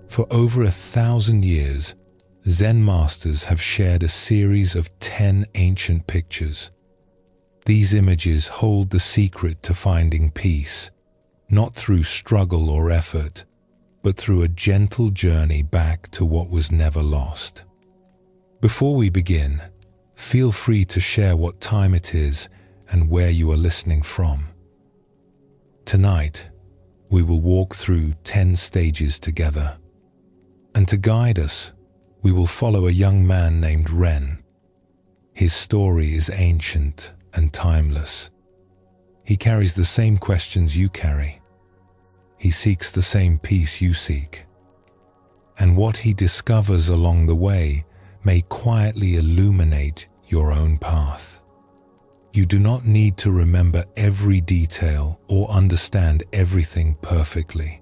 For over 1,000 years, Zen masters have shared a series of 10 ancient pictures. These images hold the secret to finding peace, not through struggle or effort, but through a gentle journey back to what was never lost. Before we begin, feel free to share what time it is and where you are listening from. Tonight, we will walk through 10 stages together. And to guide us, we will follow a young man named Ren. His story is ancient and timeless. He carries the same questions you carry. He seeks the same peace you seek. And what he discovers along the way may quietly illuminate your own path. You do not need to remember every detail or understand everything perfectly.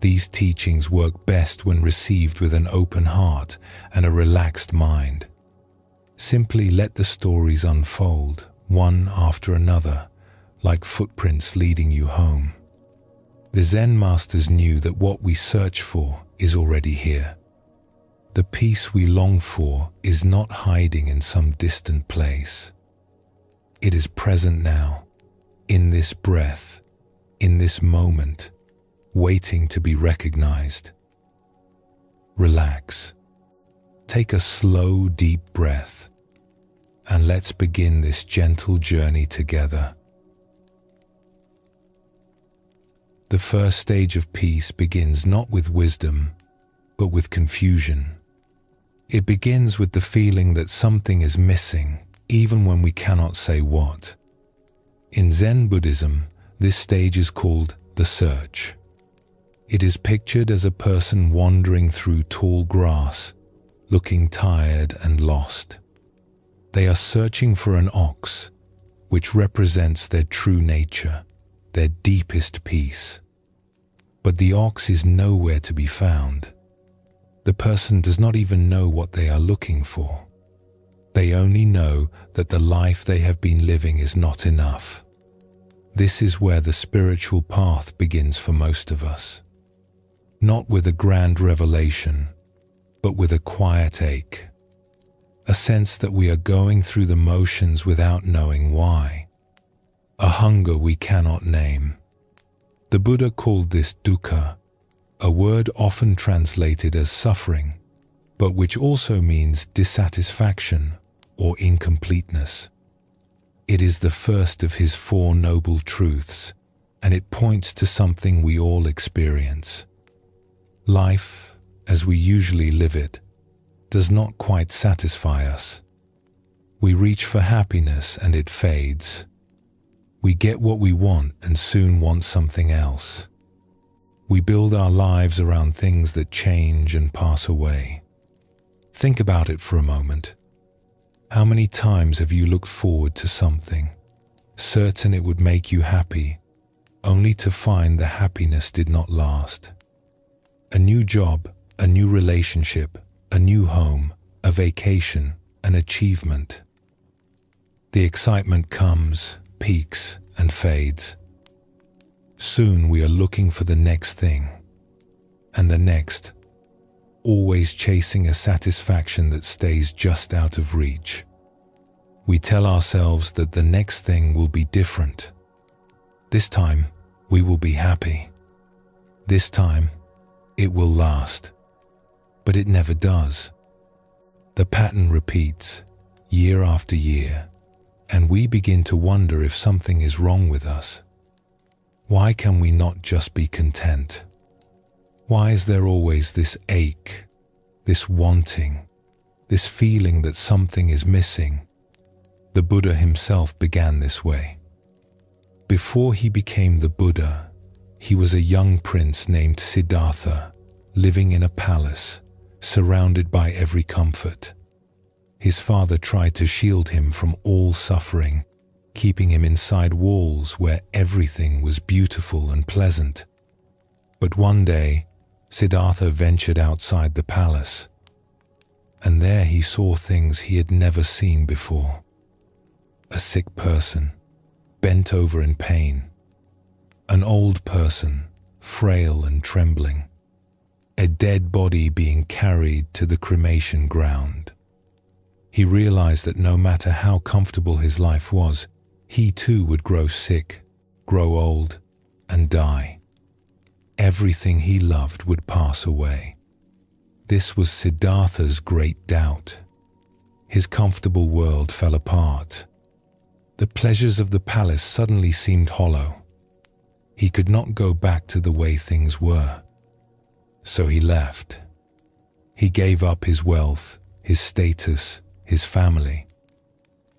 These teachings work best when received with an open heart and a relaxed mind. Simply let the stories unfold, one after another, like footprints leading you home. The Zen masters knew that what we search for is already here. The peace we long for is not hiding in some distant place. It is present now, in this breath, in this moment, waiting to be recognized. Relax. Take a slow, deep breath, and let's begin this gentle journey together. The first stage of peace begins not with wisdom, but with confusion. It begins with the feeling that something is missing, even when we cannot say what. In Zen Buddhism, this stage is called the search. It is pictured as a person wandering through tall grass, looking tired and lost. They are searching for an ox, which represents their true nature, their deepest peace. But the ox is nowhere to be found. The person does not even know what they are looking for. They only know that the life they have been living is not enough. This is where the spiritual path begins for most of us. Not with a grand revelation, but with a quiet ache. A sense that we are going through the motions without knowing why. A hunger we cannot name. The Buddha called this dukkha, a word often translated as suffering, but which also means dissatisfaction or incompleteness. It is the first of his 4 noble truths, and it points to something we all experience. Life, as we usually live it, does not quite satisfy us. We reach for happiness and it fades. We get what we want and soon want something else. We build our lives around things that change and pass away. Think about it for a moment. How many times have you looked forward to something, certain it would make you happy, only to find the happiness did not last? A new job, a new relationship, a new home, a vacation, an achievement. The excitement comes, peaks, and fades. Soon we are looking for the next thing, and the next, always chasing a satisfaction that stays just out of reach. We tell ourselves that the next thing will be different. This time, we will be happy. This time, it will last. But it never does. The pattern repeats, year after year, and we begin to wonder if something is wrong with us. Why can we not just be content? Why is there always this ache, this wanting, this feeling that something is missing? The Buddha himself began this way. Before he became the Buddha, he was a young prince named Siddhartha, living in a palace, surrounded by every comfort. His father tried to shield him from all suffering, keeping him inside walls where everything was beautiful and pleasant. But one day, Siddhartha ventured outside the palace, and there he saw things he had never seen before. A sick person, bent over in pain. An old person, frail and trembling. a dead body being carried to the cremation ground. He realized that no matter how comfortable his life was, he too would grow sick, grow old, and die. Everything he loved would pass away. This was Siddhartha's great doubt. His comfortable world fell apart. The pleasures of the palace suddenly seemed hollow. He could not go back to the way things were. So he left. He gave up his wealth, his status, his family.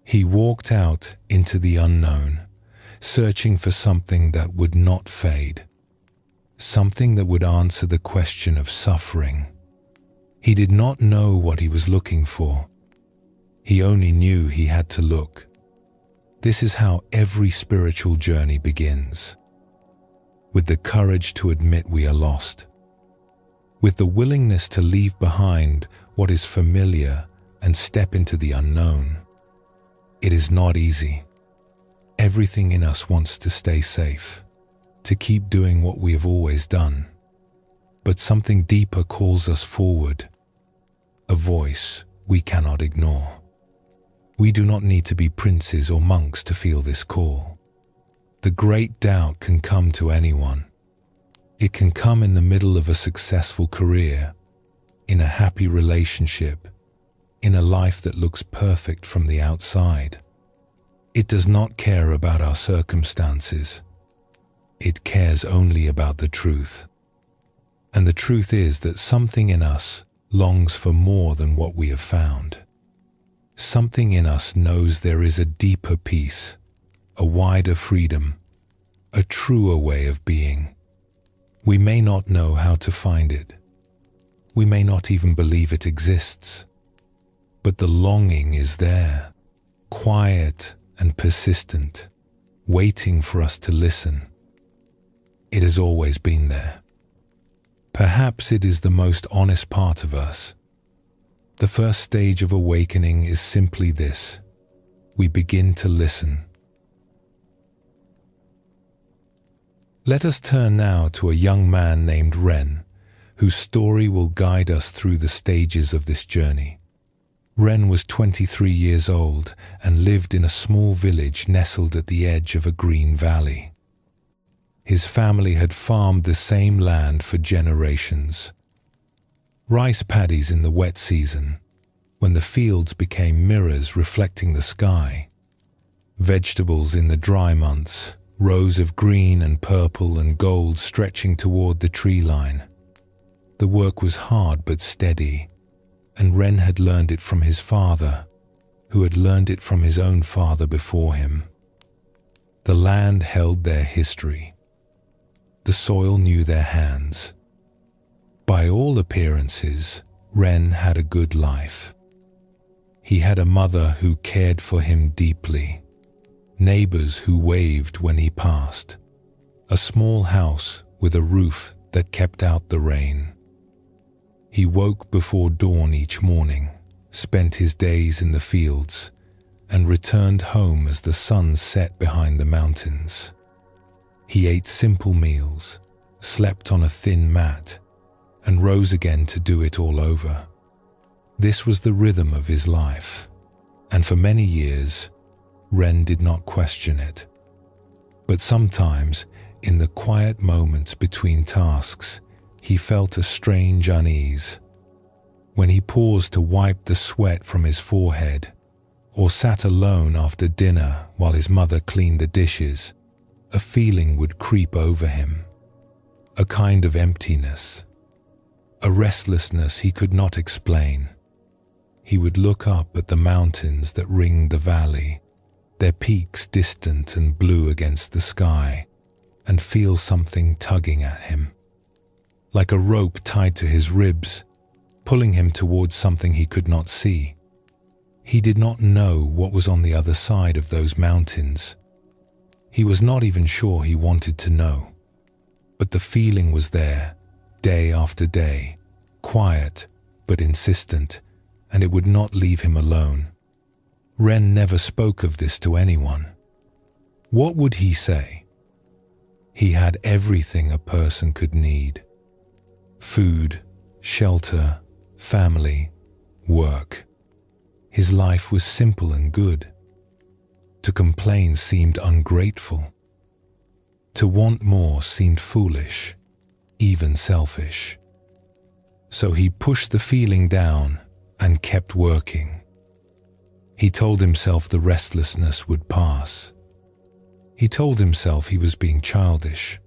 He walked out into the unknown, searching for something that would not fade, something that would answer the question of suffering. He did not know what he was looking for. He only knew he had to look. This is how every spiritual journey begins. With the courage to admit we are lost. With the willingness to leave behind what is familiar and step into the unknown. It is not easy. Everything in us wants to stay safe, to keep doing what we have always done. But something deeper calls us forward, a voice we cannot ignore. We do not need to be princes or monks to feel this call. The great doubt can come to anyone. It can come in the middle of a successful career, in a happy relationship, in a life that looks perfect from the outside. It does not care about our circumstances. It cares only about the truth. And the truth is that something in us longs for more than what we have found. Something in us knows there is a deeper peace, a wider freedom, a truer way of being. We may not know how to find it. We may not even believe it exists. But the longing is there, quiet and persistent, waiting for us to listen. It has always been there. Perhaps it is the most honest part of us. The first stage of awakening is simply this: we begin to listen. Let us turn now to a young man named Ren, whose story will guide us through the stages of this journey. Ren was 23 years old and lived in a small village nestled at the edge of a green valley. His family had farmed the same land for generations. Rice paddies in the wet season, when the fields became mirrors reflecting the sky. Vegetables in the dry months, rows of green and purple and gold stretching toward the tree line. The work was hard but steady, and Ren had learned it from his father, who had learned it from his own father before him. The land held their history. The soil knew their hands. By all appearances, Ren had a good life. He had a mother who cared for him deeply, neighbors who waved when he passed, a small house with a roof that kept out the rain. He woke before dawn each morning, spent his days in the fields, and returned home as the sun set behind the mountains. He ate simple meals, slept on a thin mat, and rose again to do it all over. This was the rhythm of his life, and for many years, Ren did not question it. But sometimes, in the quiet moments between tasks, he felt a strange unease. When he paused to wipe the sweat from his forehead, or sat alone after dinner while his mother cleaned the dishes, a feeling would creep over him, a kind of emptiness, a restlessness he could not explain. He would look up at the mountains that ringed the valley, their peaks distant and blue against the sky, and feel something tugging at him, like a rope tied to his ribs, pulling him towards something he could not see. He did not know what was on the other side of those mountains. He was not even sure he wanted to know. But the feeling was there, day after day, quiet but insistent, and it would not leave him alone. Ren never spoke of this to anyone. What would he say? He had everything a person could need: food, shelter, family, work. His life was simple and good. To complain seemed ungrateful. To want more seemed foolish, even selfish. So he pushed the feeling down and kept working. He told himself the restlessness would pass. He told himself he was being childish.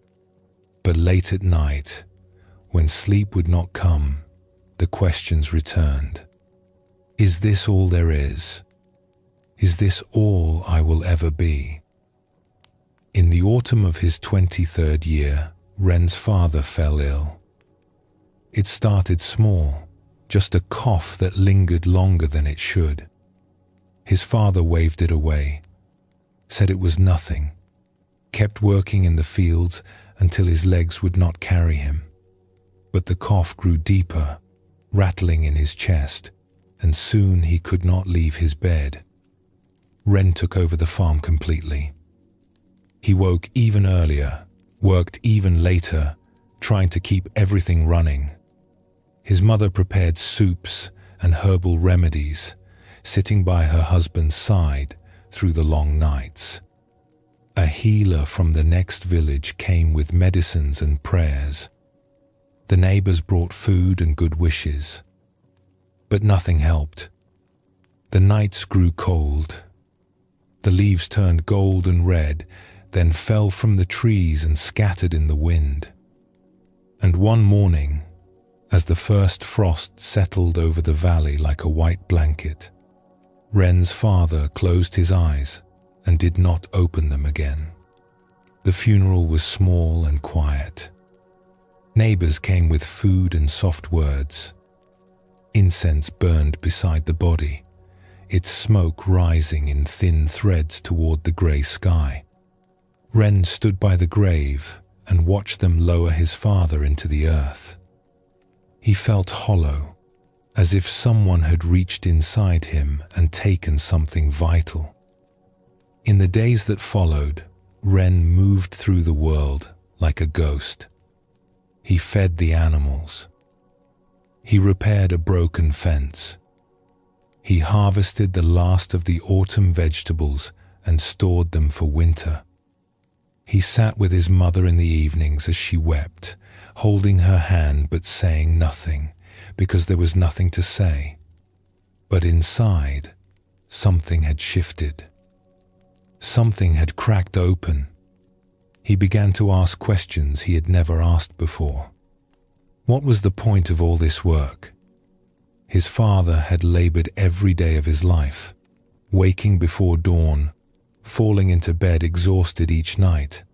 But late at night, when sleep would not come, the questions returned. Is this all there is? Is this all I will ever be? In the autumn of his 23rd year, Ren's father fell ill. It started small, just a cough that lingered longer than it should. His father waved it away, said it was nothing, kept working in the fields until his legs would not carry him. But the cough grew deeper, rattling in his chest, and soon he could not leave his bed. Ren took over the farm completely. He woke even earlier, worked even later, trying to keep everything running. His mother prepared soups and herbal remedies, sitting by her husband's side through the long nights. A healer from the next village came with medicines and prayers. The neighbors brought food and good wishes. But nothing helped. The nights grew cold. The leaves turned gold and red, then fell from the trees and scattered in the wind. And one morning, as the first frost settled over the valley like a white blanket, Ren's father closed his eyes and did not open them again. The funeral was small and quiet. Neighbors came with food and soft words. Incense burned beside the body, its smoke rising in thin threads toward the grey sky. Ren stood by the grave and watched them lower his father into the earth. He felt hollow, as if someone had reached inside him and taken something vital. In the days that followed, Ren moved through the world like a ghost. He fed the animals. He repaired a broken fence. He harvested the last of the autumn vegetables and stored them for winter. He sat with his mother in the evenings as she wept, holding her hand but saying nothing, because there was nothing to say. But inside, something had shifted. Something had cracked open. He began to ask questions he had never asked before. What was the point of all this work? His father had labored every day of his life, waking before dawn, falling into bed exhausted each night,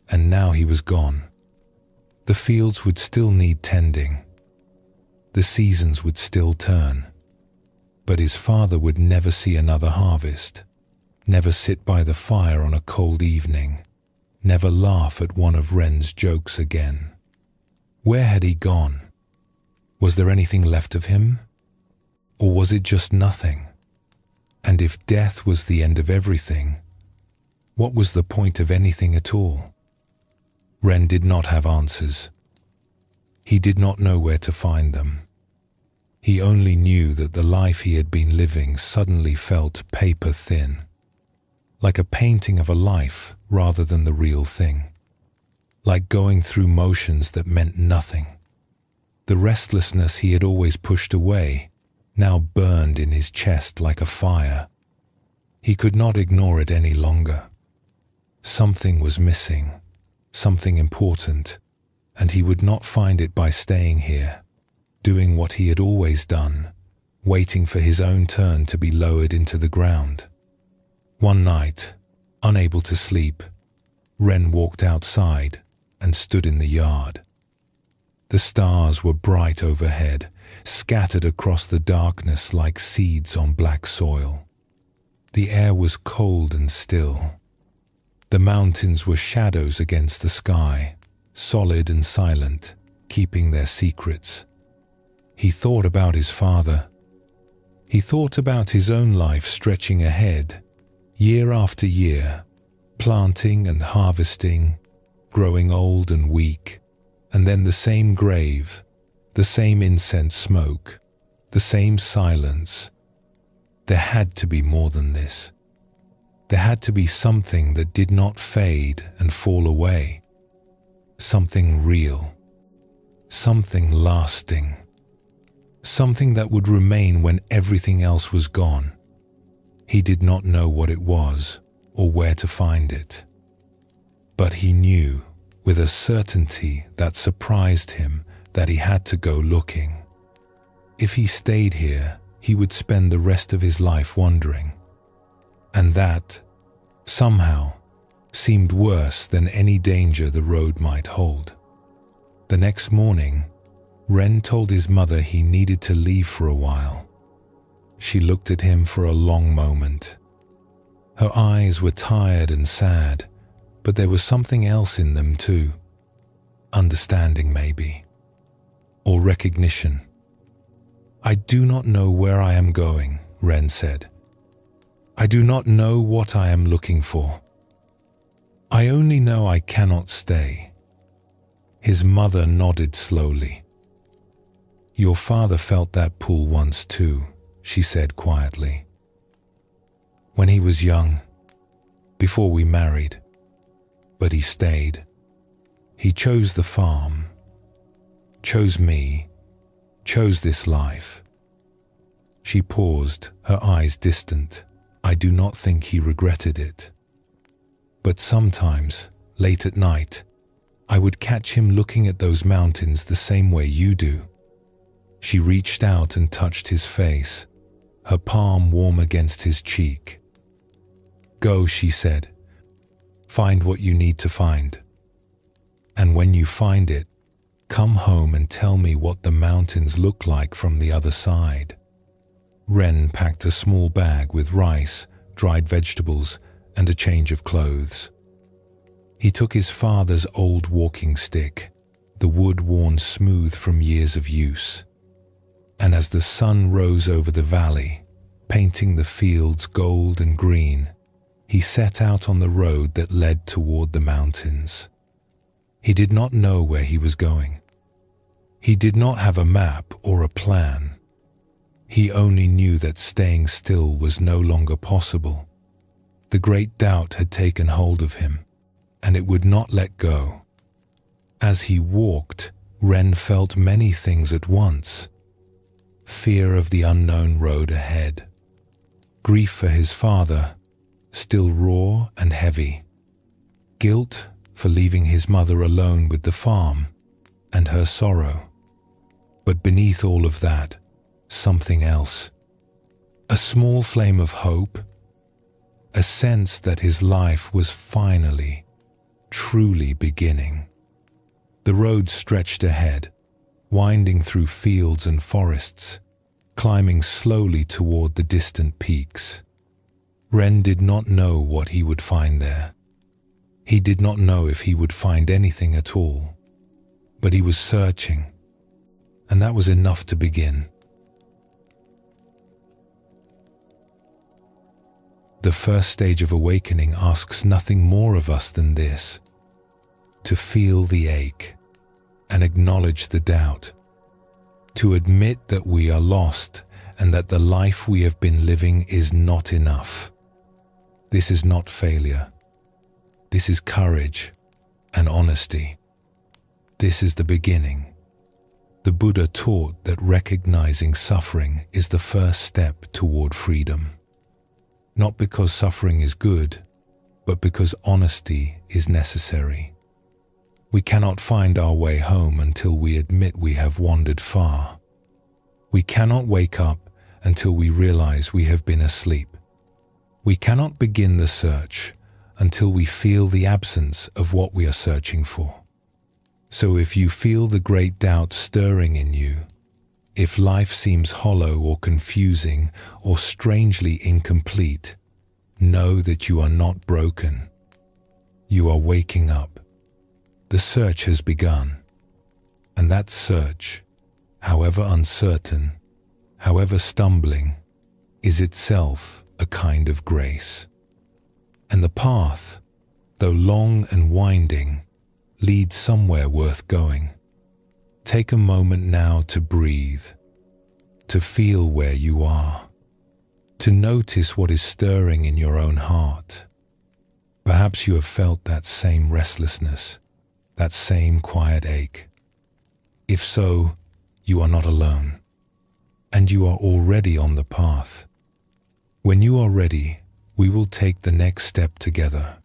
and now he was gone. The fields would still need tending. The seasons would still turn. But his father would never see another harvest, never sit by the fire on a cold evening, never laugh at one of Ren's jokes again. Where had he gone? Was there anything left of him? Or was it just nothing? And if death was the end of everything, what was the point of anything at all? Ren did not have answers. He did not know where to find them. He only knew that the life he had been living suddenly felt paper thin, like a painting of a life rather than the real thing, like going through motions that meant nothing. The restlessness he had always pushed away now burned in his chest like a fire. He could not ignore it any longer. Something was missing, something important, and he would not find it by staying here, doing what he had always done, waiting for his own turn to be lowered into the ground. One night, unable to sleep, Ren walked outside and stood in the yard. The stars were bright overhead, scattered across the darkness like seeds on black soil. The air was cold and still. The mountains were shadows against the sky, solid and silent, keeping their secrets. He thought about his father. He thought about his own life stretching ahead, year after year, planting and harvesting, growing old and weak, and then the same grave, the same incense smoke, the same silence. There had to be more than this. There had to be something that did not fade and fall away. Something real. Something lasting. Something that would remain when everything else was gone. He did not know what it was or where to find it. But he knew, with a certainty that surprised him, that he had to go looking. If he stayed here, he would spend the rest of his life wandering. And that, somehow, seemed worse than any danger the road might hold. The next morning, Ren told his mother he needed to leave for a while. She looked at him for a long moment. Her eyes were tired and sad, but there was something else in them too. Understanding, maybe. Or recognition. "I do not know where I am going," Ren said. "I do not know what I am looking for. I only know I cannot stay." His mother nodded slowly. "Your father felt that pull once too," she said quietly. "When he was young, before we married. But he stayed. He chose the farm, chose me, chose this life." She paused, her eyes distant. "I do not think he regretted it. But sometimes, late at night, I would catch him looking at those mountains the same way you do." She reached out and touched his face, her palm warm against his cheek. "Go," she said. "Find what you need to find. And when you find it, come home and tell me what the mountains look like from the other side." Ren packed a small bag with rice, dried vegetables, and a change of clothes. He took his father's old walking stick, the wood worn smooth from years of use. And as the sun rose over the valley, painting the fields gold and green, he set out on the road that led toward the mountains. He did not know where he was going. He did not have a map or a plan. He only knew that staying still was no longer possible. The great doubt had taken hold of him, and it would not let go. As he walked, Ren felt many things at once. Fear of the unknown road ahead. Grief for his father, still raw and heavy. Guilt for leaving his mother alone with the farm, and her sorrow. But beneath all of that, something else. A small flame of hope. A sense that his life was finally, truly beginning. The road stretched ahead, winding through fields and forests, climbing slowly toward the distant peaks. Ren did not know what he would find there. He did not know if he would find anything at all. But he was searching, and that was enough to begin. The first stage of awakening asks nothing more of us than this: to feel the ache and acknowledge the doubt, to admit that we are lost and that the life we have been living is not enough. This is not failure. This is courage and honesty. This is the beginning. The Buddha taught that recognizing suffering is the first step toward freedom. Not because suffering is good, but because honesty is necessary. We cannot find our way home until we admit we have wandered far. We cannot wake up until we realize we have been asleep. We cannot begin the search until we feel the absence of what we are searching for. So if you feel the great doubt stirring in you, if life seems hollow or confusing or strangely incomplete, know that you are not broken. You are waking up. The search has begun. And that search, however uncertain, however stumbling, is itself a kind of grace. And the path, though long and winding, leads somewhere worth going. Take a moment now to breathe, to feel where you are, to notice what is stirring in your own heart. Perhaps you have felt that same restlessness, that same quiet ache. If so, you are not alone, and you are already on the path. When you are ready, we will take the next step together.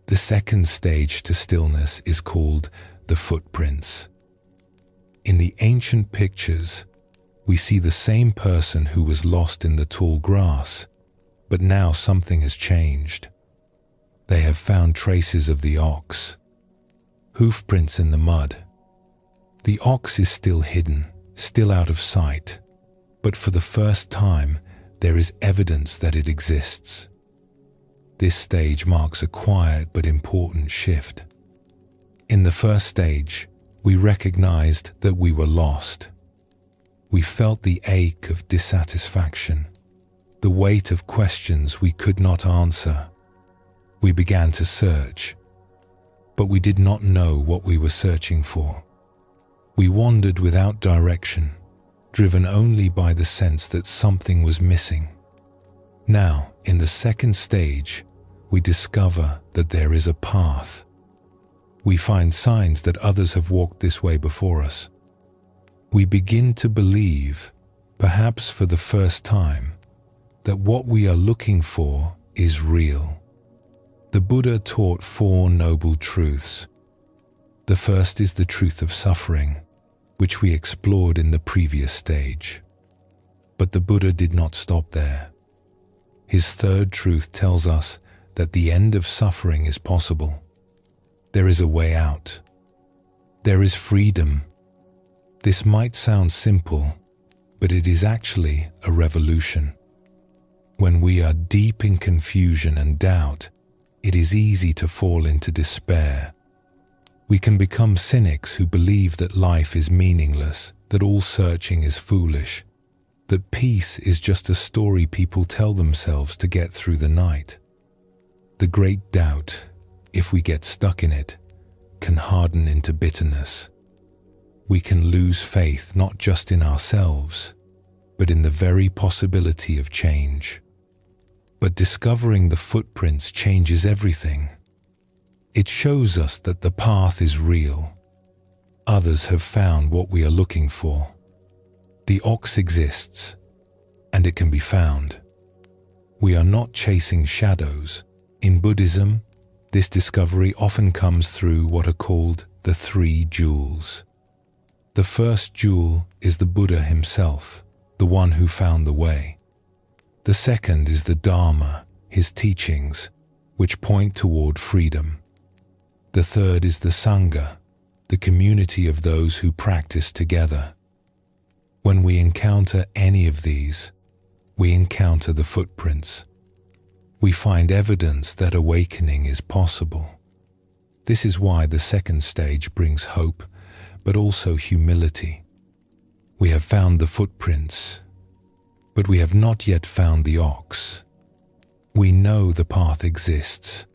The second stage to stillness is called the footprints. In the ancient pictures, we see the same person who was lost in the tall grass, but now something has changed. They have found traces of the ox, hoof prints in the mud. The ox is still hidden, still out of sight, but for the first time, there is evidence that it exists. This stage marks a quiet but important shift. In the first stage, we recognized that we were lost. We felt the ache of dissatisfaction, the weight of questions we could not answer. We began to search, but we did not know what we were searching for. We wandered without direction, driven only by the sense that something was missing. Now, in the second stage, we discover that there is a path. We find signs that others have walked this way before us. We begin to believe, perhaps for the first time, that what we are looking for is real. The Buddha taught 4 noble truths. The first is the truth of suffering, which we explored in the previous stage. But the Buddha did not stop there. His third truth tells us that the end of suffering is possible. There is a way out. There is freedom. This might sound simple, but it is actually a revolution. When we are deep in confusion and doubt, it is easy to fall into despair. We can become cynics who believe that life is meaningless, that all searching is foolish, that peace is just a story people tell themselves to get through the night. The great doubt, if we get stuck in it, can harden into bitterness. We can lose faith not just in ourselves, but in the very possibility of change. But discovering the footprints changes everything. It shows us that the path is real. Others have found what we are looking for. The ox exists, and it can be found. We are not chasing shadows. In Buddhism, this discovery often comes through what are called the 3 jewels. The first jewel is the Buddha himself, the one who found the way. The second is the Dharma, his teachings, which point toward freedom. The third is the Sangha, the community of those who practice together. When we encounter any of these, we encounter the footprints. We find evidence that awakening is possible. This is why the second stage brings hope, but also humility. We have found the footprints, but we have not yet found the ox. We know the path exists,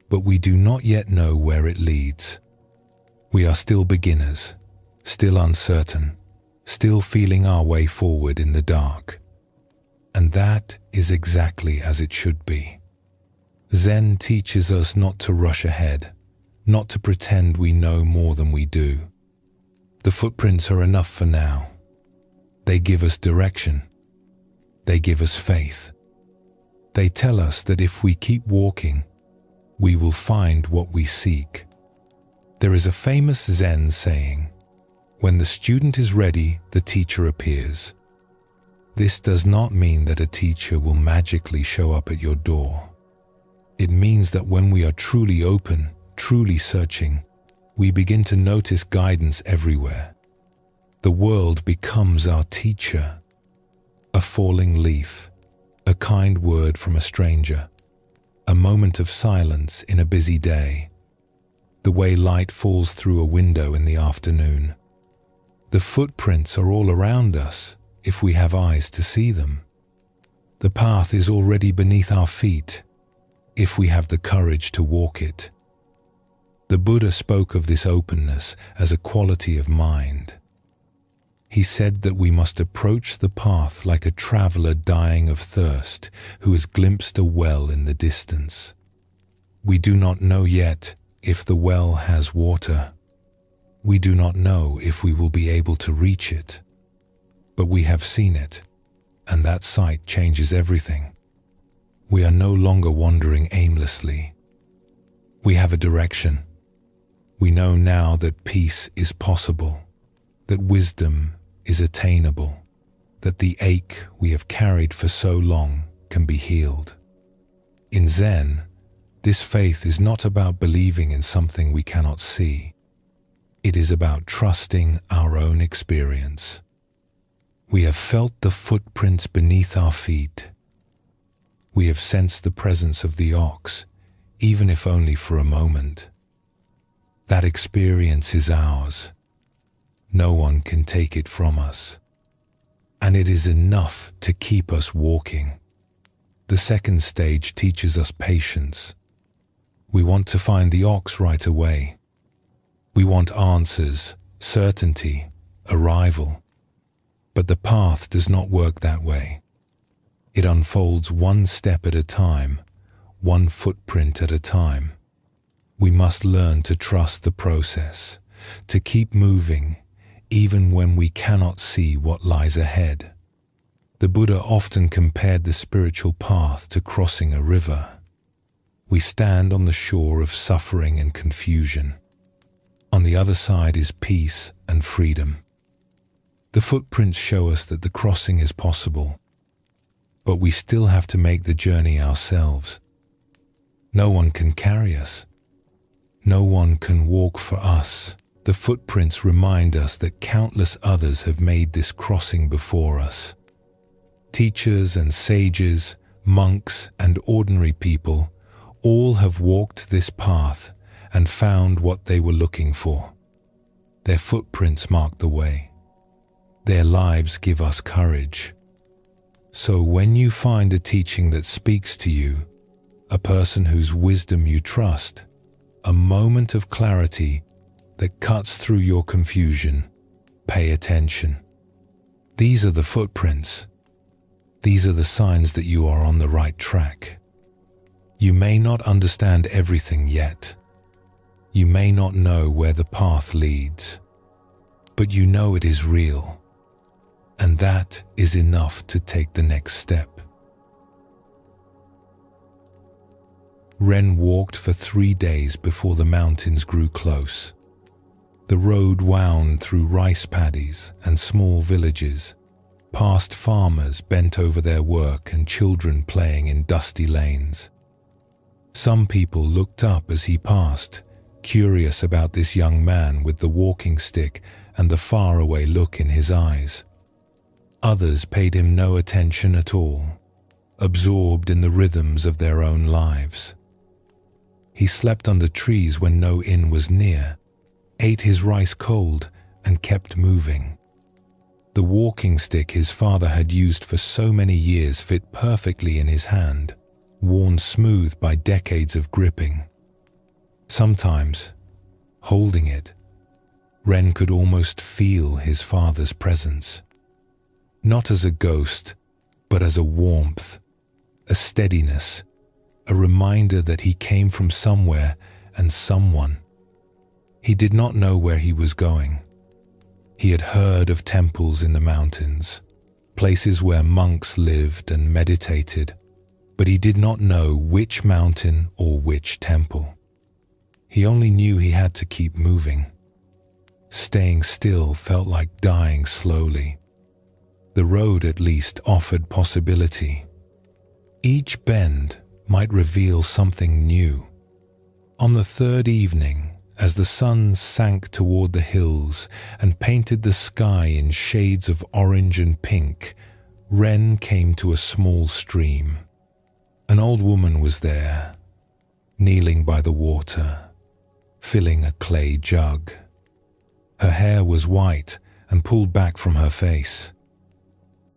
but we do not yet know where it leads. We are still beginners, still uncertain, still feeling our way forward in the dark. And that is exactly as it should be. Zen teaches us not to rush ahead, not to pretend we know more than we do. The footprints are enough for now. They give us direction. They give us faith. They tell us that if we keep walking, we will find what we seek. There is a famous Zen saying, "When the student is ready, the teacher appears." This does not mean that a teacher will magically show up at your door. It means that when we are truly open, truly searching, we begin to notice guidance everywhere. The world becomes our teacher. A falling leaf, a kind word from a stranger, a moment of silence in a busy day, the way light falls through a window in the afternoon. The footprints are all around us if we have eyes to see them. The path is already beneath our feet. if we have the courage to walk it. The Buddha spoke of this openness as a quality of mind. He said that we must approach the path like a traveler dying of thirst who has glimpsed a well in the distance. We do not know yet if the well has water. We do not know if we will be able to reach it. But we have seen it, and that sight changes everything. We are no longer wandering aimlessly. We have a direction. We know now that peace is possible, that wisdom is attainable, that the ache we have carried for so long can be healed. In Zen, this faith is not about believing in something we cannot see. It is about trusting our own experience. We have felt the footprints beneath our feet. We have sensed the presence of the ox, even if only for a moment. That experience is ours. No one can take it from us. And it is enough to keep us walking. The second stage teaches us patience. We want to find the ox right away. We want answers, certainty, arrival. But the path does not work that way. It unfolds one step at a time, one footprint at a time. We must learn to trust the process, to keep moving, even when we cannot see what lies ahead. The Buddha often compared the spiritual path to crossing a river. We stand on the shore of suffering and confusion. On the other side is peace and freedom. The footprints show us that the crossing is possible, but we still have to make the journey ourselves. No one can carry us. No one can walk for us. The footprints remind us that countless others have made this crossing before us. Teachers and sages, monks and ordinary people, all have walked this path and found what they were looking for. Their footprints mark the way. Their lives give us courage. So when you find a teaching that speaks to you, a person whose wisdom you trust, a moment of clarity that cuts through your confusion, pay attention. These are the footprints. These are the signs that you are on the right track. You may not understand everything yet. You may not know where the path leads, but you know it is real, and that is enough to take the next step. Ren walked for 3 days before the mountains grew close. The road wound through rice paddies and small villages, past farmers bent over their work and children playing in dusty lanes. Some people looked up as he passed, curious about this young man with the walking stick and the faraway look in his eyes. Others paid him no attention at all, absorbed in the rhythms of their own lives. He slept under trees when no inn was near, ate his rice cold, and kept moving. The walking stick his father had used for so many years fit perfectly in his hand, worn smooth by decades of gripping. Sometimes, holding it, Ren could almost feel his father's presence. Not as a ghost, but as a warmth, a steadiness, a reminder that he came from somewhere and someone. He did not know where he was going. He had heard of temples in the mountains, places where monks lived and meditated, but he did not know which mountain or which temple. He only knew he had to keep moving. Staying still felt like dying slowly. The road at least offered possibility. Each bend might reveal something new. On the third evening, as the sun sank toward the hills and painted the sky in shades of orange and pink, Ren came to a small stream. An old woman was there, kneeling by the water, filling a clay jug. Her hair was white and pulled back from her face.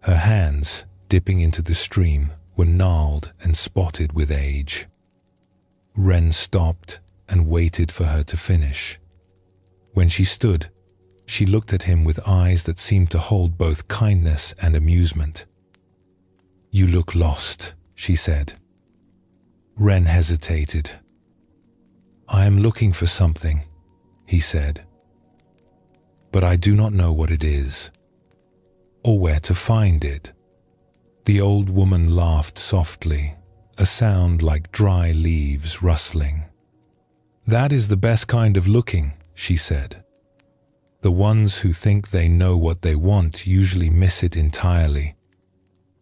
Her hands, dipping into the stream, were gnarled and spotted with age. Ren stopped and waited for her to finish. When she stood, she looked at him with eyes that seemed to hold both kindness and amusement. "You look lost," she said. Ren hesitated. "I am looking for something," he said, "but I do not know what it is, or where to find it." The old woman laughed softly, a sound like dry leaves rustling. "That is the best kind of looking," she said. "The ones who think they know what they want usually miss it entirely."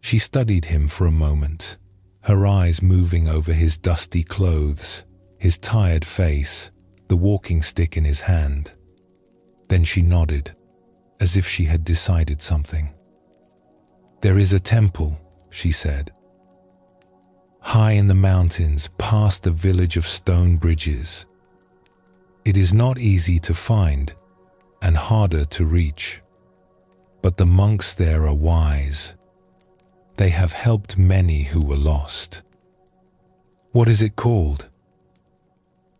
She studied him for a moment, her eyes moving over his dusty clothes, his tired face, the walking stick in his hand. Then she nodded, as if she had decided something. "There is a temple," she said, "high in the mountains past the village of stone bridges. It is not easy to find and harder to reach, but the monks there are wise. They have helped many who were lost." "What is it called?"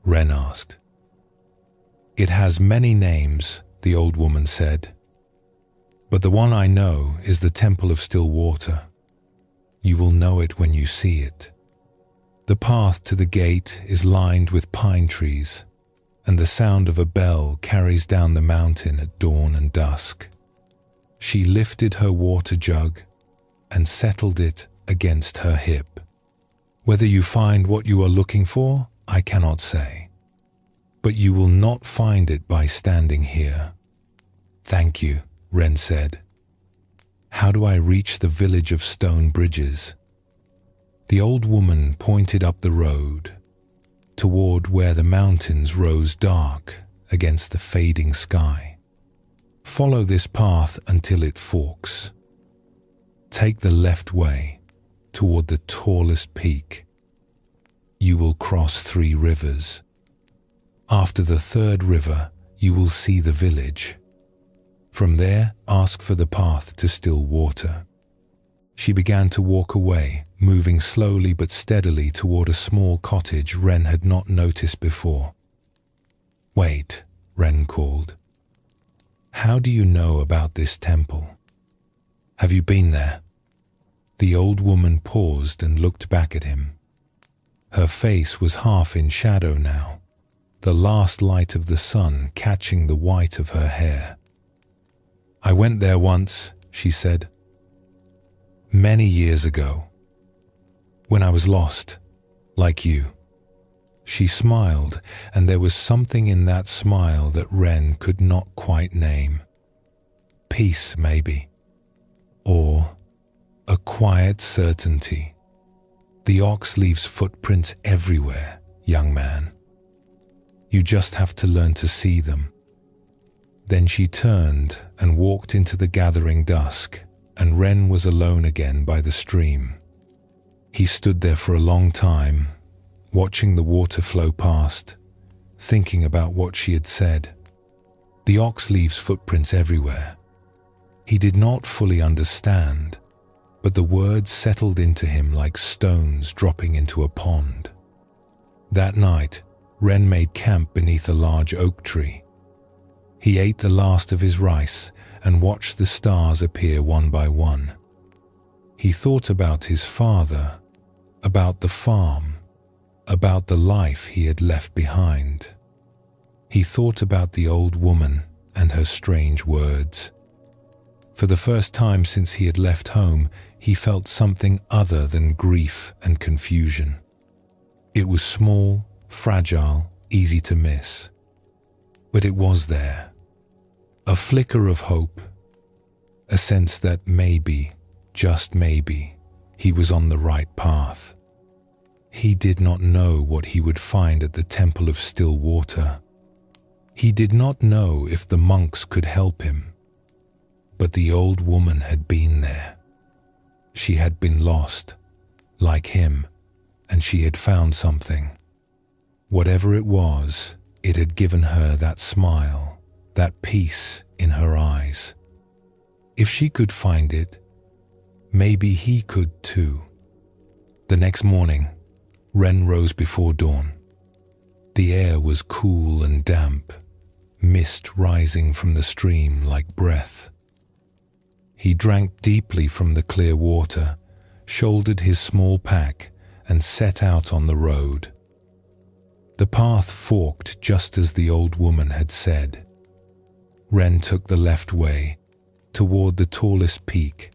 Ren asked. "It has many names," the old woman said, "but the one I know is the Temple of Still Water. You will know it when you see it. The path to the gate is lined with pine trees, and the sound of a bell carries down the mountain at dawn and dusk." She lifted her water jug and settled it against her hip. "Whether you find what you are looking for, I cannot say, but you will not find it by standing here." "Thank you," Ren said. "How do I reach the village of stone bridges?" The old woman pointed up the road, toward where the mountains rose dark against the fading sky. "Follow this path until it forks. Take the left way toward the tallest peak. You will cross 3 rivers. After the 3rd river, you will see the village. From there, ask for the path to still water." She began to walk away, moving slowly but steadily toward a small cottage Ren had not noticed before. "Wait," Ren called. "How do you know about this temple? Have you been there?" The old woman paused and looked back at him. Her face was half in shadow now, the last light of the sun catching the white of her hair. "I went there once," she said. "Many years ago, when I was lost, like you." She smiled, and there was something in that smile that Ren could not quite name. Peace, maybe, or a quiet certainty. "The ox leaves footprints everywhere, young man. You just have to learn to see them." Then she turned and walked into the gathering dusk, and Ren was alone again by the stream. He stood there for a long time, watching the water flow past, thinking about what she had said. The ox leaves footprints everywhere. He did not fully understand, but the words settled into him like stones dropping into a pond. That night, Ren made camp beneath a large oak tree. He ate the last of his rice and watched the stars appear one by one. He thought about his father, about the farm, about the life he had left behind. He thought about the old woman and her strange words. For the first time since he had left home, he felt something other than grief and confusion. It was small, fragile, easy to miss. But it was there. A flicker of hope, a sense that maybe, just maybe, he was on the right path. He did not know what he would find at the Temple of Still Water. He did not know if the monks could help him. But the old woman had been there. She had been lost, like him, and she had found something. Whatever it was, it had given her that smile, that peace in her eyes. If she could find it, maybe he could too. The next morning, Ren rose before dawn. The air was cool and damp, mist rising from the stream like breath. He drank deeply from the clear water, shouldered his small pack, and set out on the road. The path forked just as the old woman had said. Ren took the left way, toward the tallest peak,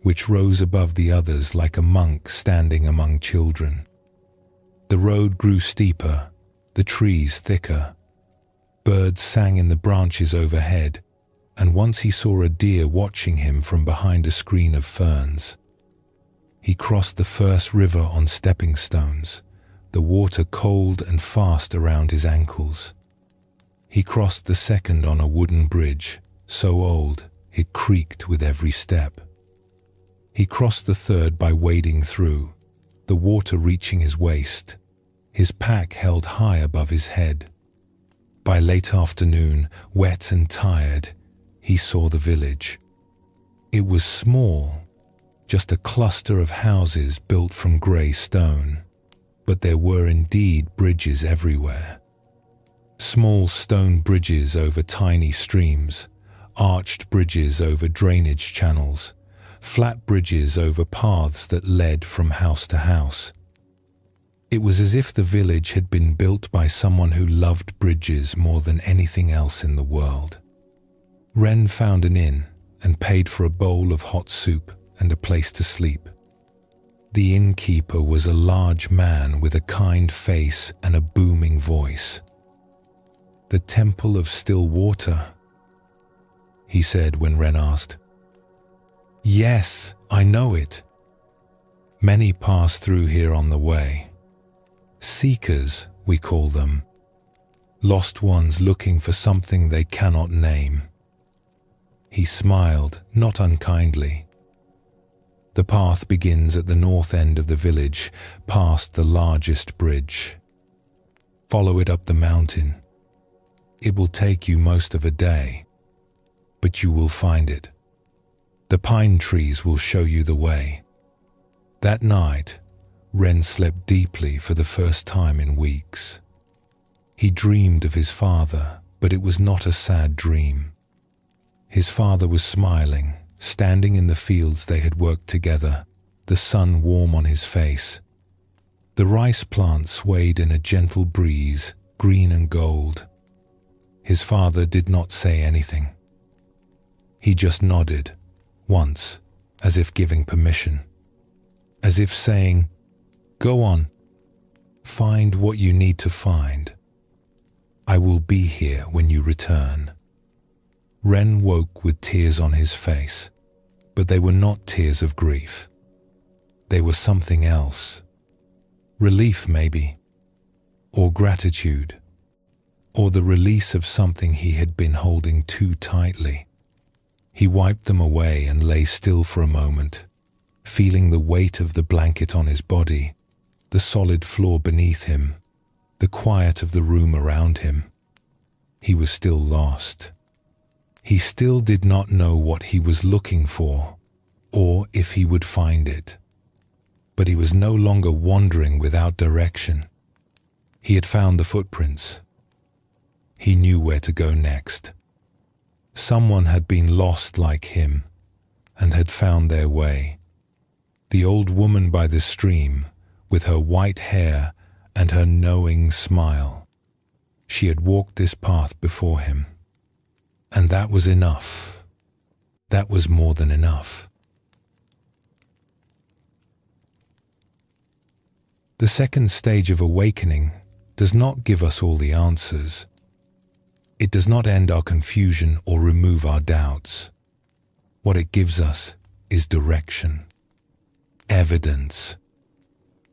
which rose above the others like a monk standing among children. The road grew steeper, the trees thicker. Birds sang in the branches overhead, and once he saw a deer watching him from behind a screen of ferns. He crossed the first river on stepping stones, the water cold and fast around his ankles. He crossed the second on a wooden bridge, so old it creaked with every step. He crossed the third by wading through, the water reaching his waist, his pack held high above his head. By late afternoon, wet and tired, he saw the village. It was small, just a cluster of houses built from grey stone, but there were indeed bridges everywhere. Small stone bridges over tiny streams, arched bridges over drainage channels, flat bridges over paths that led from house to house. It was as if the village had been built by someone who loved bridges more than anything else in the world. Ren found an inn and paid for a bowl of hot soup and a place to sleep. The innkeeper was a large man with a kind face and a booming voice. "The Temple of Still Water," he said when Ren asked. "Yes, I know it. Many pass through here on the way. Seekers, we call them. Lost ones looking for something they cannot name." He smiled, not unkindly. The path begins at the north end of the village, past the largest bridge. Follow it up the mountain. It will take you most of a day, but you will find it. The pine trees will show you the way. That night, Ren slept deeply for the first time in weeks. He dreamed of his father, but it was not a sad dream. His father was smiling, standing in the fields they had worked together, the sun warm on his face. The rice plant swayed in a gentle breeze, green and gold. His father did not say anything. He just nodded, once, as if giving permission. As if saying, "Go on, find what you need to find. I will be here when you return." Ren woke with tears on his face, but they were not tears of grief. They were something else. Relief, maybe, or gratitude, or the release of something he had been holding too tightly. He wiped them away and lay still for a moment, feeling the weight of the blanket on his body, the solid floor beneath him, the quiet of the room around him. He was still lost. He still did not know what he was looking for, or if he would find it. But he was no longer wandering without direction. He had found the footprints. He knew where to go next. Someone had been lost like him, and had found their way. The old woman by the stream, with her white hair and her knowing smile. She had walked this path before him. And that was enough. That was more than enough. The second stage of awakening does not give us all the answers. It does not end our confusion or remove our doubts. What it gives us is direction, evidence,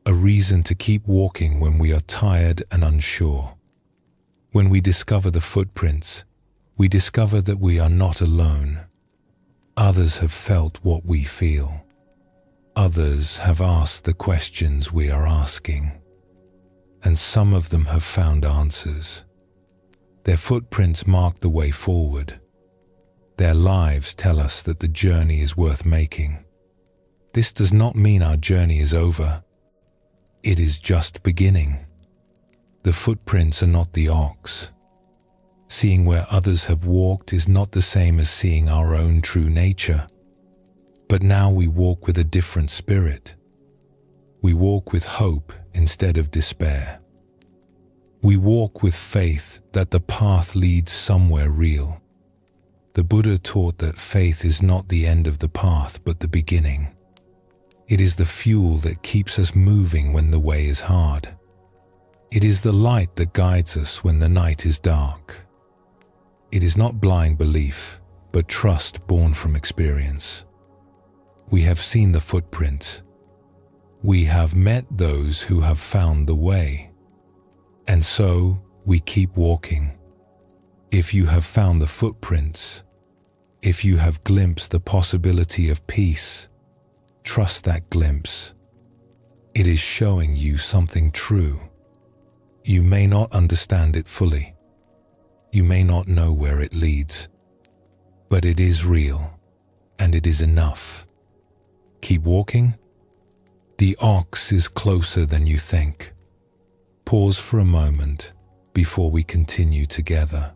a reason to keep walking when we are tired and unsure. When we discover the footprints, we discover that we are not alone. Others have felt what we feel. Others have asked the questions we are asking. And some of them have found answers. Their footprints mark the way forward. Their lives tell us that the journey is worth making. This does not mean our journey is over. It is just beginning. The footprints are not the ox. Seeing where others have walked is not the same as seeing our own true nature. But now we walk with a different spirit. We walk with hope instead of despair. We walk with faith that the path leads somewhere real. The Buddha taught that faith is not the end of the path, but the beginning. It is the fuel that keeps us moving when the way is hard. It is the light that guides us when the night is dark. It is not blind belief, but trust born from experience. We have seen the footprints. We have met those who have found the way. And so we keep walking. If you have found the footprints, if you have glimpsed the possibility of peace, trust that glimpse. It is showing you something true. You may not understand it fully. You may not know where it leads, but it is real, and it is enough. Keep walking. The ox is closer than you think. Pause for a moment before we continue together.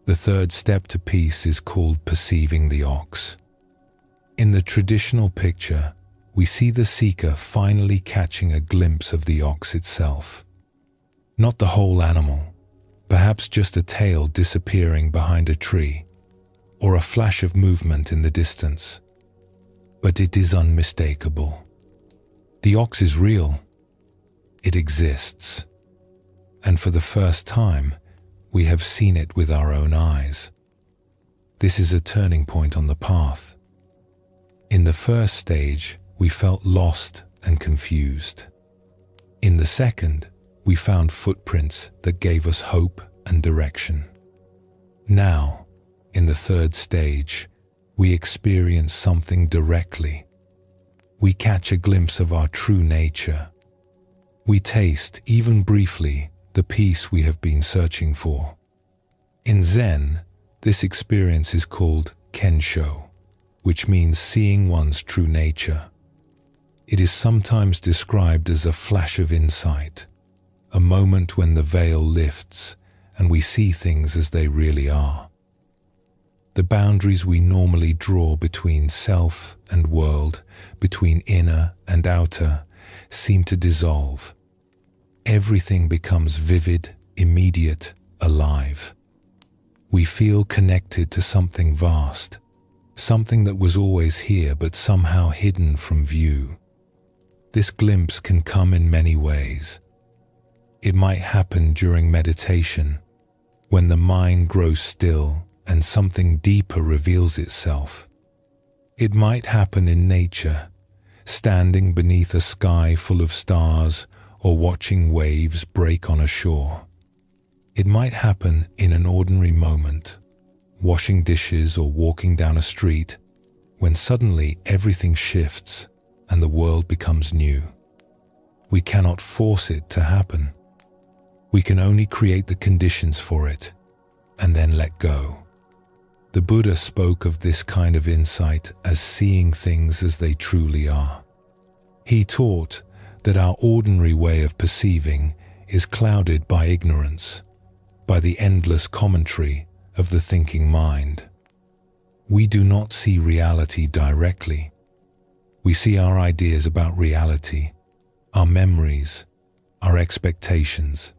The third step to peace is called perceiving the ox. In the traditional picture, we see the seeker finally catching a glimpse of the ox itself. Not the whole animal, perhaps just a tail disappearing behind a tree, or a flash of movement in the distance. But it is unmistakable. The ox is real. It exists. And for the first time, we have seen it with our own eyes. This is a turning point on the path. In the first stage, we felt lost and confused. In the second, we found footprints that gave us hope and direction. Now, in the third stage, we experience something directly. We catch a glimpse of our true nature. We taste, even briefly, the peace we have been searching for. In Zen, this experience is called kensho, which means seeing one's true nature. It is sometimes described as a flash of insight, a moment when the veil lifts and we see things as they really are. The boundaries we normally draw between self and world, between inner and outer, seem to dissolve. Everything becomes vivid, immediate, alive. We feel connected to something vast, something that was always here but somehow hidden from view. This glimpse can come in many ways. It might happen during meditation, when the mind grows still and something deeper reveals itself. It might happen in nature, standing beneath a sky full of stars or watching waves break on a shore. It might happen in an ordinary moment, washing dishes or walking down a street, when suddenly everything shifts and the world becomes new. We cannot force it to happen. We can only create the conditions for it and then let go. The Buddha spoke of this kind of insight as seeing things as they truly are. He taught that our ordinary way of perceiving is clouded by ignorance, by the endless commentary of the thinking mind. We do not see reality directly. We see our ideas about reality, our memories, our expectations,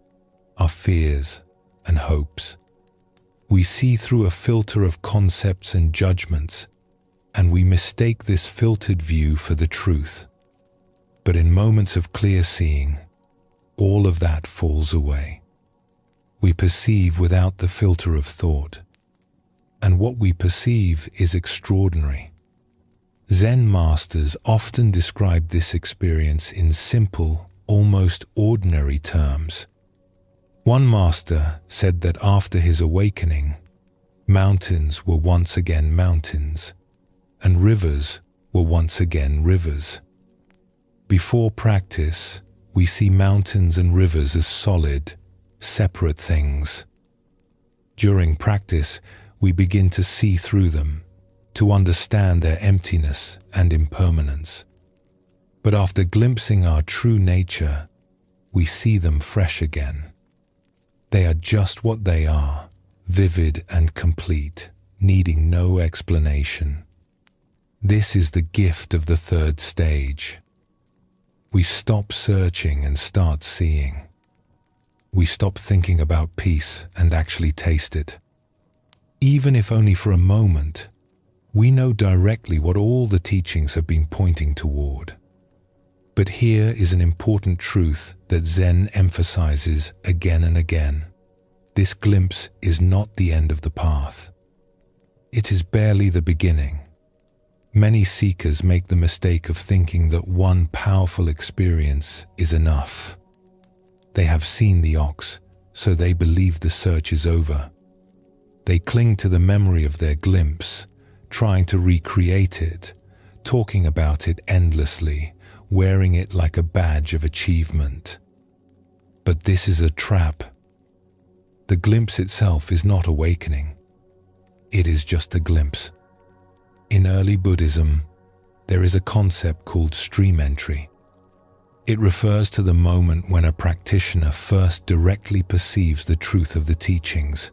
our fears and hopes. We see through a filter of concepts and judgments, and we mistake this filtered view for the truth. But in moments of clear seeing, all of that falls away. We perceive without the filter of thought, and what we perceive is extraordinary. Zen masters often describe this experience in simple, almost ordinary terms. One master said that after his awakening, mountains were once again mountains, and rivers were once again rivers. Before practice, we see mountains and rivers as solid, separate things. During practice, we begin to see through them, to understand their emptiness and impermanence. But after glimpsing our true nature, we see them fresh again. They are just what they are, vivid and complete, needing no explanation. This is the gift of the third stage. We stop searching and start seeing. We stop thinking about peace and actually taste it. Even if only for a moment, we know directly what all the teachings have been pointing toward. But here is an important truth that Zen emphasizes again and again. This glimpse is not the end of the path. It is barely the beginning. Many seekers make the mistake of thinking that one powerful experience is enough. They have seen the ox, so they believe the search is over. They cling to the memory of their glimpse, trying to recreate it, talking about it endlessly, wearing it like a badge of achievement. But this is a trap. The glimpse itself is not awakening. It is just a glimpse. In early Buddhism, there is a concept called stream entry. It refers to the moment when a practitioner first directly perceives the truth of the teachings.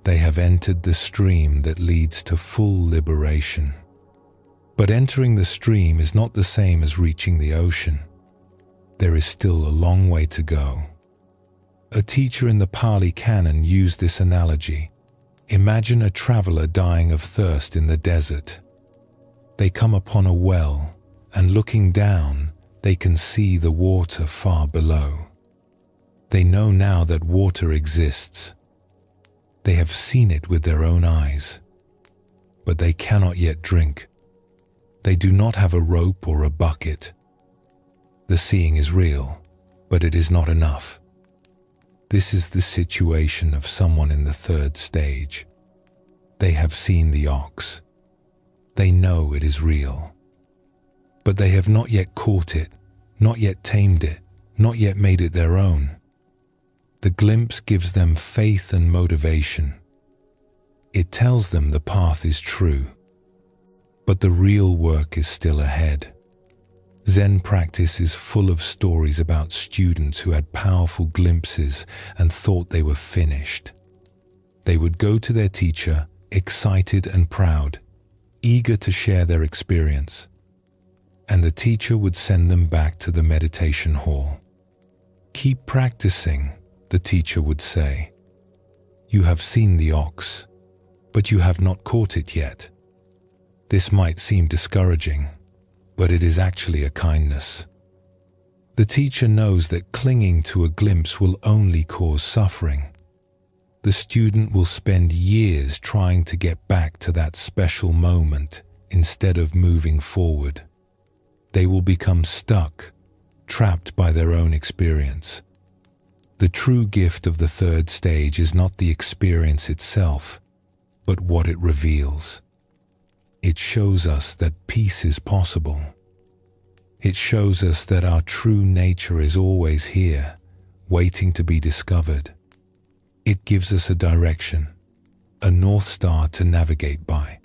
They have entered the stream that leads to full liberation. But entering the stream is not the same as reaching the ocean. There is still a long way to go. A teacher in the Pali Canon used this analogy. Imagine a traveler dying of thirst in the desert. They come upon a well, and looking down, they can see the water far below. They know now that water exists. They have seen it with their own eyes, but they cannot yet drink. They do not have a rope or a bucket. The seeing is real, but it is not enough. This is the situation of someone in the third stage. They have seen the ox. They know it is real. But they have not yet caught it, not yet tamed it, not yet made it their own. The glimpse gives them faith and motivation. It tells them the path is true. But the real work is still ahead. Zen practice is full of stories about students who had powerful glimpses and thought they were finished. They would go to their teacher, excited and proud, eager to share their experience. And the teacher would send them back to the meditation hall. "Keep practicing," the teacher would say. "You have seen the ox, but you have not caught it yet." This might seem discouraging, but it is actually a kindness. The teacher knows that clinging to a glimpse will only cause suffering. The student will spend years trying to get back to that special moment instead of moving forward. They will become stuck, trapped by their own experience. The true gift of the third stage is not the experience itself, but what it reveals. It shows us that peace is possible. It shows us that our true nature is always here, waiting to be discovered. It gives us a direction, a North Star to navigate by.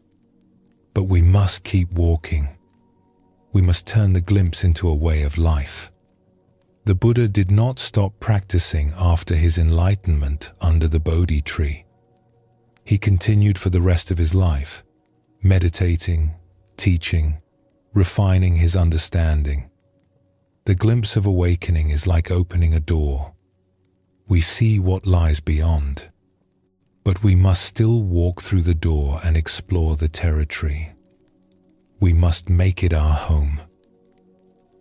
But we must keep walking. We must turn the glimpse into a way of life. The Buddha did not stop practicing after his enlightenment under the Bodhi tree. He continued for the rest of his life, meditating, teaching, refining his understanding. The glimpse of awakening is like opening a door. We see what lies beyond, but we must still walk through the door and explore the territory. We must make it our home.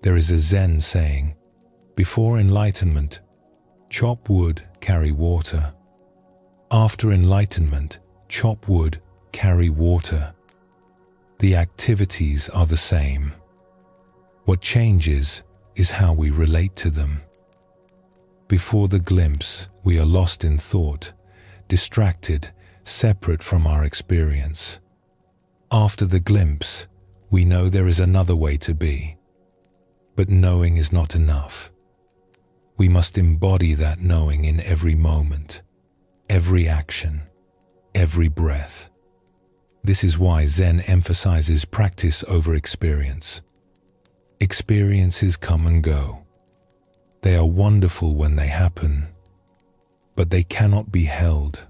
There is a Zen saying, "Before enlightenment, chop wood, carry water. After enlightenment, chop wood, carry water." The activities are the same. What changes is how we relate to them. Before the glimpse, we are lost in thought, distracted, separate from our experience. After the glimpse, we know there is another way to be. But knowing is not enough. We must embody that knowing in every moment, every action, every breath. This is why Zen emphasizes practice over experience. Experiences come and go. They are wonderful when they happen, but they cannot be held.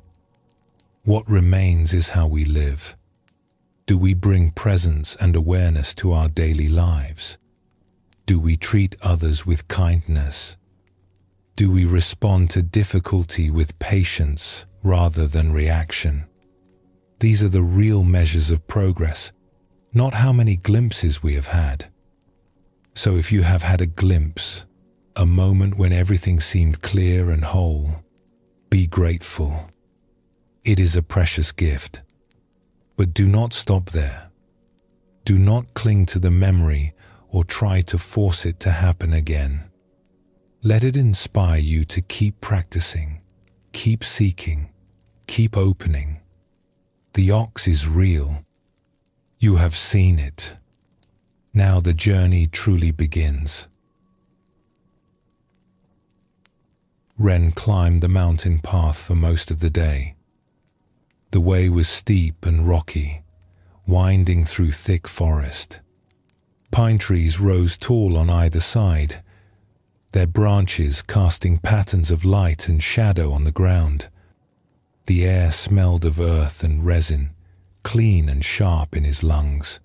What remains is how we live. Do we bring presence and awareness to our daily lives? Do we treat others with kindness? Do we respond to difficulty with patience rather than reaction? These are the real measures of progress, not how many glimpses we have had. So if you have had a glimpse, a moment when everything seemed clear and whole, be grateful. It is a precious gift. But do not stop there. Do not cling to the memory or try to force it to happen again. Let it inspire you to keep practicing, keep seeking, keep opening. The ox is real. You have seen it. Now the journey truly begins. Ren climbed the mountain path for most of the day. The way was steep and rocky, winding through thick forest. Pine trees rose tall on either side, their branches casting patterns of light and shadow on the ground. The air smelled of earth and resin, clean and sharp in his lungs.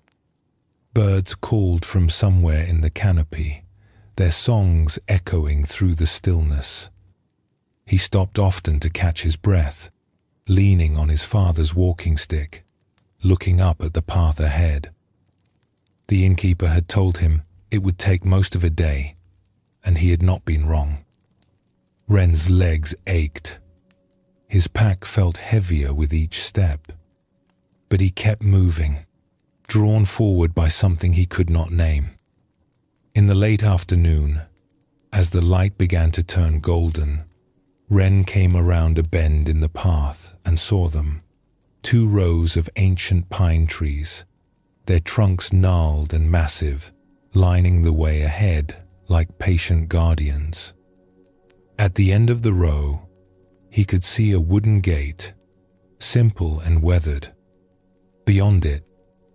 Birds called from somewhere in the canopy, their songs echoing through the stillness. He stopped often to catch his breath, leaning on his father's walking stick, looking up at the path ahead. The innkeeper had told him it would take most of a day, and he had not been wrong. Ren's legs ached. His pack felt heavier with each step, but he kept moving, drawn forward by something he could not name. In the late afternoon, as the light began to turn golden, Ren came around a bend in the path and saw them, 2 rows of ancient pine trees, their trunks gnarled and massive, lining the way ahead like patient guardians. At the end of the row, he could see a wooden gate, simple and weathered. Beyond it,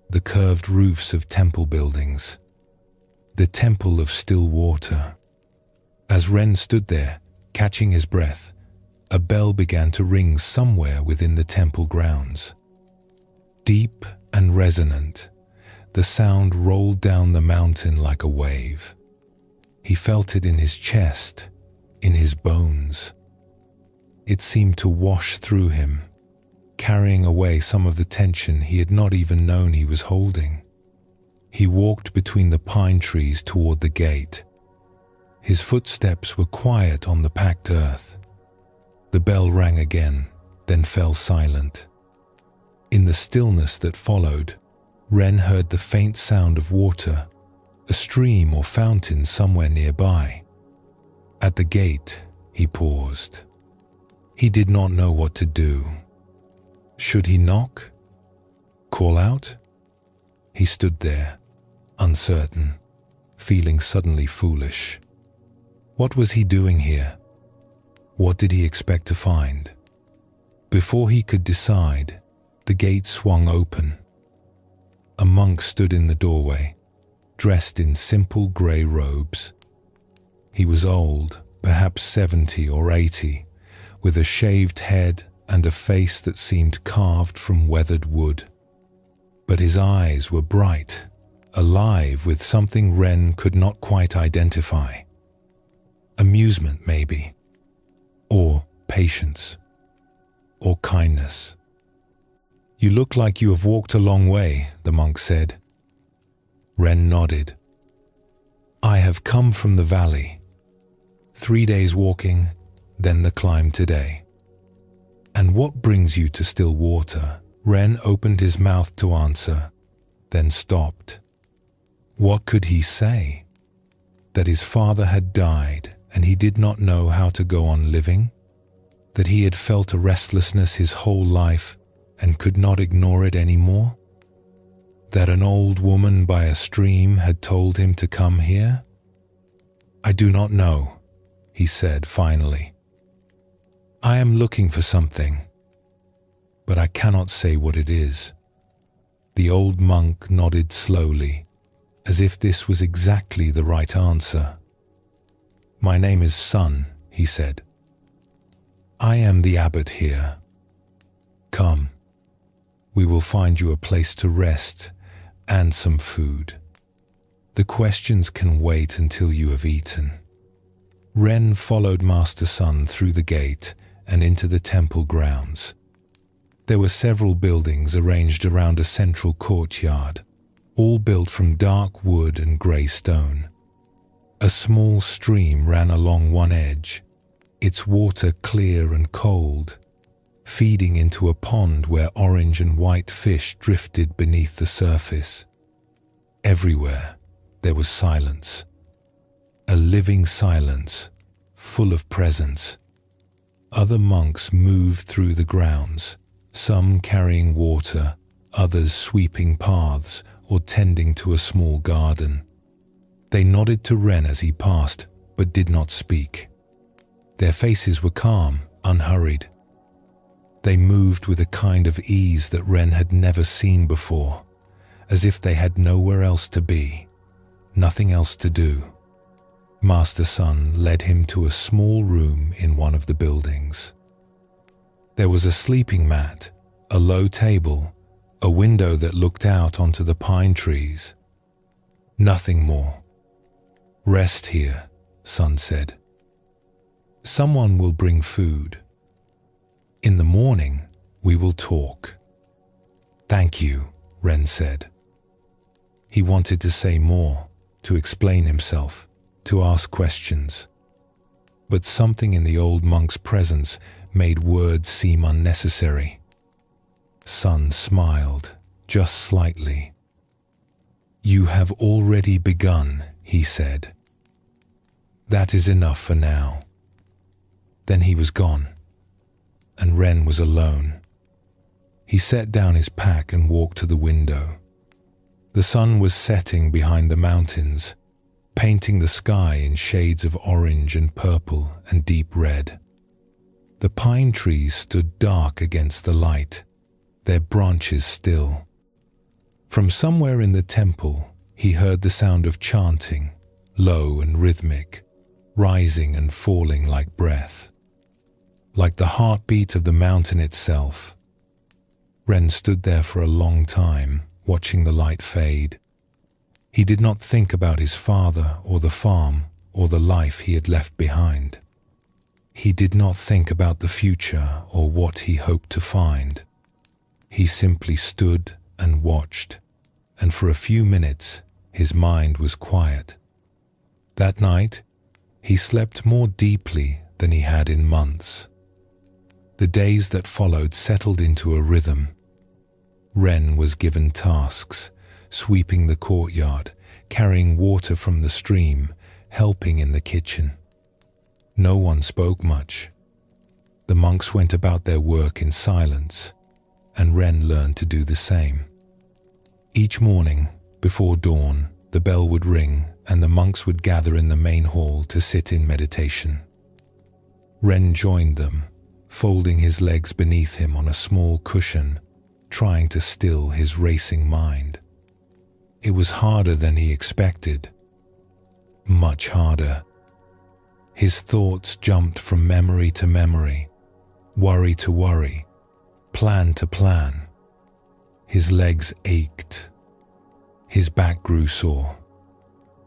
the curved roofs of temple buildings, the temple of still water. As Ren stood there, catching his breath, a bell began to ring somewhere within the temple grounds. Deep and resonant, the sound rolled down the mountain like a wave. He felt it in his chest, in his bones. It seemed to wash through him, carrying away some of the tension he had not even known he was holding. He walked between the pine trees toward the gate. His footsteps were quiet on the packed earth. The bell rang again, then fell silent. In the stillness that followed, Ren heard the faint sound of water, a stream or fountain somewhere nearby. At the gate, he paused. He did not know what to do. Should he knock? Call out? He stood there, uncertain, feeling suddenly foolish. What was he doing here? What did he expect to find? Before he could decide, the gate swung open. A monk stood in the doorway, dressed in simple grey robes. He was old, perhaps 70 or 80, with a shaved head and a face that seemed carved from weathered wood. But his eyes were bright, alive with something Ren could not quite identify. Amusement, maybe, or patience, or kindness. "You look like you have walked a long way," the monk said. Ren nodded. "I have come from the valley. 3 days walking, then the climb today." "And what brings you to still water?" Ren opened his mouth to answer, then stopped. What could he say? That his father had died and he did not know how to go on living? That he had felt a restlessness his whole life and could not ignore it anymore? That an old woman by a stream had told him to come here? "I do not know," he said finally. "I am looking for something, but I cannot say what it is." The old monk nodded slowly, as if this was exactly the right answer. "My name is Sun," he said. "I am the abbot here. Come, we will find you a place to rest and some food. The questions can wait until you have eaten." Ren followed Master Sun through the gate and into the temple grounds. There were several buildings arranged around a central courtyard, all built from dark wood and grey stone. A small stream ran along one edge, its water clear and cold, feeding into a pond where orange and white fish drifted beneath the surface. Everywhere there was silence, a living silence, full of presence. Other monks moved through the grounds, some carrying water, others sweeping paths or tending to a small garden. They nodded to Ren as he passed, but did not speak. Their faces were calm, unhurried. They moved with a kind of ease that Ren had never seen before, as if they had nowhere else to be, nothing else to do. Master Sun led him to a small room in one of the buildings. There was a sleeping mat, a low table, a window that looked out onto the pine trees. Nothing more. "Rest here," Sun said. "Someone will bring food. In the morning, we will talk." "Thank you," Ren said. He wanted to say more, to explain himself, to ask questions. But something in the old monk's presence made words seem unnecessary. Sun smiled, just slightly. "You have already begun," he said. "That is enough for now." Then he was gone, and Ren was alone. He set down his pack and walked to the window. The sun was setting behind the mountains, painting the sky in shades of orange and purple and deep red. The pine trees stood dark against the light, their branches still. From somewhere in the temple, he heard the sound of chanting, low and rhythmic, rising and falling like breath, like the heartbeat of the mountain itself. Ren stood there for a long time, watching the light fade. He did not think about his father or the farm or the life he had left behind. He did not think about the future or what he hoped to find. He simply stood and watched, and for a few minutes his mind was quiet. That night, he slept more deeply than he had in months. The days that followed settled into a rhythm. Ren was given tasks, sweeping the courtyard, carrying water from the stream, helping in the kitchen. No one spoke much. The monks went about their work in silence, and Ren learned to do the same. Each morning, before dawn, the bell would ring and the monks would gather in the main hall to sit in meditation. Ren joined them, folding his legs beneath him on a small cushion, trying to still his racing mind. It was harder than he expected. Much harder. His thoughts jumped from memory to memory, worry to worry, plan to plan. His legs ached. His back grew sore.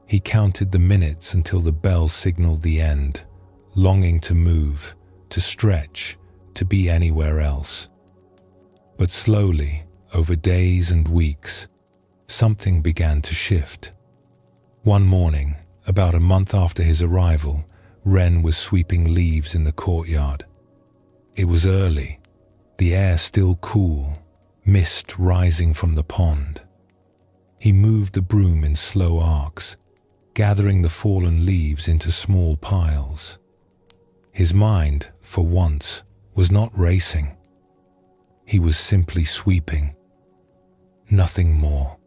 He counted the minutes until the bell signaled the end, longing to move, to stretch, to be anywhere else. But slowly, over days and weeks, something began to shift. One morning, about a month after his arrival, Ren was sweeping leaves in the courtyard. It was early, the air still cool, mist rising from the pond. He moved the broom in slow arcs, gathering the fallen leaves into small piles. His mind, for once, was not racing. He was simply sweeping. Nothing more.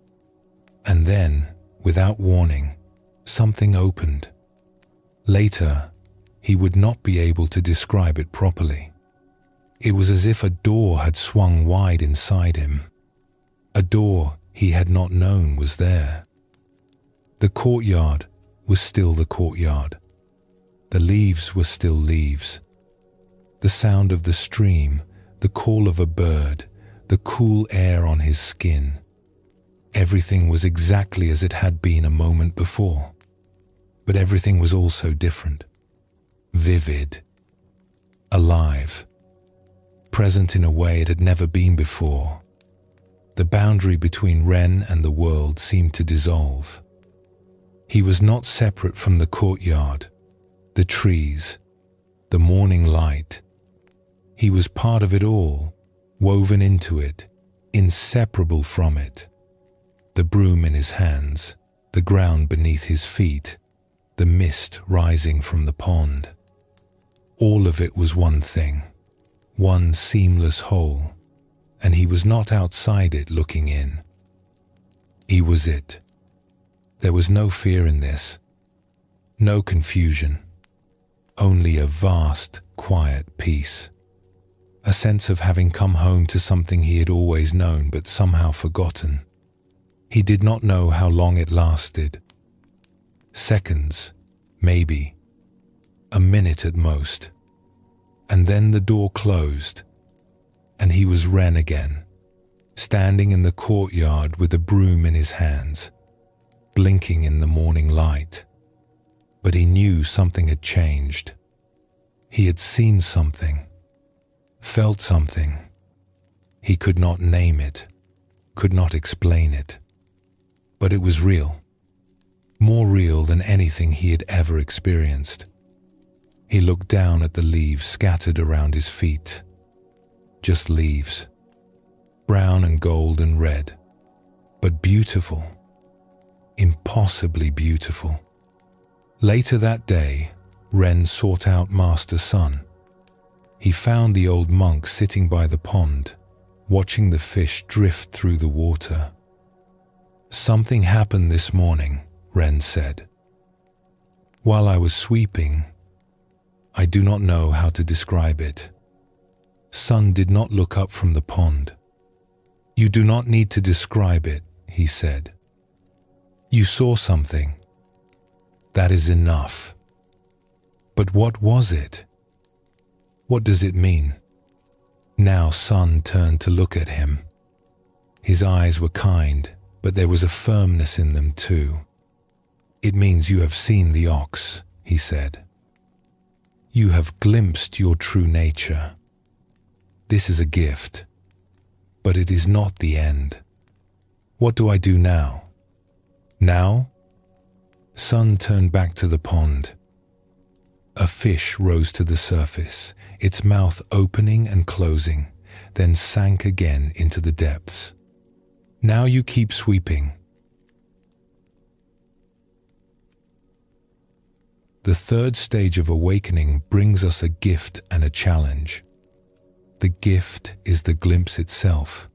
And then, without warning, something opened. Later, he would not be able to describe it properly. It was as if a door had swung wide inside him. A door he had not known was there. The courtyard was still the courtyard. The leaves were still leaves. The sound of the stream, the call of a bird, the cool air on his skin. Everything was exactly as it had been a moment before. But everything was also different. Vivid. Alive. Present in a way it had never been before. The boundary between Ren and the world seemed to dissolve. He was not separate from the courtyard, the trees, the morning light. He was part of it all, woven into it, inseparable from it. The broom in his hands, the ground beneath his feet, the mist rising from the pond. All of it was one thing, one seamless whole, and he was not outside it looking in. He was it. There was no fear in this, no confusion, only a vast, quiet peace. A sense of having come home to something he had always known but somehow forgotten. He did not know how long it lasted. Seconds, maybe. A minute at most. And then the door closed, and he was Ren again, standing in the courtyard with a broom in his hands, blinking in the morning light. But he knew something had changed. He had seen something, felt something. He could not name it, could not explain it. But it was real, more real than anything he had ever experienced. He looked down at the leaves scattered around his feet. Just leaves, brown and gold and red, but beautiful, impossibly beautiful. Later that day, Ren sought out Master Sun. He found the old monk sitting by the pond, watching the fish drift through the water. "Something happened this morning," Ren said. "While I was sweeping, I do not know how to describe it." Sun did not look up from the pond. "You do not need to describe it," he said. "You saw something. That is enough." "But what was it? What does it mean?" Now Sun turned to look at him. His eyes were kind, but there was a firmness in them too. "It means you have seen the ox," he said. "You have glimpsed your true nature. This is a gift, but it is not the end. What do I do now?" "Now?" Sun turned back to the pond. A fish rose to the surface, its mouth opening and closing, then sank again into the depths. "Now you keep sweeping." The third stage of awakening brings us a gift and a challenge. The gift is the glimpse itself,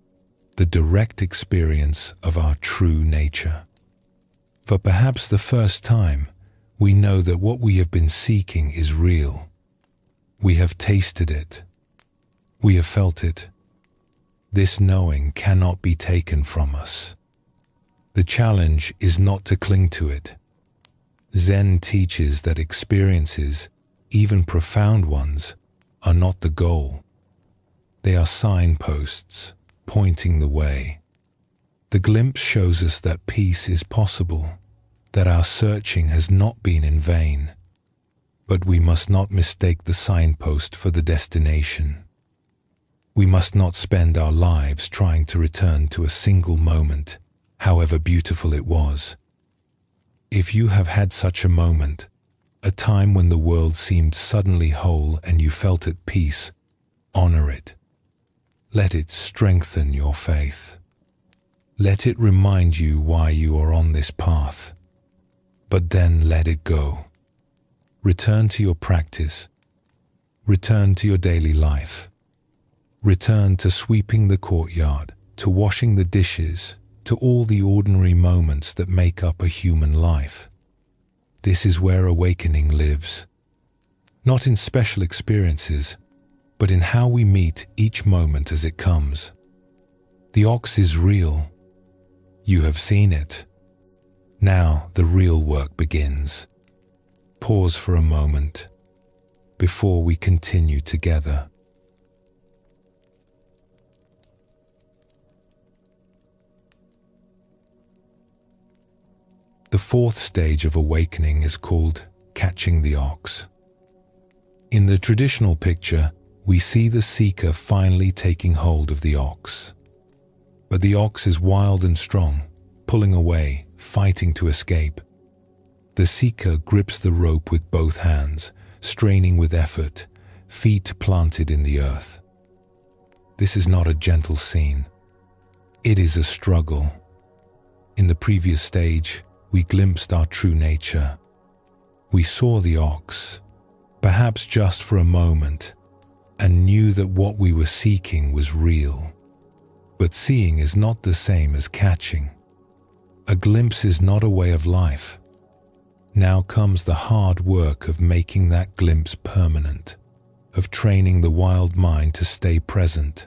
the direct experience of our true nature. For perhaps the first time, we know that what we have been seeking is real. We have tasted it. We have felt it. This knowing cannot be taken from us. The challenge is not to cling to it. Zen teaches that experiences, even profound ones, are not the goal. They are signposts, pointing the way. The glimpse shows us that peace is possible, that our searching has not been in vain. But we must not mistake the signpost for the destination. We must not spend our lives trying to return to a single moment, however beautiful it was. If you have had such a moment, a time when the world seemed suddenly whole and you felt at peace, honor it. Let it strengthen your faith. Let it remind you why you are on this path. But then let it go. Return to your practice. Return to your daily life. Return to sweeping the courtyard, to washing the dishes, to all the ordinary moments that make up a human life. This is where awakening lives. Not in special experiences, but in how we meet each moment as it comes. The ox is real, You have seen it. Now the real work begins. Pause for a moment before we continue together. The fourth stage of awakening is called catching the ox. In the traditional picture, we see the seeker finally taking hold of the ox. But the ox is wild and strong, pulling away, fighting to escape. The seeker grips the rope with both hands, straining with effort, feet planted in the earth. This is not a gentle scene. It is a struggle. In the previous stage, we glimpsed our true nature. We saw the ox, perhaps just for a moment, and knew that what we were seeking was real. But seeing is not the same as catching. A glimpse is not a way of life. Now comes the hard work of making that glimpse permanent, of training the wild mind to stay present,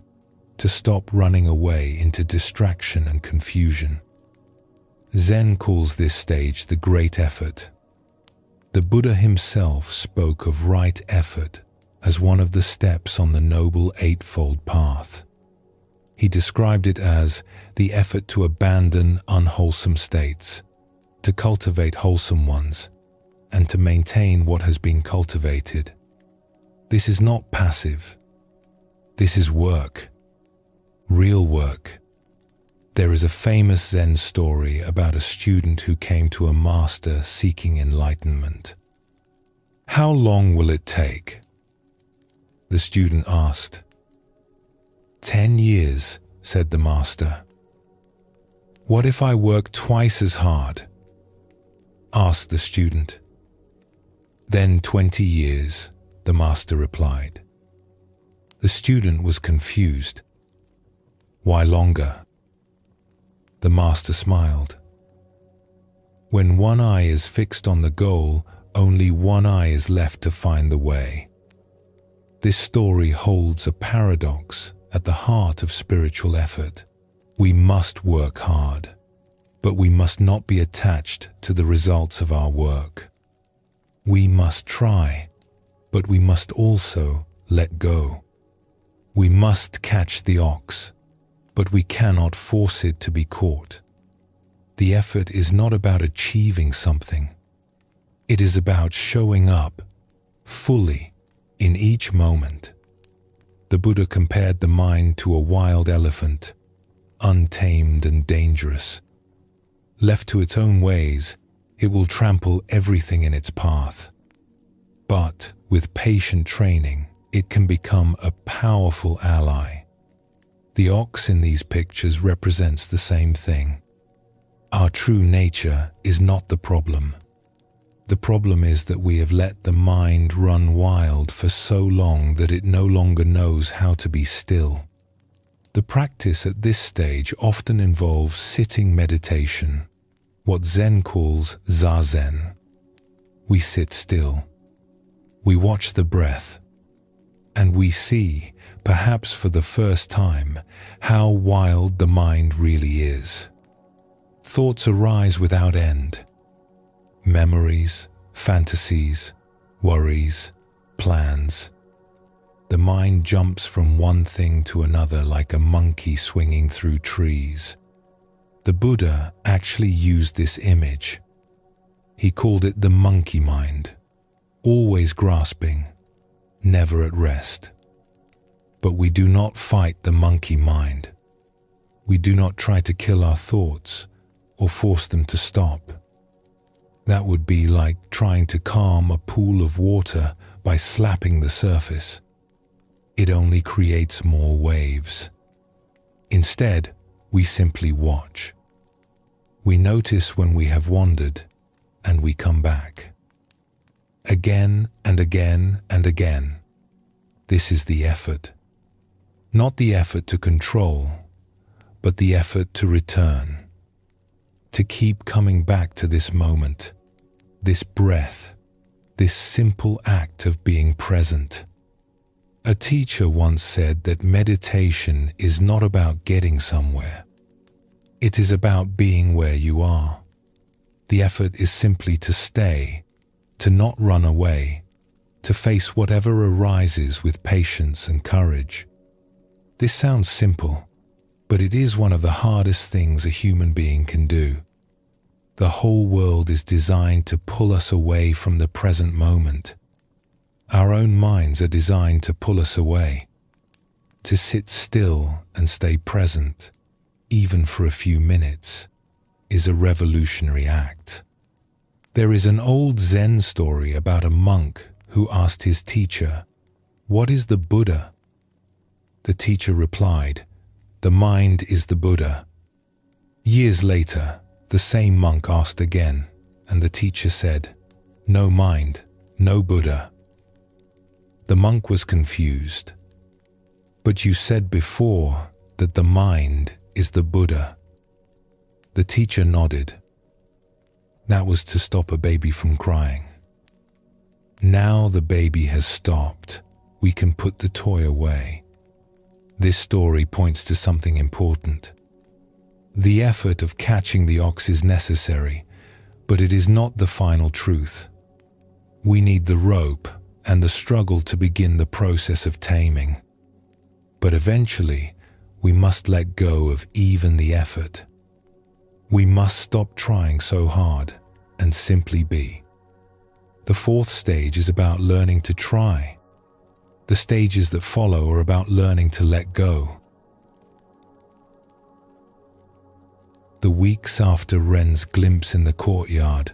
to stop running away into distraction and confusion. Zen calls this stage the great effort. The Buddha himself spoke of right effort as one of the steps on the Noble Eightfold Path. He described it as the effort to abandon unwholesome states, to cultivate wholesome ones, and to maintain what has been cultivated. This is not passive. This is work. Real work. There is a famous Zen story about a student who came to a master seeking enlightenment. "How long will it take?" the student asked. 10 years, said the master. "What if I work twice as hard?" asked the student. "Then 20 years, the master replied. The student was confused. "Why longer?" The master smiled. "When one eye is fixed on the goal, only one eye is left to find the way." This story holds a paradox at the heart of spiritual effort. We must work hard, but we must not be attached to the results of our work. We must try, but we must also let go. We must catch the ox, but we cannot force it to be caught. The effort is not about achieving something. It is about showing up fully in each moment. The Buddha compared the mind to a wild elephant, untamed and dangerous. Left to its own ways, it will trample everything in its path. But with patient training, it can become a powerful ally. The ox in these pictures represents the same thing. Our true nature is not the problem. The problem is that we have let the mind run wild for so long that it no longer knows how to be still. The practice at this stage often involves sitting meditation, what Zen calls zazen. We sit still. We watch the breath. And we see, perhaps for the first time, how wild the mind really is. Thoughts arise without end. Memories, fantasies, worries, plans. The mind jumps from one thing to another like a monkey swinging through trees. The Buddha actually used this image. He called it the monkey mind, always grasping, never at rest. But we do not fight the monkey mind. We do not try to kill our thoughts or force them to stop. That would be like trying to calm a pool of water by slapping the surface. It only creates more waves. Instead, we simply watch. We notice when we have wandered, and we come back. Again and again and again. This is the effort. Not the effort to control, but the effort to return. To keep coming back to this moment, this breath, this simple act of being present. A teacher once said that meditation is not about getting somewhere. It is about being where you are. The effort is simply to stay, to not run away, to face whatever arises with patience and courage. This sounds simple, but it is one of the hardest things a human being can do. The whole world is designed to pull us away from the present moment. Our own minds are designed to pull us away. To sit still and stay present, even for a few minutes, is a revolutionary act. There is an old Zen story about a monk who asked his teacher, "What is the Buddha?" The teacher replied, "The mind is the Buddha." Years later, the same monk asked again, and the teacher said, "No mind, no Buddha." The monk was confused. "But you said before that the mind is the Buddha." The teacher nodded. That was to stop a baby from crying. Now the baby has stopped. We can put the toy away. This story points to something important. The effort of catching the ox is necessary, but it is not the final truth. We need the rope and the struggle to begin the process of taming. But eventually, we must let go of even the effort. We must stop trying so hard and simply be. The fourth stage is about learning to try. The stages that follow are about learning to let go. The weeks after Ren's glimpse in the courtyard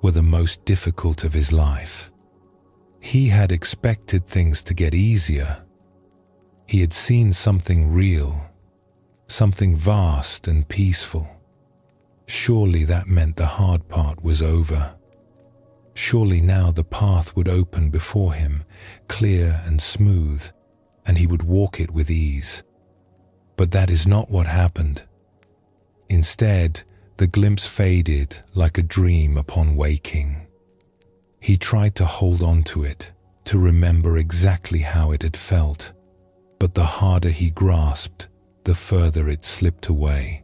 were the most difficult of his life. He had expected things to get easier. He had seen something real, something vast and peaceful. Surely that meant the hard part was over. Surely now the path would open before him, clear and smooth, and he would walk it with ease. But that is not what happened. Instead, the glimpse faded like a dream upon waking. He tried to hold on to it, to remember exactly how it had felt, but the harder he grasped, the further it slipped away.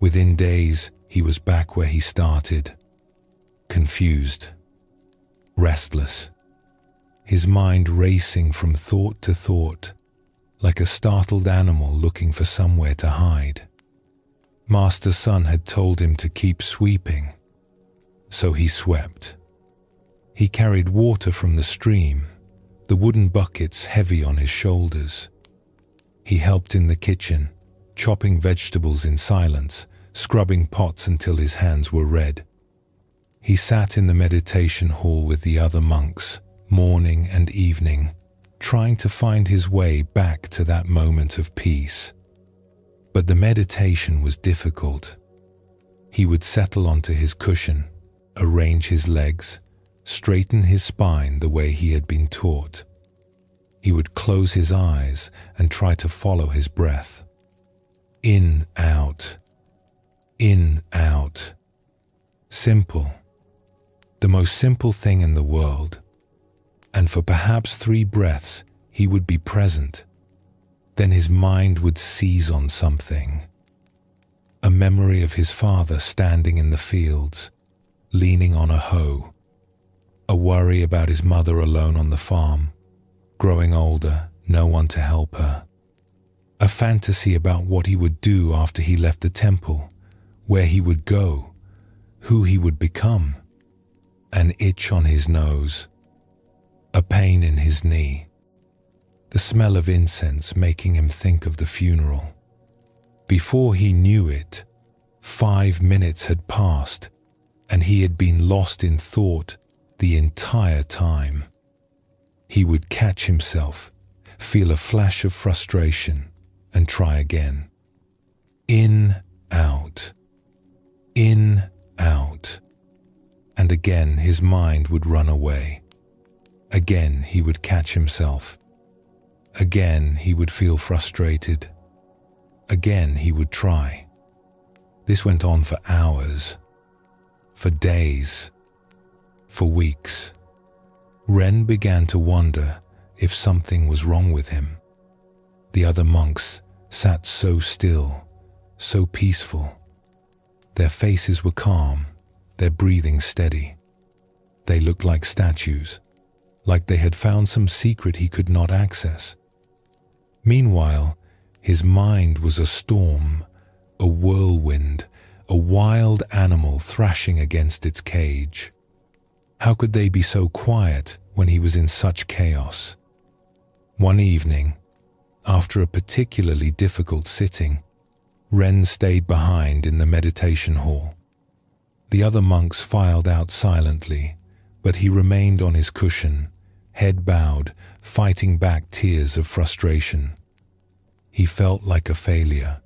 Within days, he was back where he started, confused, restless, his mind racing from thought to thought, like a startled animal looking for somewhere to hide. Master Sun had told him to keep sweeping, so he swept. He carried water from the stream, the wooden buckets heavy on his shoulders. He helped in the kitchen, chopping vegetables in silence, scrubbing pots until his hands were red. He sat in the meditation hall with the other monks, morning and evening, trying to find his way back to that moment of peace. But the meditation was difficult. He would settle onto his cushion, arrange his legs, straighten his spine the way he had been taught. He would close his eyes and try to follow his breath. In, out. In, out. Simple. The most simple thing in the world. And for perhaps 3 breaths, he would be present. Then his mind would seize on something. A memory of his father standing in the fields, leaning on a hoe. A worry about his mother alone on the farm, growing older, no one to help her. A fantasy about what he would do after he left the temple, where he would go, who he would become. An itch on his nose, a pain in his knee, the smell of incense making him think of the funeral. Before he knew it, 5 minutes had passed, and he had been lost in thought the entire time. He would catch himself, feel a flash of frustration, and try again. In, out. In, out. And again his mind would run away. Again he would catch himself. Again he would feel frustrated. Again he would try. This went on for hours, for days, for weeks. Ren began to wonder if something was wrong with him. The other monks sat so still, so peaceful. Their faces were calm, their breathing steady. They looked like statues, like they had found some secret he could not access. Meanwhile, his mind was a storm, a whirlwind, a wild animal thrashing against its cage. How could they be so quiet when he was in such chaos? One evening, after a particularly difficult sitting, Ren stayed behind in the meditation hall. The other monks filed out silently, but he remained on his cushion, head bowed, fighting back tears of frustration. He felt like a failure.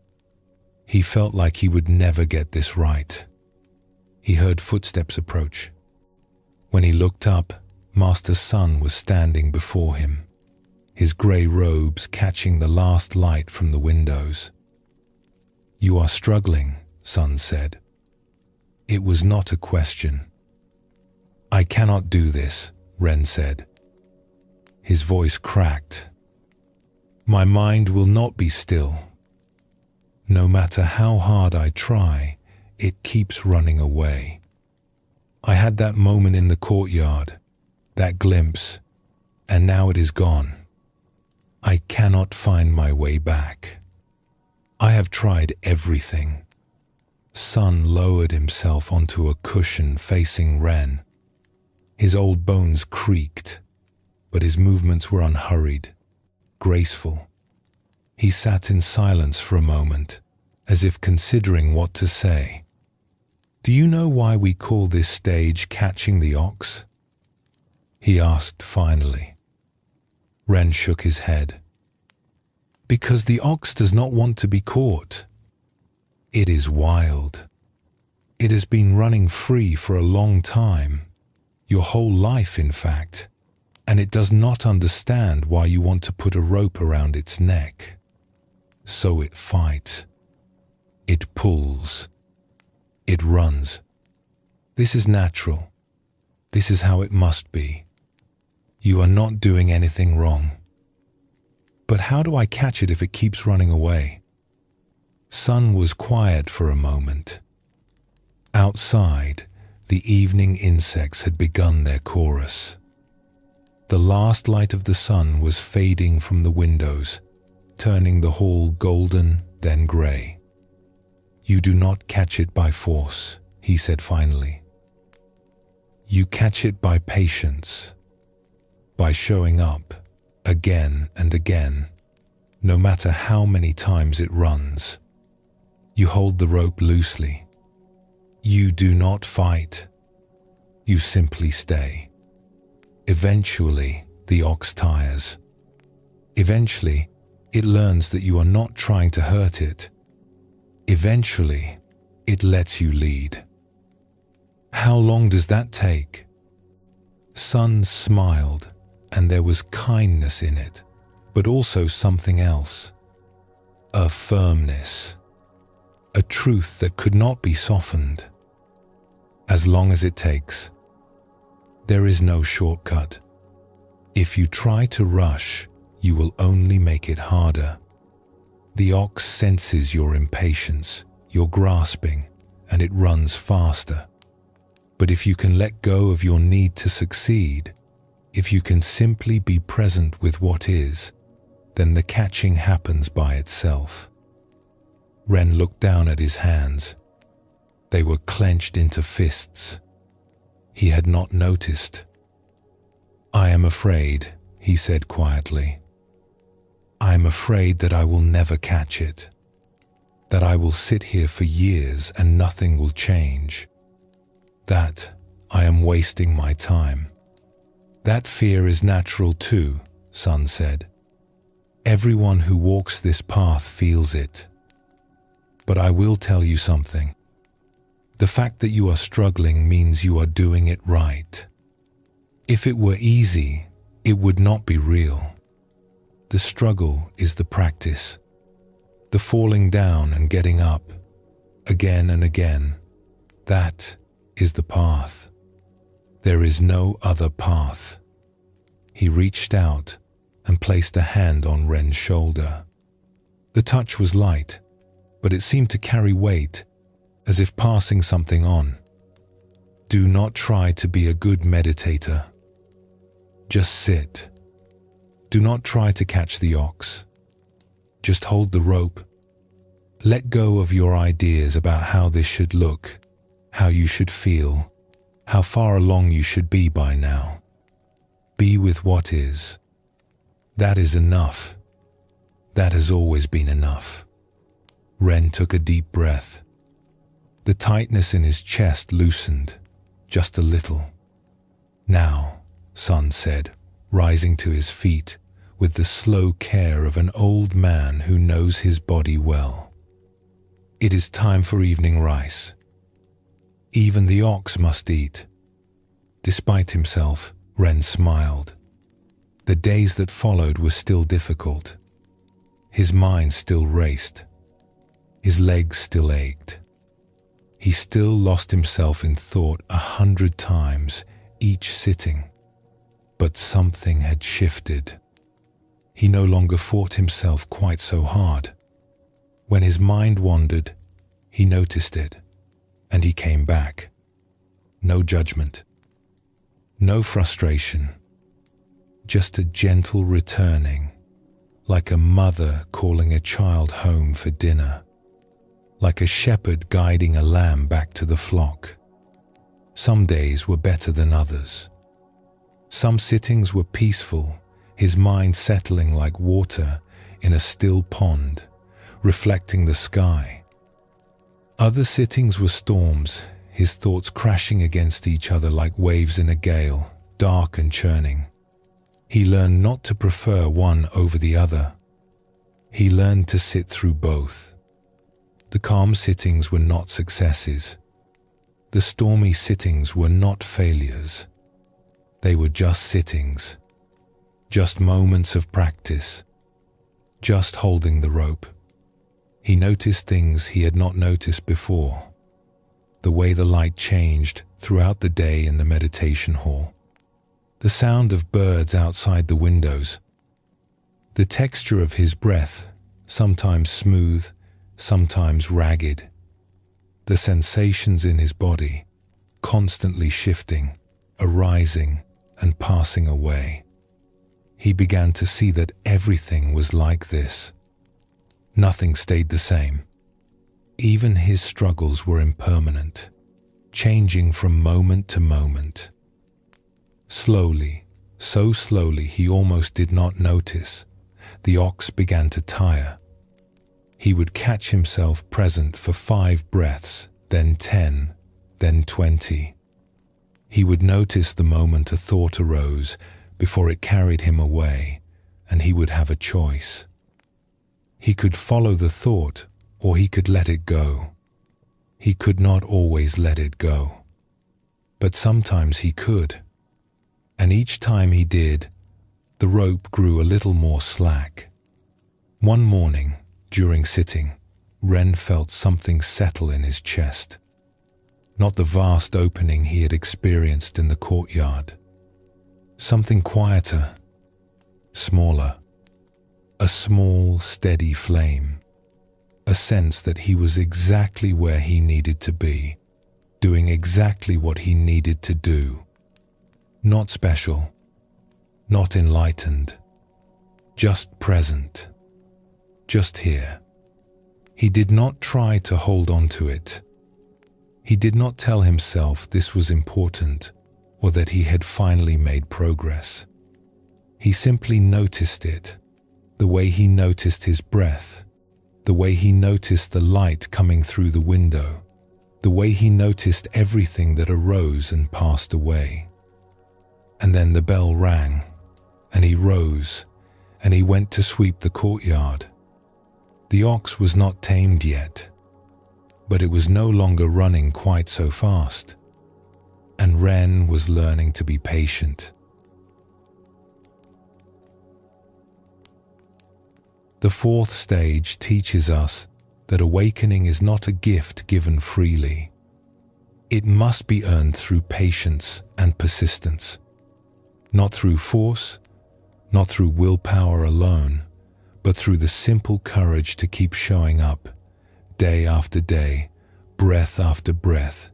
He felt like he would never get this right. He heard footsteps approach. When he looked up, Master Sun was standing before him, his grey robes catching the last light from the windows. "You are struggling," Sun said. It was not a question. "I cannot do this," Ren said. His voice cracked. "My mind will not be still. No matter how hard I try, it keeps running away. I had that moment in the courtyard, that glimpse, and now it is gone. I cannot find my way back. I have tried everything." Sun lowered himself onto a cushion facing Ren. His old bones creaked, but his movements were unhurried, graceful. He sat in silence for a moment, as if considering what to say. "Do you know why we call this stage catching the ox?" he asked finally. Ren shook his head. "Because the ox does not want to be caught. It is wild. It has been running free for a long time, your whole life in fact, and it does not understand why you want to put a rope around its neck. So it fights. It pulls. It runs. This is natural. This is how it must be. You are not doing anything wrong. But how do I catch it if it keeps running away?" Sun was quiet for a moment. Outside, the evening insects had begun their chorus. The last light of the sun was fading from the windows, turning the hall golden, then grey. "You do not catch it by force," he said finally. "You catch it by patience, by showing up again and again, no matter how many times it runs. You hold the rope loosely. You do not fight. You simply stay. Eventually, the ox tires. Eventually, it learns that you are not trying to hurt it. Eventually, it lets you lead." "How long does that take?" Sun smiled, and there was kindness in it, but also something else. A firmness. A truth that could not be softened. "As long as it takes. There is no shortcut. If you try to rush, you will only make it harder. The ox senses your impatience, your grasping, and it runs faster. But if you can let go of your need to succeed, if you can simply be present with what is, then the catching happens by itself." Ren looked down at his hands. They were clenched into fists. He had not noticed. "I am afraid," he said quietly. "I am afraid that I will never catch it. That I will sit here for years and nothing will change. That I am wasting my time." "That fear is natural too," Sun said. "Everyone who walks this path feels it. But I will tell you something. The fact that you are struggling means you are doing it right. If it were easy, it would not be real. The struggle is the practice. The falling down and getting up, again and again. That is the path. There is no other path." He reached out and placed a hand on Ren's shoulder. The touch was light, but it seemed to carry weight, as if passing something on. Do not try to be a good meditator. Just sit. Do not try to catch the ox. Just hold the rope. Let go of your ideas about how this should look, how you should feel, how far along you should be by now. Be with what is. That is enough. That has always been enough. Ren took a deep breath. The tightness in his chest loosened, just a little. Now, Sun said, rising to his feet with the slow care of an old man who knows his body well. It is time for evening rice. Even the ox must eat. Despite himself, Ren smiled. The days that followed were still difficult. His mind still raced. His legs still ached. He still lost himself in thought 100 times each sitting. But something had shifted. He no longer fought himself quite so hard. When his mind wandered, he noticed it, and he came back. No judgment. No frustration. Just a gentle returning, like a mother calling a child home for dinner, like a shepherd guiding a lamb back to the flock. Some days were better than others. Some sittings were peaceful, his mind settling like water in a still pond, reflecting the sky. Other sittings were storms, his thoughts crashing against each other like waves in a gale, dark and churning. He learned not to prefer one over the other. He learned to sit through both. The calm sittings were not successes. The stormy sittings were not failures. They were just sittings, just moments of practice, just holding the rope. He noticed things he had not noticed before. The way the light changed throughout the day in the meditation hall. The sound of birds outside the windows. The texture of his breath, sometimes smooth, sometimes ragged. The sensations in his body, constantly shifting, arising and passing away. He began to see that everything was like this. Nothing stayed the same. Even his struggles were impermanent, changing from moment to moment. Slowly, so slowly he almost did not notice, the ox began to tire. He would catch himself present for 5 breaths, then 10, then 20. He would notice the moment a thought arose before it carried him away, and he would have a choice. He could follow the thought, or he could let it go. He could not always let it go. But sometimes he could. And each time he did, the rope grew a little more slack. One morning, during sitting, Ren felt something settle in his chest. Not the vast opening he had experienced in the courtyard. Something quieter, smaller. A small, steady flame. A sense that he was exactly where he needed to be, doing exactly what he needed to do. Not special, not enlightened, just present, just here. He did not try to hold on to it. He did not tell himself this was important or that he had finally made progress. He simply noticed it, the way he noticed his breath, the way he noticed the light coming through the window, the way he noticed everything that arose and passed away. And then the bell rang, and he rose, and he went to sweep the courtyard. The ox was not tamed yet, but it was no longer running quite so fast, and Ren was learning to be patient. The 4th stage teaches us that awakening is not a gift given freely. It must be earned through patience and persistence. Not through force, not through willpower alone, but through the simple courage to keep showing up, day after day, breath after breath,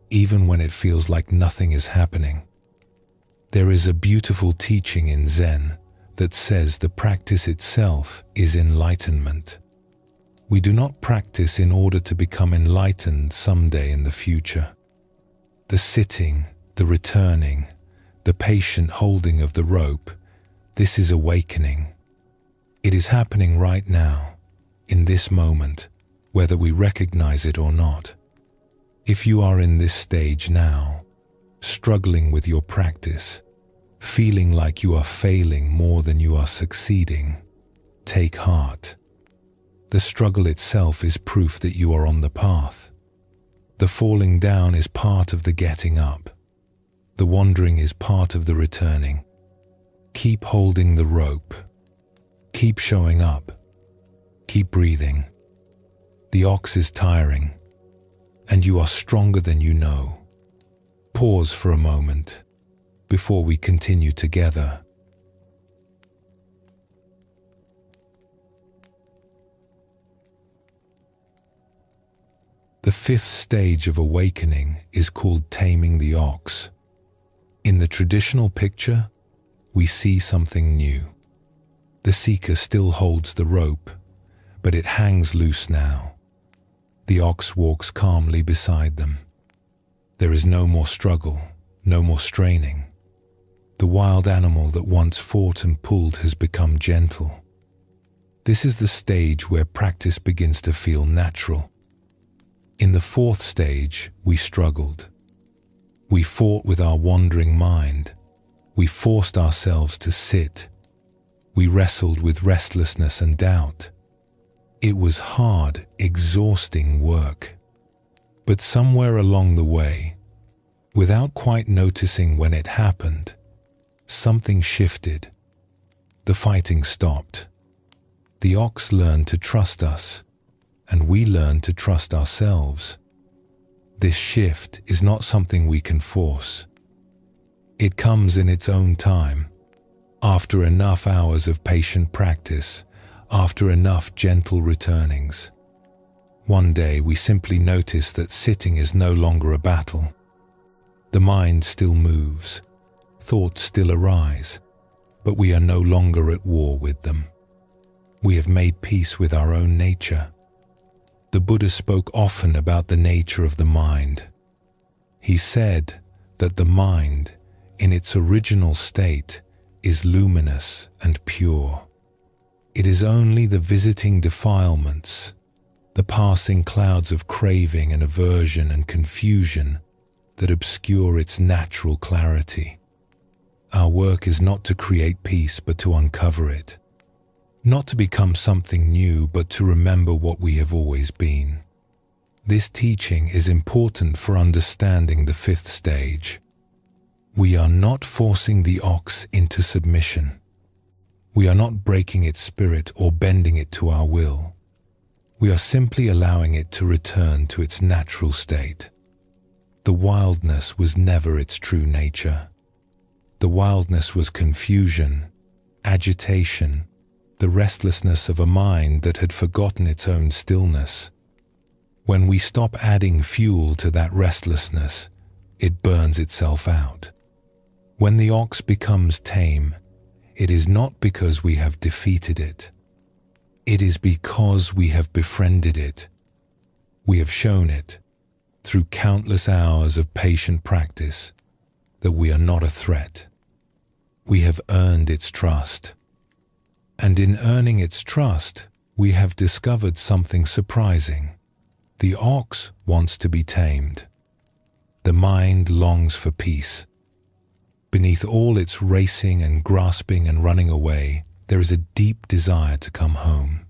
even when it feels like nothing is happening. There is a beautiful teaching in Zen that says the practice itself is enlightenment. We do not practice in order to become enlightened someday in the future. The sitting, the returning, the patient holding of the rope, this is awakening. It is happening right now, in this moment, whether we recognize it or not. If you are in this stage now, struggling with your practice, feeling like you are failing more than you are succeeding, take heart. The struggle itself is proof that you are on the path. The falling down is part of the getting up. The wandering is part of the returning. Keep holding the rope. Keep showing up. Keep breathing. The ox is tiring, and you are stronger than you know. Pause for a moment before we continue together. The fifth stage of awakening is called taming the ox. In the traditional picture, we see something new. The seeker still holds the rope, but it hangs loose now. The ox walks calmly beside them. There is no more struggle, no more straining. The wild animal that once fought and pulled has become gentle. This is the stage where practice begins to feel natural. In the fourth stage, we struggled. We fought with our wandering mind. We forced ourselves to sit. We wrestled with restlessness and doubt. It was hard, exhausting work. But somewhere along the way, without quite noticing when it happened, something shifted. The fighting stopped. The ox learned to trust us, and we learned to trust ourselves. This shift is not something we can force. It comes in its own time, after enough hours of patient practice, after enough gentle returnings. One day we simply notice that sitting is no longer a battle. The mind still moves, thoughts still arise, but we are no longer at war with them. We have made peace with our own nature. The Buddha spoke often about the nature of the mind. He said that the mind, in its original state, is luminous and pure. It is only the visiting defilements, the passing clouds of craving and aversion and confusion that obscure its natural clarity. Our work is not to create peace but to uncover it. Not to become something new, but to remember what we have always been. This teaching is important for understanding the fifth stage. We are not forcing the ox into submission. We are not breaking its spirit or bending it to our will. We are simply allowing it to return to its natural state. The wildness was never its true nature. The wildness was confusion, agitation, the restlessness of a mind that had forgotten its own stillness. When we stop adding fuel to that restlessness, it burns itself out. When the ox becomes tame, it is not because we have defeated it. It is because we have befriended it. We have shown it, through countless hours of patient practice, that we are not a threat. We have earned its trust. And in earning its trust, we have discovered something surprising. The ox wants to be tamed. The mind longs for peace. Beneath all its racing and grasping and running away, there is a deep desire to come home.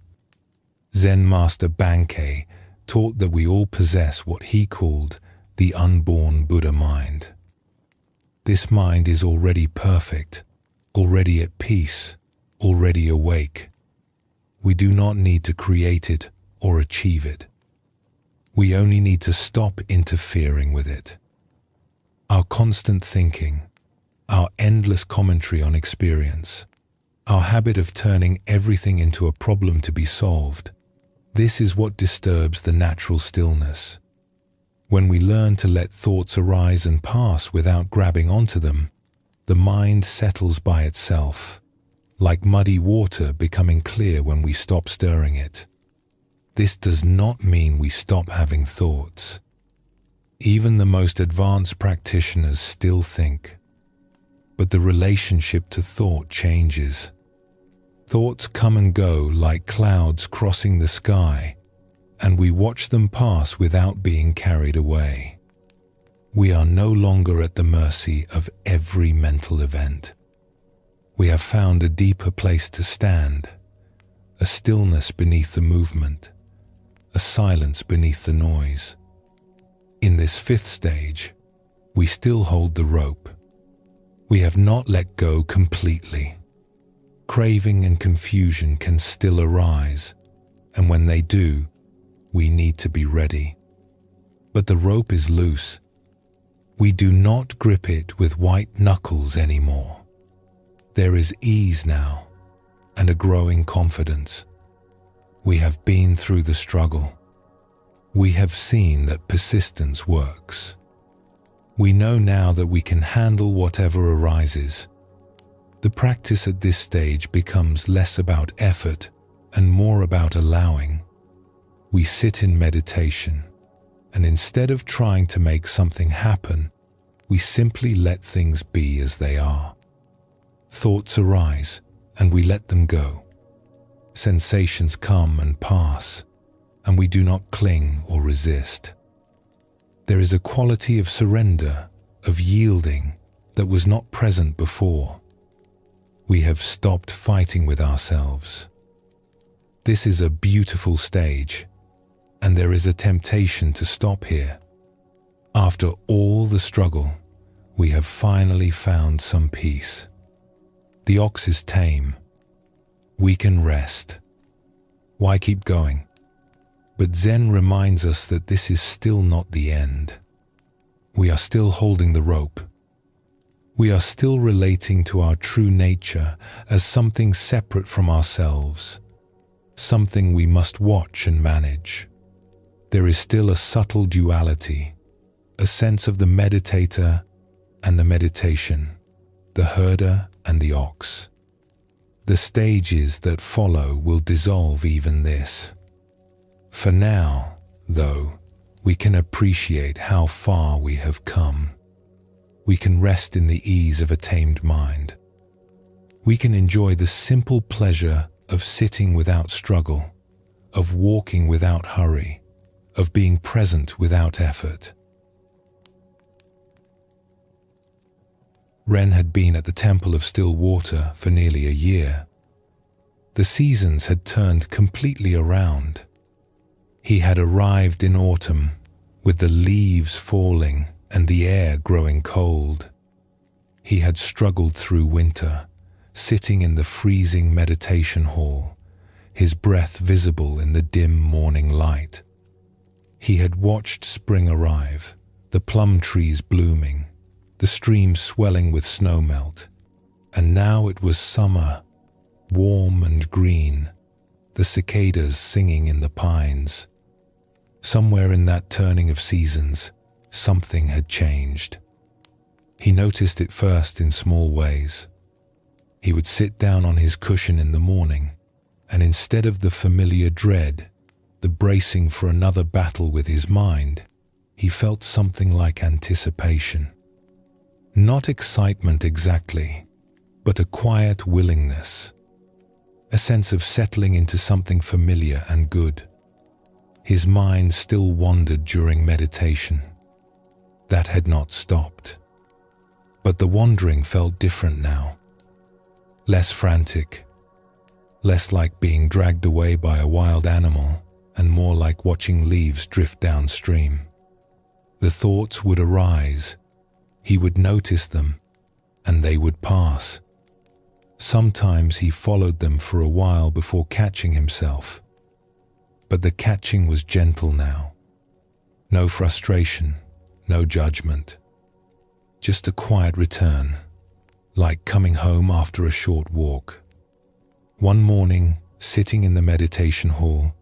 Zen master Bankei taught that we all possess what he called the unborn Buddha mind. This mind is already perfect, already at peace, already awake. We do not need to create it or achieve it. We only need to stop interfering with it. Our constant thinking, our endless commentary on experience, our habit of turning everything into a problem to be solved, This is what disturbs the natural stillness. When we learn to let thoughts arise and pass without grabbing onto them, the mind settles by itself, like muddy water becoming clear when we stop stirring it. This does not mean we stop having thoughts. Even the most advanced practitioners still think. But the relationship to thought changes. Thoughts come and go like clouds crossing the sky, and we watch them pass without being carried away. We are no longer at the mercy of every mental event. We have found a deeper place to stand, a stillness beneath the movement, a silence beneath the noise. In this fifth stage, we still hold the rope. We have not let go completely. Craving and confusion can still arise, and when they do, we need to be ready. But the rope is loose. We do not grip it with white knuckles anymore. There is ease now, and a growing confidence. We have been through the struggle. We have seen that persistence works. We know now that we can handle whatever arises. The practice at this stage becomes less about effort and more about allowing. We sit in meditation, and instead of trying to make something happen, we simply let things be as they are. Thoughts arise, and we let them go. Sensations come and pass, and we do not cling or resist. There is a quality of surrender, of yielding, that was not present before. We have stopped fighting with ourselves. This is a beautiful stage, and there is a temptation to stop here. After all the struggle, we have finally found some peace. The ox is tame. We can rest. Why keep going? But Zen reminds us that this is still not the end. We are still holding the rope. We are still relating to our true nature as something separate from ourselves, something we must watch and manage. There is still a subtle duality, a sense of the meditator and the meditation, the herder and the ox. The stages that follow will dissolve even this. For now, though, we can appreciate how far we have come. We can rest in the ease of a tamed mind. We can enjoy the simple pleasure of sitting without struggle, of walking without hurry, of being present without effort. Ren had been at the Temple of Still Water for nearly a year. The seasons had turned completely around. He had arrived in autumn, with the leaves falling and the air growing cold. He had struggled through winter, sitting in the freezing meditation hall, his breath visible in the dim morning light. He had watched spring arrive, the plum trees blooming, the streams swelling with snowmelt, and now it was summer, warm and green, the cicadas singing in the pines. Somewhere in that turning of seasons, something had changed. He noticed it first in small ways. He would sit down on his cushion in the morning, and instead of the familiar dread, the bracing for another battle with his mind, he felt something like anticipation. Not excitement exactly, but a quiet willingness, a sense of settling into something familiar and good. His mind still wandered during meditation. That had not stopped. But the wandering felt different now. Less frantic, less like being dragged away by a wild animal, and more like watching leaves drift downstream. The thoughts would arise. He would notice them, and they would pass. Sometimes he followed them for a while before catching himself. But the catching was gentle now. No frustration, no judgment. Just a quiet return, like coming home after a short walk. One morning, sitting in the meditation hall,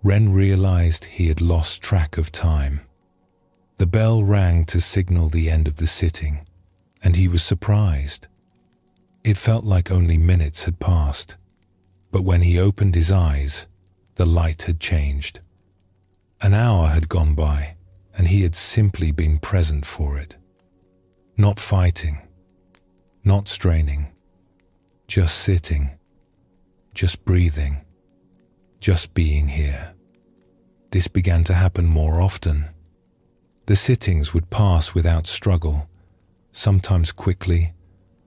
Ren realized he had lost track of time. The bell rang to signal the end of the sitting, and he was surprised. It felt like only minutes had passed, but when he opened his eyes, the light had changed. An hour had gone by, and he had simply been present for it. Not fighting, not straining, just sitting, just breathing, just being here. This began to happen more often. The sittings would pass without struggle, sometimes quickly,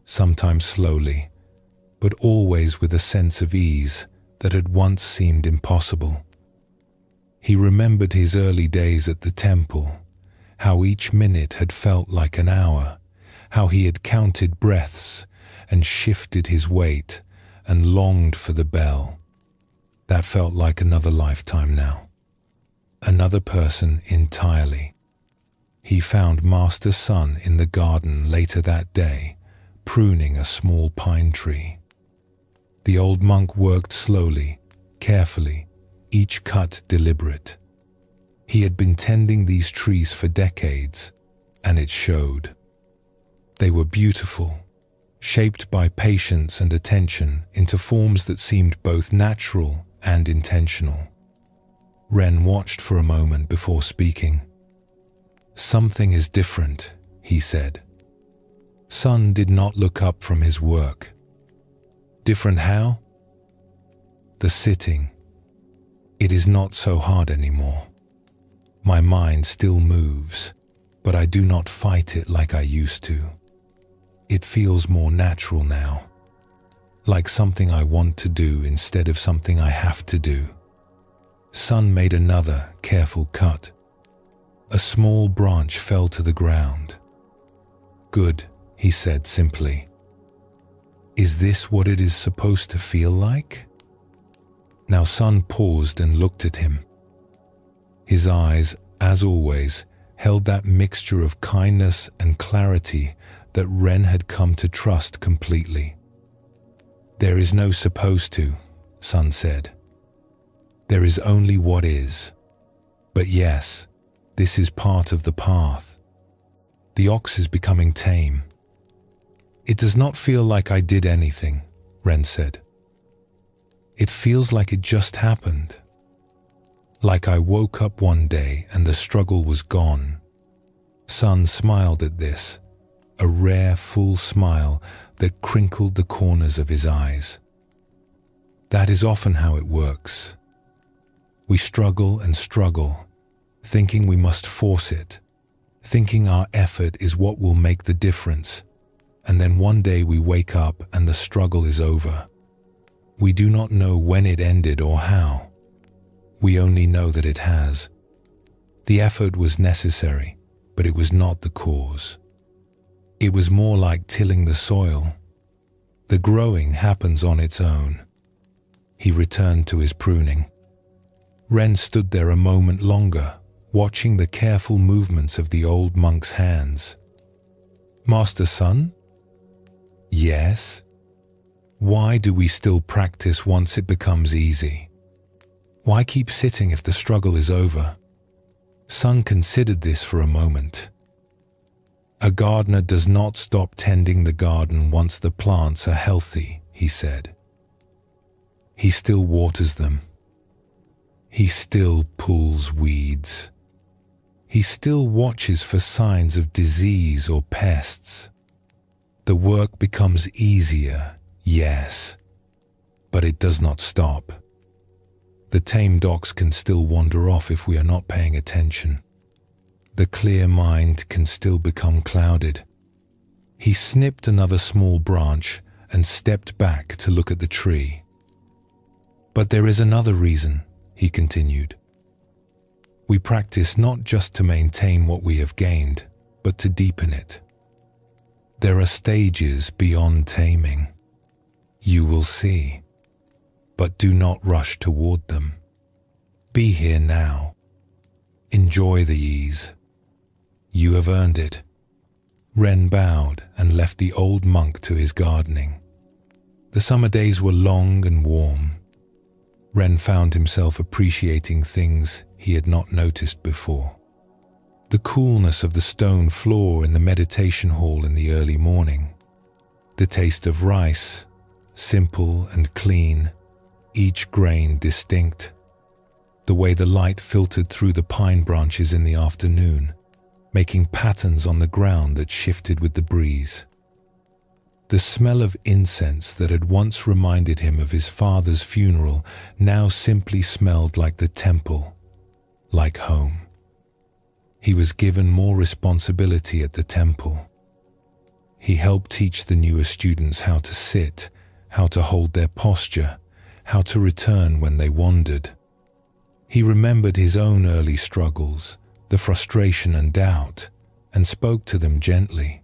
sometimes slowly, but always with a sense of ease that had once seemed impossible. He remembered his early days at the temple, how each minute had felt like an hour, how he had counted breaths and shifted his weight and longed for the bell. That felt like another lifetime now. Another person entirely. He found Master Sun in the garden later that day, pruning a small pine tree. The old monk worked slowly, carefully, each cut deliberate. He had been tending these trees for decades, and it showed. They were beautiful, shaped by patience and attention into forms that seemed both natural and intentional. Ren watched for a moment before speaking. "Something is different," he said. Sun did not look up from his work. "Different how?" "The sitting. It is not so hard anymore. My mind still moves, but I do not fight it like I used to. It feels more natural now, like something I want to do instead of something I have to do." Sun made another careful cut. A small branch fell to the ground. "Good," he said simply. "Is this what it is supposed to feel like?" Now Sun paused and looked at him. His eyes, as always, held that mixture of kindness and clarity that Ren had come to trust completely. "There is no supposed to," Sun said. "There is only what is. But yes, this is part of the path. The ox is becoming tame." "It does not feel like I did anything," Ren said. "It feels like it just happened. Like I woke up one day and the struggle was gone." Sun smiled at this, a rare full smile that crinkled the corners of his eyes. "That is often how it works. We struggle and struggle, thinking we must force it, thinking our effort is what will make the difference, and then one day we wake up and the struggle is over. We do not know when it ended or how. We only know that it has. The effort was necessary, but it was not the cause. It was more like tilling the soil. The growing happens on its own." He returned to his pruning. Ren stood there a moment longer, watching the careful movements of the old monk's hands. "Master Sun?" "Yes." "Why do we still practice once it becomes easy? Why keep sitting if the struggle is over?" Sun considered this for a moment. "A gardener does not stop tending the garden once the plants are healthy," he said. "He still waters them. He still pulls weeds. He still watches for signs of disease or pests. The work becomes easier, yes, but it does not stop. The tamed ox can still wander off if we are not paying attention. The clear mind can still become clouded." He snipped another small branch and stepped back to look at the tree. "But there is another reason," he continued. "We practice not just to maintain what we have gained, but to deepen it. There are stages beyond taming. You will see. But do not rush toward them. Be here now. Enjoy the ease. You have earned it." Ren bowed and left the old monk to his gardening. The summer days were long and warm. Ren found himself appreciating things he had not noticed before. The coolness of the stone floor in the meditation hall in the early morning, the taste of rice, simple and clean, each grain distinct, the way the light filtered through the pine branches in the afternoon, making patterns on the ground that shifted with the breeze. The smell of incense that had once reminded him of his father's funeral now simply smelled like the temple, like home. He was given more responsibility at the temple. He helped teach the newer students how to sit, how to hold their posture, how to return when they wandered. He remembered his own early struggles, the frustration and doubt, and spoke to them gently.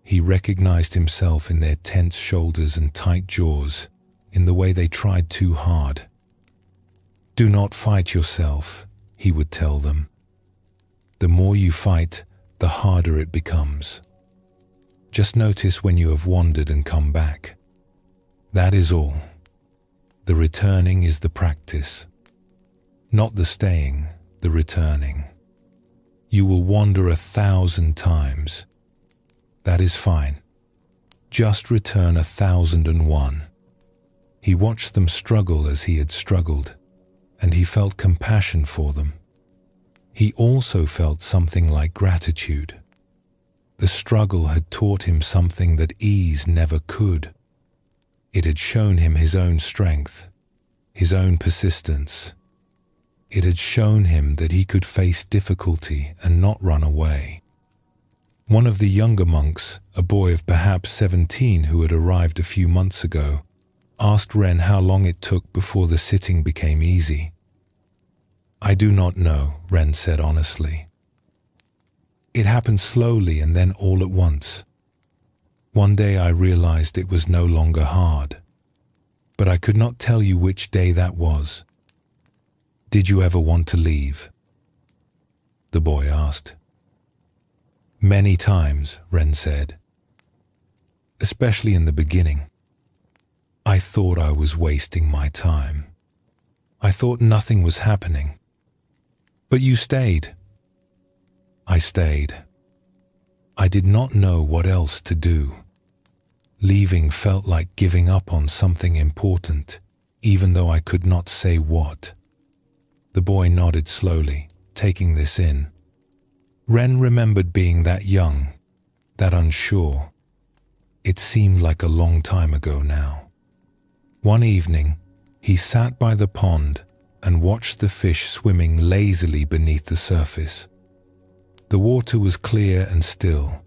He recognized himself in their tense shoulders and tight jaws, in the way they tried too hard. "Do not fight yourself," he would tell them. "The more you fight, the harder it becomes. Just notice when you have wandered and come back. That is all. The returning is the practice. Not the staying, the returning. You will wander 1,000 times. That is fine. Just return 1,001. He watched them struggle as he had struggled, and he felt compassion for them. He also felt something like gratitude. The struggle had taught him something that ease never could. It had shown him his own strength, his own persistence. It had shown him that he could face difficulty and not run away. One of the younger monks, a boy of perhaps 17 who had arrived a few months ago, asked Ren how long it took before the sitting became easy. "I do not know," Ren said honestly. "It happened slowly and then all at once. One day I realized it was no longer hard, but I could not tell you which day that was. Did you ever want to leave?" the boy asked. "Many times," Ren said. "Especially in the beginning. I thought I was wasting my time. I thought nothing was happening. But you stayed." "I stayed. I did not know what else to do. Leaving felt like giving up on something important, even though I could not say what." The boy nodded slowly, taking this in. Ren remembered being that young, that unsure. It seemed like a long time ago now. One evening, he sat by the pond and watched the fish swimming lazily beneath the surface. The water was clear and still,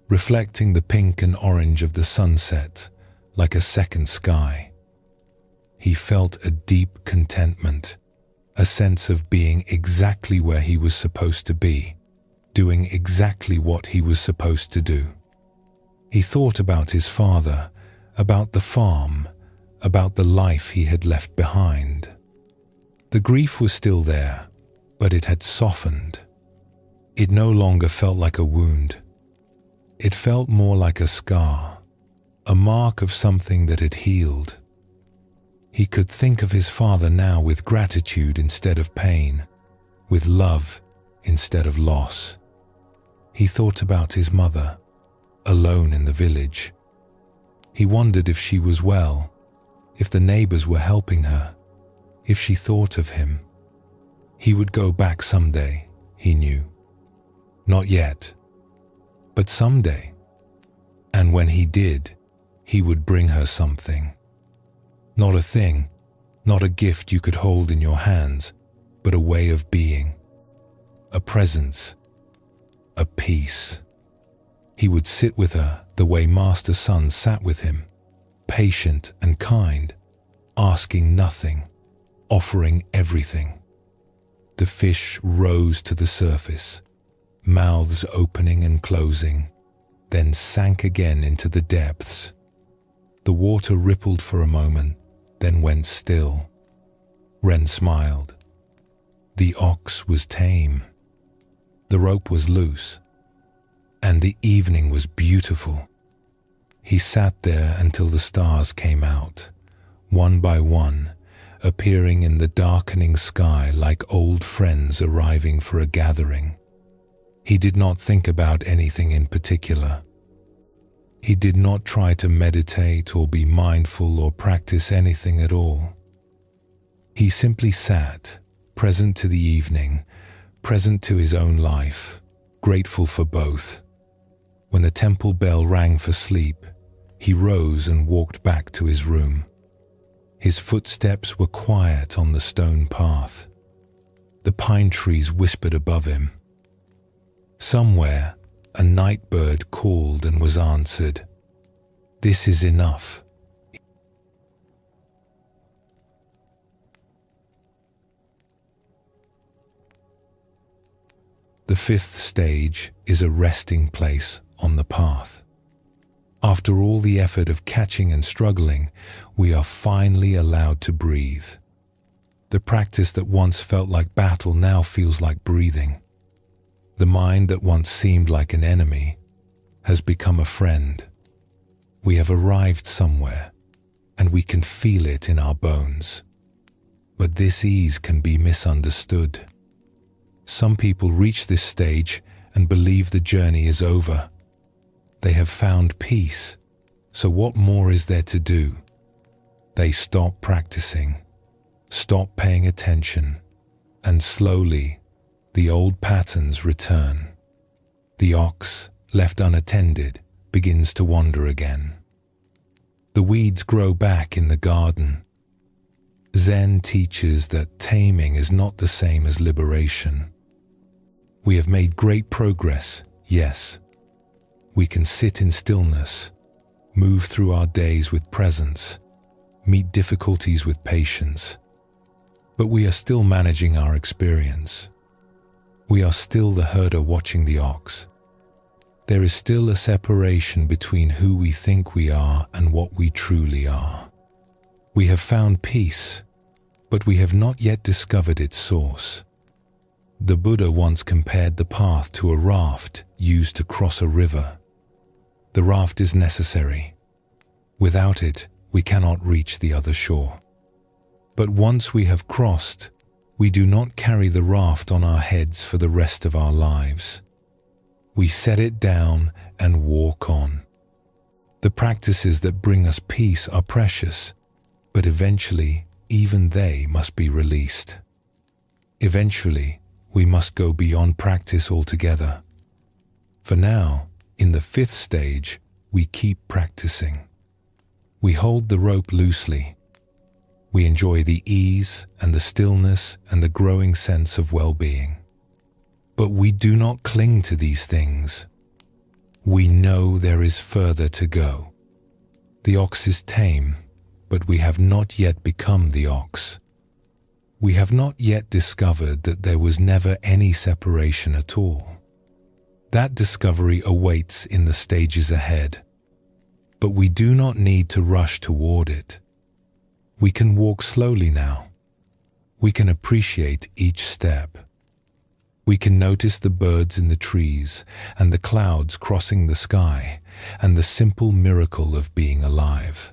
reflecting the pink and orange of the sunset like a second sky. He felt a deep contentment, a sense of being exactly where he was supposed to be, doing exactly what he was supposed to do. He thought about his father, about the farm, about the life he had left behind. The grief was still there, but it had softened. It no longer felt like a wound. It felt more like a scar, a mark of something that had healed. He could think of his father now with gratitude instead of pain, with love instead of loss. He thought about his mother, alone in the village. He wondered if she was well, if the neighbors were helping her, if she thought of him. He would go back someday, he knew. Not yet, but someday. And when he did, he would bring her something. Not a thing, not a gift you could hold in your hands, but a way of being, a presence, a peace. He would sit with her the way Master Sun sat with him, patient and kind, asking nothing, offering everything. The fish rose to the surface, mouths opening and closing, then sank again into the depths. The water rippled for a moment, then went still. Ren smiled. The ox was tame. The rope was loose, and the evening was beautiful. He sat there until the stars came out, one by one, appearing in the darkening sky like old friends arriving for a gathering. He did not think about anything in particular. He did not try to meditate or be mindful or practice anything at all. He simply sat, present to the evening, present to his own life, grateful for both. When the temple bell rang for sleep, he rose and walked back to his room. His footsteps were quiet on the stone path. The pine trees whispered above him. Somewhere, a night bird called and was answered. This is enough. The fifth stage is a resting place on the path. After all the effort of catching and struggling, we are finally allowed to breathe. The practice that once felt like battle now feels like breathing. The mind that once seemed like an enemy has become a friend. We have arrived somewhere, and we can feel it in our bones. But this ease can be misunderstood. Some people reach this stage and believe the journey is over. They have found peace, so what more is there to do? They stop practicing, stop paying attention, and slowly, the old patterns return. The ox, left unattended, begins to wander again. The weeds grow back in the garden. Zen teaches that taming is not the same as liberation. We have made great progress, yes. We can sit in stillness, move through our days with presence, meet difficulties with patience. But we are still managing our experience. We are still the herder watching the ox. There is still a separation between who we think we are and what we truly are. We have found peace, but we have not yet discovered its source. The Buddha once compared the path to a raft used to cross a river. The raft is necessary. Without it, we cannot reach the other shore. But once we have crossed, we do not carry the raft on our heads for the rest of our lives. We set it down and walk on. The practices that bring us peace are precious, but eventually, even they must be released. Eventually, we must go beyond practice altogether. For now, in the fifth stage, we keep practicing. We hold the rope loosely. We enjoy the ease and the stillness and the growing sense of well-being. But we do not cling to these things. We know there is further to go. The ox is tame, but we have not yet become the ox. We have not yet discovered that there was never any separation at all. That discovery awaits in the stages ahead. But we do not need to rush toward it. We can walk slowly now. We can appreciate each step. We can notice the birds in the trees and the clouds crossing the sky and the simple miracle of being alive.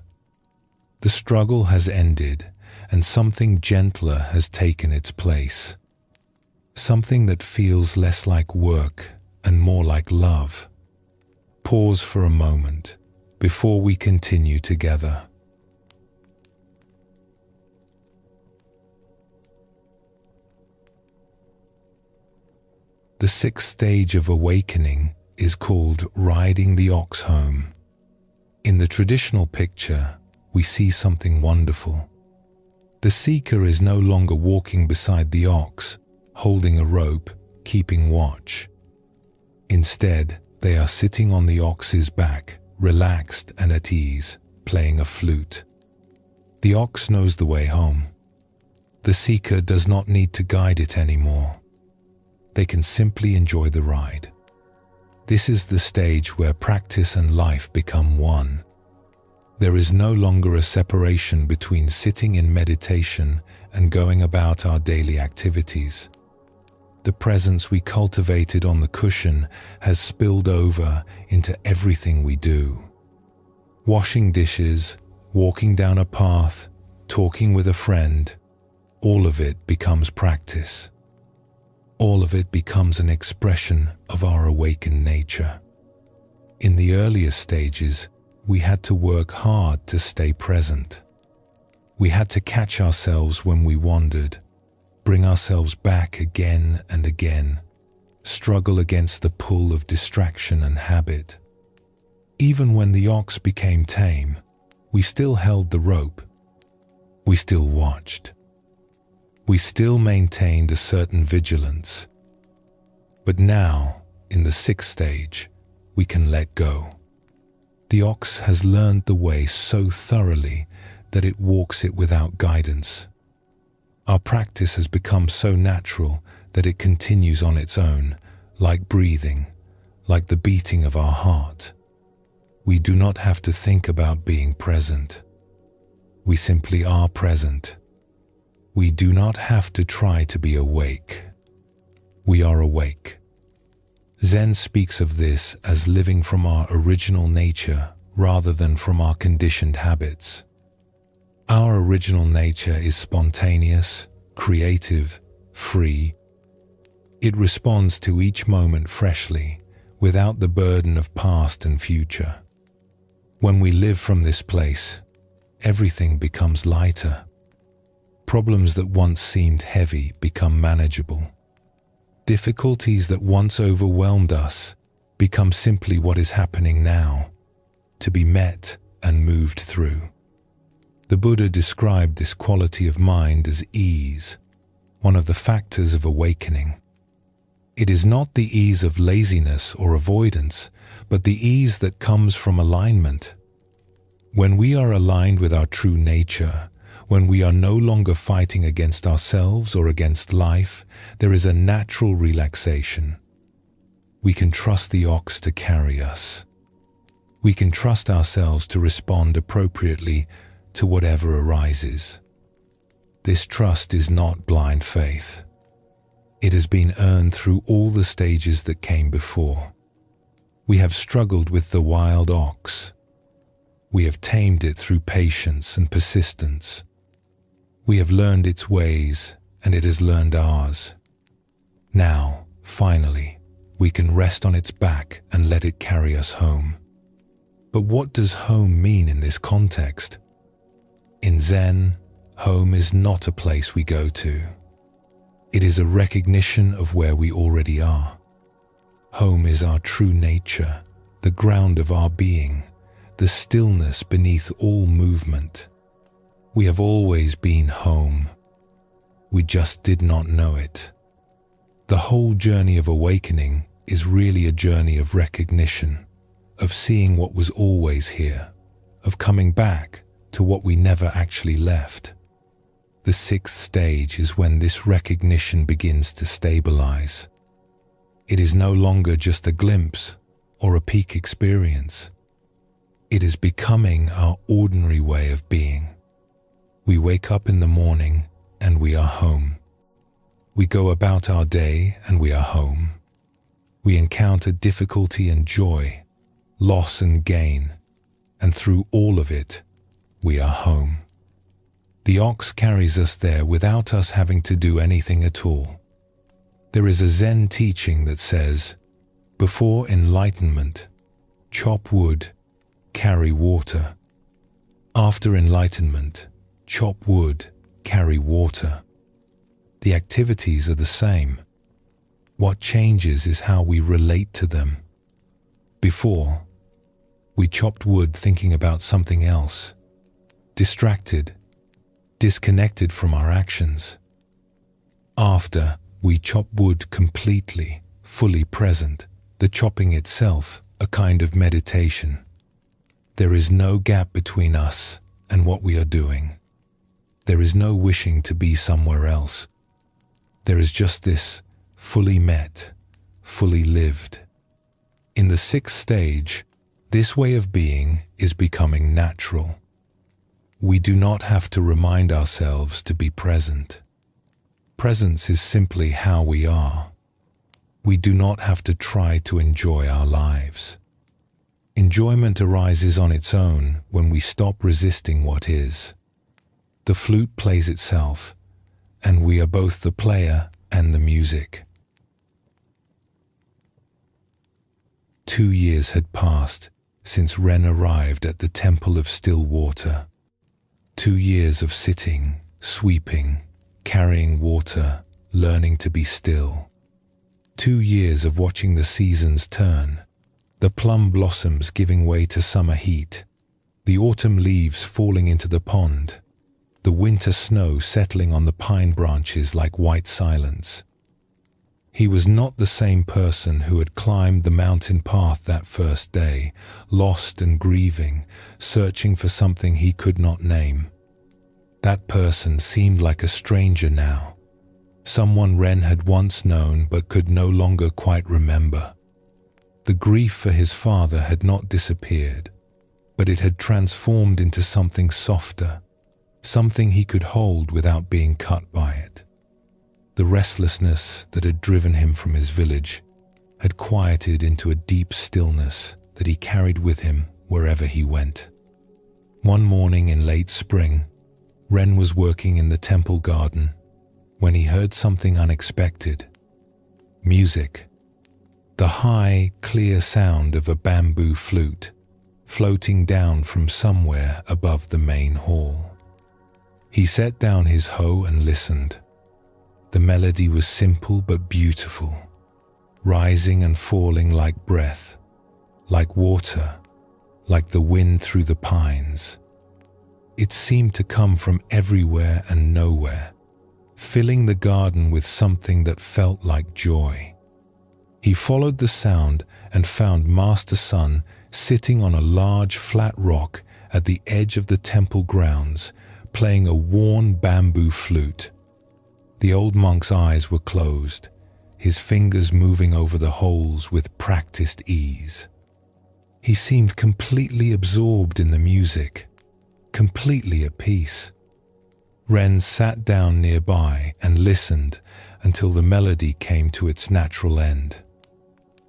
The struggle has ended and something gentler has taken its place. Something that feels less like work and more like love. Pause for a moment before we continue together. The sixth stage of awakening is called riding the ox home. In the traditional picture, we see something wonderful. The seeker is no longer walking beside the ox, holding a rope, keeping watch. Instead, they are sitting on the ox's back, relaxed and at ease, playing a flute. The ox knows the way home. The seeker does not need to guide it anymore. They can simply enjoy the ride. This is the stage where practice and life become one. There is no longer a separation between sitting in meditation and going about our daily activities. The presence we cultivated on the cushion has spilled over into everything we do. Washing dishes, walking down a path, talking with a friend, all of it becomes practice. All of it becomes an expression of our awakened nature. In the earlier stages, we had to work hard to stay present. We had to catch ourselves when we wandered, bring ourselves back again and again, struggle against the pull of distraction and habit. Even when the ox became tame, we still held the rope. We still watched. We still maintained a certain vigilance. But now, in the sixth stage, we can let go. The ox has learned the way so thoroughly that it walks it without guidance. Our practice has become so natural that it continues on its own, like breathing, like the beating of our heart. We do not have to think about being present. We simply are present. We do not have to try to be awake. We are awake. Zen speaks of this as living from our original nature rather than from our conditioned habits. Our original nature is spontaneous, creative, free. It responds to each moment freshly, without the burden of past and future. When we live from this place, everything becomes lighter. Problems that once seemed heavy become manageable. Difficulties that once overwhelmed us become simply what is happening now, to be met and moved through. The Buddha described this quality of mind as ease, one of the factors of awakening. It is not the ease of laziness or avoidance, but the ease that comes from alignment. When we are aligned with our true nature, when we are no longer fighting against ourselves or against life, there is a natural relaxation. We can trust the ox to carry us. We can trust ourselves to respond appropriately to whatever arises. This trust is not blind faith. It has been earned through all the stages that came before. We have struggled with the wild ox. We have tamed it through patience and persistence. We have learned its ways, and it has learned ours. Now, finally, we can rest on its back and let it carry us home. But what does home mean in this context? In Zen, home is not a place we go to. It is a recognition of where we already are. Home is our true nature, the ground of our being, the stillness beneath all movement. We have always been home. We just did not know it. The whole journey of awakening is really a journey of recognition, of seeing what was always here, of coming back to what we never actually left. The sixth stage is when this recognition begins to stabilize. It is no longer just a glimpse or a peak experience. It is becoming our ordinary way of being. We wake up in the morning and we are home. We go about our day and we are home. We encounter difficulty and joy, loss and gain, and through all of it, we are home. The ox carries us there without us having to do anything at all. There is a Zen teaching that says, before enlightenment, chop wood, carry water. After enlightenment, chop wood, carry water. The activities are the same. What changes is how we relate to them. Before, we chopped wood thinking about something else, distracted, disconnected from our actions. After, we chop wood completely, fully present, the chopping itself a kind of meditation. There is no gap between us and what we are doing. There is no wishing to be somewhere else. There is just this fully met, fully lived. In the sixth stage, this way of being is becoming natural. We do not have to remind ourselves to be present. Presence is simply how we are. We do not have to try to enjoy our lives. Enjoyment arises on its own when we stop resisting what is. The flute plays itself, and we are both the player and the music. 2 years had passed since Ren arrived at the Temple of Still Water. 2 years of sitting, sweeping, carrying water, learning to be still. 2 years of watching the seasons turn, the plum blossoms giving way to summer heat, the autumn leaves falling into the pond, the winter snow settling on the pine branches like white silence. He was not the same person who had climbed the mountain path that first day, lost and grieving, searching for something he could not name. That person seemed like a stranger now, someone Ren had once known but could no longer quite remember. The grief for his father had not disappeared, but it had transformed into something softer, something he could hold without being cut by it. The restlessness that had driven him from his village had quieted into a deep stillness that he carried with him wherever he went. One morning in late spring, Ren was working in the temple garden when he heard something unexpected. Music. The high, clear sound of a bamboo flute floating down from somewhere above the main hall. He set down his hoe and listened. The melody was simple but beautiful, rising and falling like breath, like water, like the wind through the pines. It seemed to come from everywhere and nowhere, filling the garden with something that felt like joy. He followed the sound and found Master Sun sitting on a large flat rock at the edge of the temple grounds, playing a worn bamboo flute. The old monk's eyes were closed, his fingers moving over the holes with practiced ease. He seemed completely absorbed in the music, completely at peace. Ren sat down nearby and listened until the melody came to its natural end.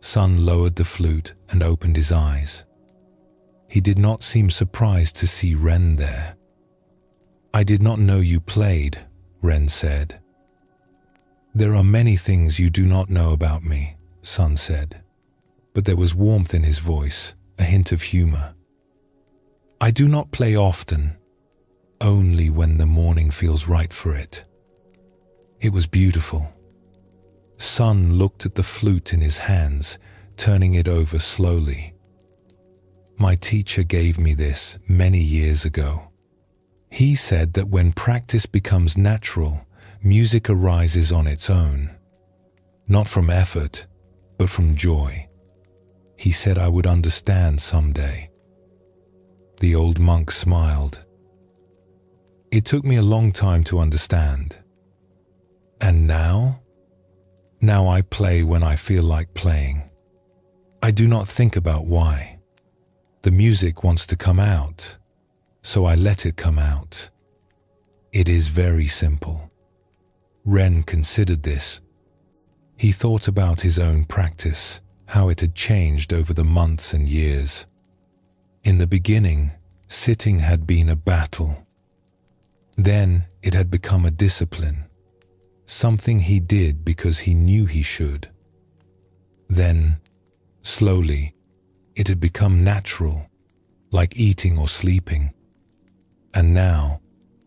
Sun lowered the flute and opened his eyes. He did not seem surprised to see Ren there. "I did not know you played," Ren said. "There are many things you do not know about me," Sun said, but there was warmth in his voice, a hint of humor. "I do not play often, only when the morning feels right for it." It was beautiful. Sun looked at the flute in his hands, turning it over slowly. "My teacher gave me this many years ago. He said that when practice becomes natural, music arises on its own, not from effort, but from joy. He said I would understand someday." The old monk smiled. "It took me a long time to understand. And now? Now I play when I feel like playing. I do not think about why. The music wants to come out, so I let it come out. It is very simple." Ren considered this. He thought about his own practice, how it had changed over the months and years. In the beginning, sitting had been a battle. Then it had become a discipline, something he did because he knew he should. Then, slowly, it had become natural, like eating or sleeping. And now,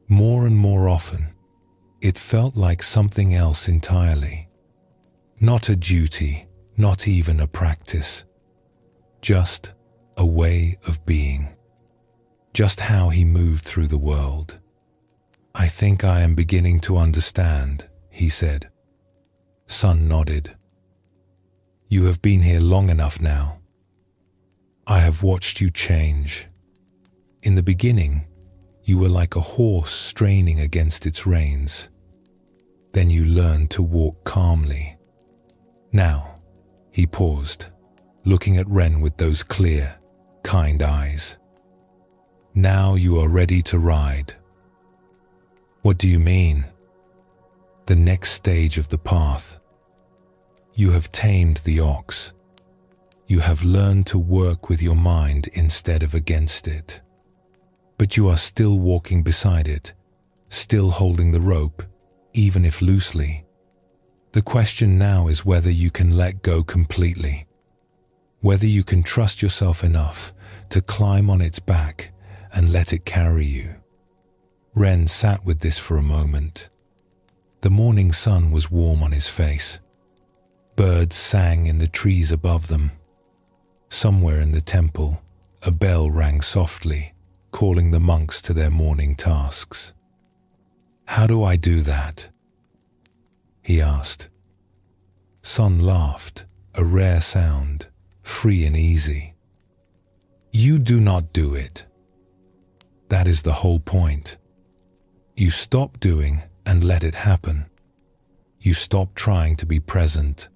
more and more often, it felt like something else entirely. Not a duty, not even a practice. Just a way of being. Just how he moved through the world. "I think I am beginning to understand," he said. Sun nodded. "You have been here long enough now. I have watched you change. In the beginning, you were like a horse straining against its reins. Then you learned to walk calmly. Now," he paused, looking at Ren with those clear, kind eyes. "Now you are ready to ride." "What do you mean?" "The next stage of the path. You have tamed the ox. You have learned to work with your mind instead of against it. But you are still walking beside it, still holding the rope, even if loosely. The question now is whether you can let go completely, whether you can trust yourself enough to climb on its back and let it carry you. Ren sat with this for a moment. The morning sun was warm on his face. Birds sang in the trees above them. Somewhere in the temple, a bell rang softly, calling the monks to their morning tasks. "How do I do that?" he asked. Sun laughed, a rare sound, free and easy. "You do not do it. That is the whole point. You stop doing and let it happen. You stop trying to be present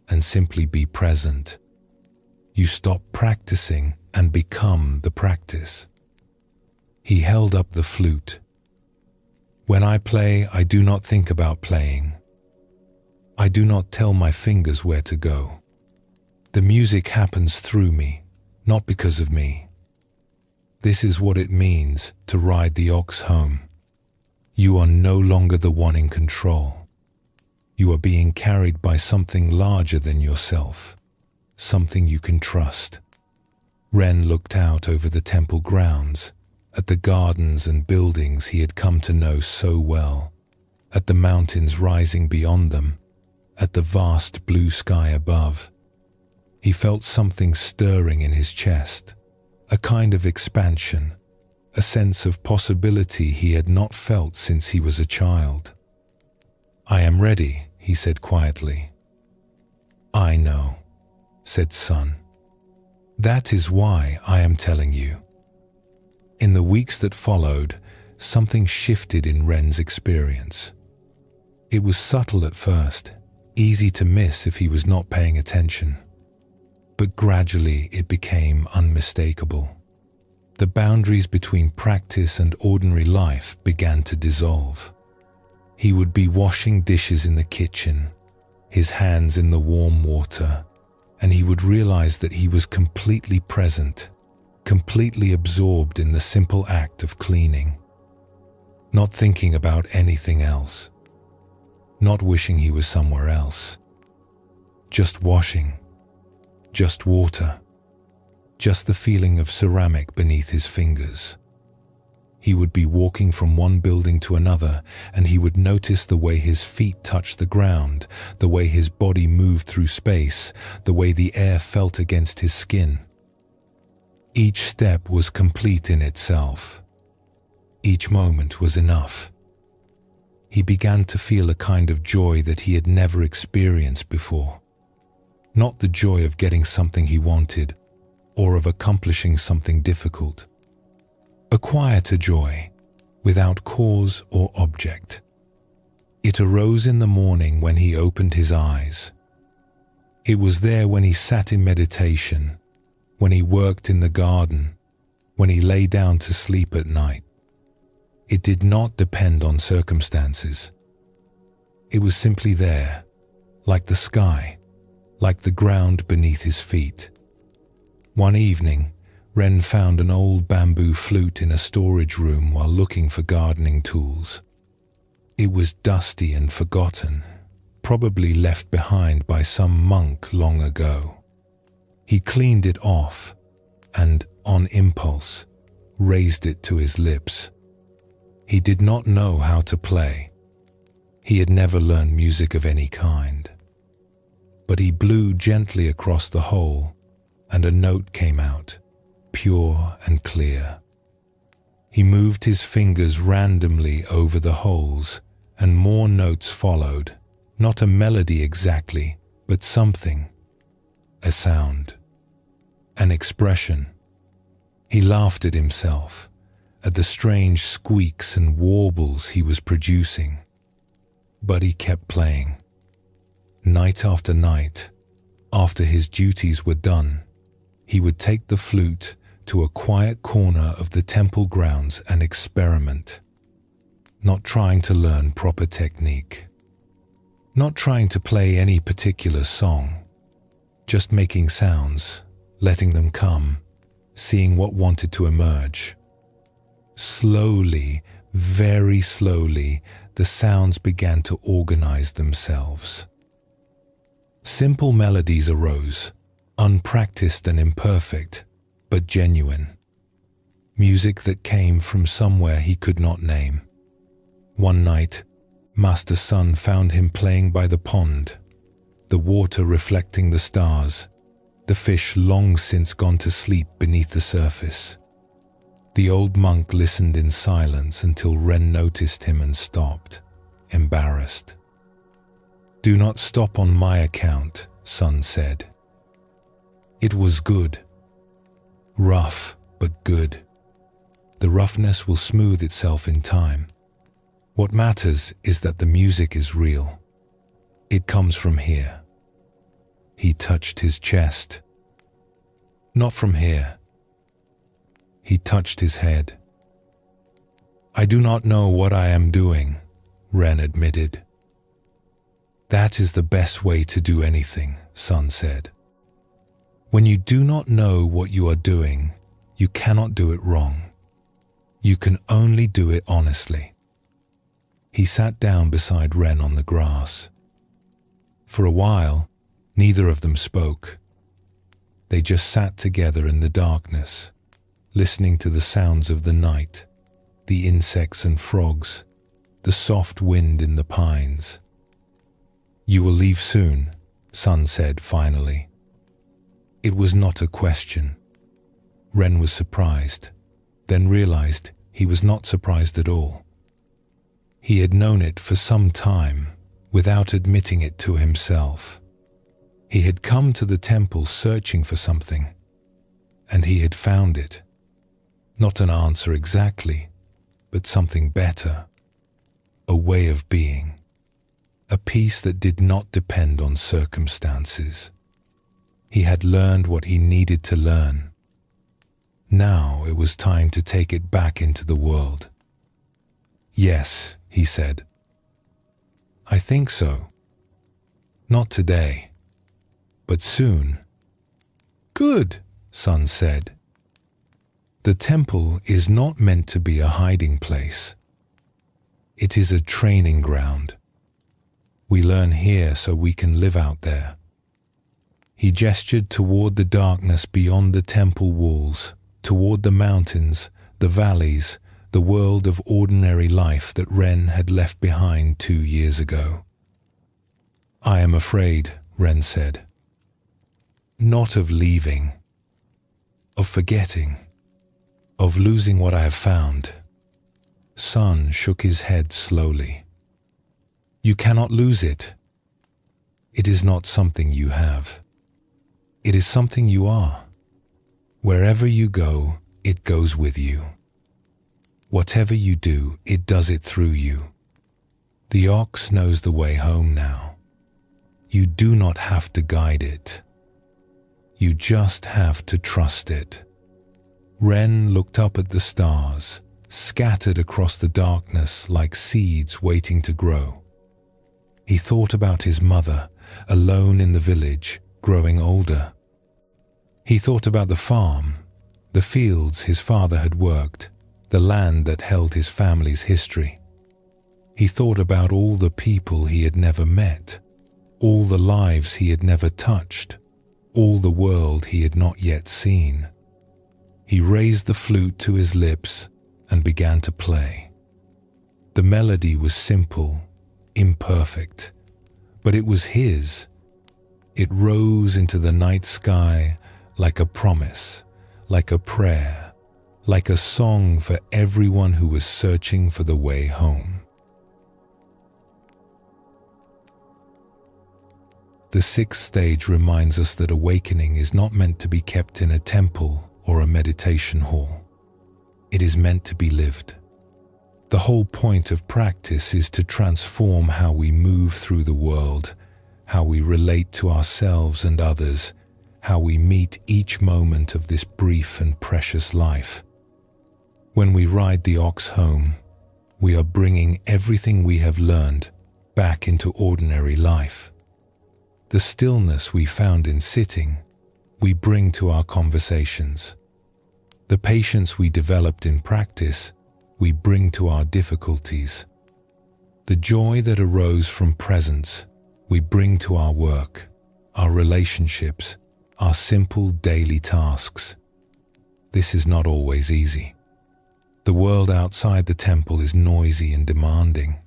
and simply be present. You stop practicing and become the practice." He held up the flute. "When I play, I do not think about playing. I do not tell my fingers where to go. The music happens through me, not because of me. This is what it means to ride the ox home. You are no longer the one in control. You are being carried by something larger than yourself, something you can trust." Ren looked out over the temple grounds, at the gardens and buildings he had come to know so well, at the mountains rising beyond them, at the vast blue sky above. He felt something stirring in his chest, a kind of expansion, a sense of possibility he had not felt since he was a child. "I am ready," he said quietly. "I know," said Sun. "That is why I am telling you." In the weeks that followed, something shifted in Ren's experience. It was subtle at first, easy to miss if he was not paying attention. But gradually it became unmistakable. The boundaries between practice and ordinary life began to dissolve. He would be washing dishes in the kitchen, his hands in the warm water, and he would realize that he was completely present, completely absorbed in the simple act of cleaning, not thinking about anything else, not wishing he was somewhere else, just washing, just water, just the feeling of ceramic beneath his fingers. He would be walking from one building to another, and he would notice the way his feet touched the ground, the way his body moved through space, the way the air felt against his skin. Each step was complete in itself. Each moment was enough. He began to feel a kind of joy that he had never experienced before. Not the joy of getting something he wanted, or of accomplishing something difficult. A quieter joy, without cause or object. It arose in the morning when he opened his eyes. It was there when he sat in meditation, when he worked in the garden, when he lay down to sleep at night. It did not depend on circumstances. It was simply there, like the sky, like the ground beneath his feet. One evening, Ren found an old bamboo flute in a storage room while looking for gardening tools. It was dusty and forgotten, probably left behind by some monk long ago. He cleaned it off and, on impulse, raised it to his lips. He did not know how to play. He had never learned music of any kind. But he blew gently across the hole, and a note came out, pure and clear. He moved his fingers randomly over the holes, and more notes followed, not a melody exactly, but something, a sound, an expression. He laughed at himself, at the strange squeaks and warbles he was producing. But he kept playing. Night after night, after his duties were done, he would take the flute to a quiet corner of the temple grounds and experiment, not trying to learn proper technique, not trying to play any particular song, just making sounds, letting them come, seeing what wanted to emerge. Slowly, Very slowly, the sounds began to organize themselves. Simple melodies arose, unpracticed and imperfect, but genuine. Music that came from somewhere he could not name. One night, Master Sun found him playing by the pond, the water reflecting the stars, the fish long since gone to sleep beneath the surface. The old monk listened in silence until Ren noticed him and stopped, embarrassed. "Do not stop on my account," Sun said. "It was good. Rough, but good. The roughness will smooth itself in time. What matters is that the music is real. It comes from here." He touched his chest. "Not from here." He touched his head. "I do not know what I am doing," Ren admitted. "That is the best way to do anything," Sun said. "When you do not know what you are doing, you cannot do it wrong. You can only do it honestly." He sat down beside Ren on the grass. For a while, neither of them spoke. They just sat together in the darkness, listening to the sounds of the night, the insects and frogs, the soft wind in the pines. "You will leave soon," Sun said finally. It was not a question. Ren was surprised, then realized he was not surprised at all. He had known it for some time, without admitting it to himself. He had come to the temple searching for something, and he had found it. Not an answer exactly, but something better. A way of being. A peace that did not depend on circumstances. He had learned what he needed to learn. Now it was time to take it back into the world. "Yes," he said. "I think so. Not today, but soon." "Good," Sun said. "The temple is not meant to be a hiding place. It is a training ground. We learn here so we can live out there." He gestured toward the darkness beyond the temple walls, toward the mountains, the valleys, the world of ordinary life that Ren had left behind 2 years ago. "I am afraid," Ren said. "Not of leaving, of forgetting, of losing what I have found." Sun shook his head slowly. "You cannot lose it. It is not something you have. It is something you are. Wherever you go, it goes with you. Whatever you do, it does it through you. The ox knows the way home now. You do not have to guide it. You just have to trust it." Ren looked up at the stars, scattered across the darkness like seeds waiting to grow. He thought about his mother, alone in the village, growing older. He thought about the farm, the fields his father had worked, the land that held his family's history. He thought about all the people he had never met, all the lives he had never touched, all the world he had not yet seen. He raised the flute to his lips and began to play. The melody was simple, imperfect, but it was his. It rose into the night sky like a promise, like a prayer, like a song for everyone who was searching for the way home. The 6th stage reminds us that awakening is not meant to be kept in a temple or a meditation hall. It is meant to be lived. The whole point of practice is to transform how we move through the world, how we relate to ourselves and others, how we meet each moment of this brief and precious life. When we ride the ox home, we are bringing everything we have learned back into ordinary life. The stillness we found in sitting, we bring to our conversations. The patience we developed in practice, we bring to our difficulties. The joy that arose from presence we bring to our work, our relationships, our simple daily tasks. This is not always easy. The world outside the temple is noisy and demanding.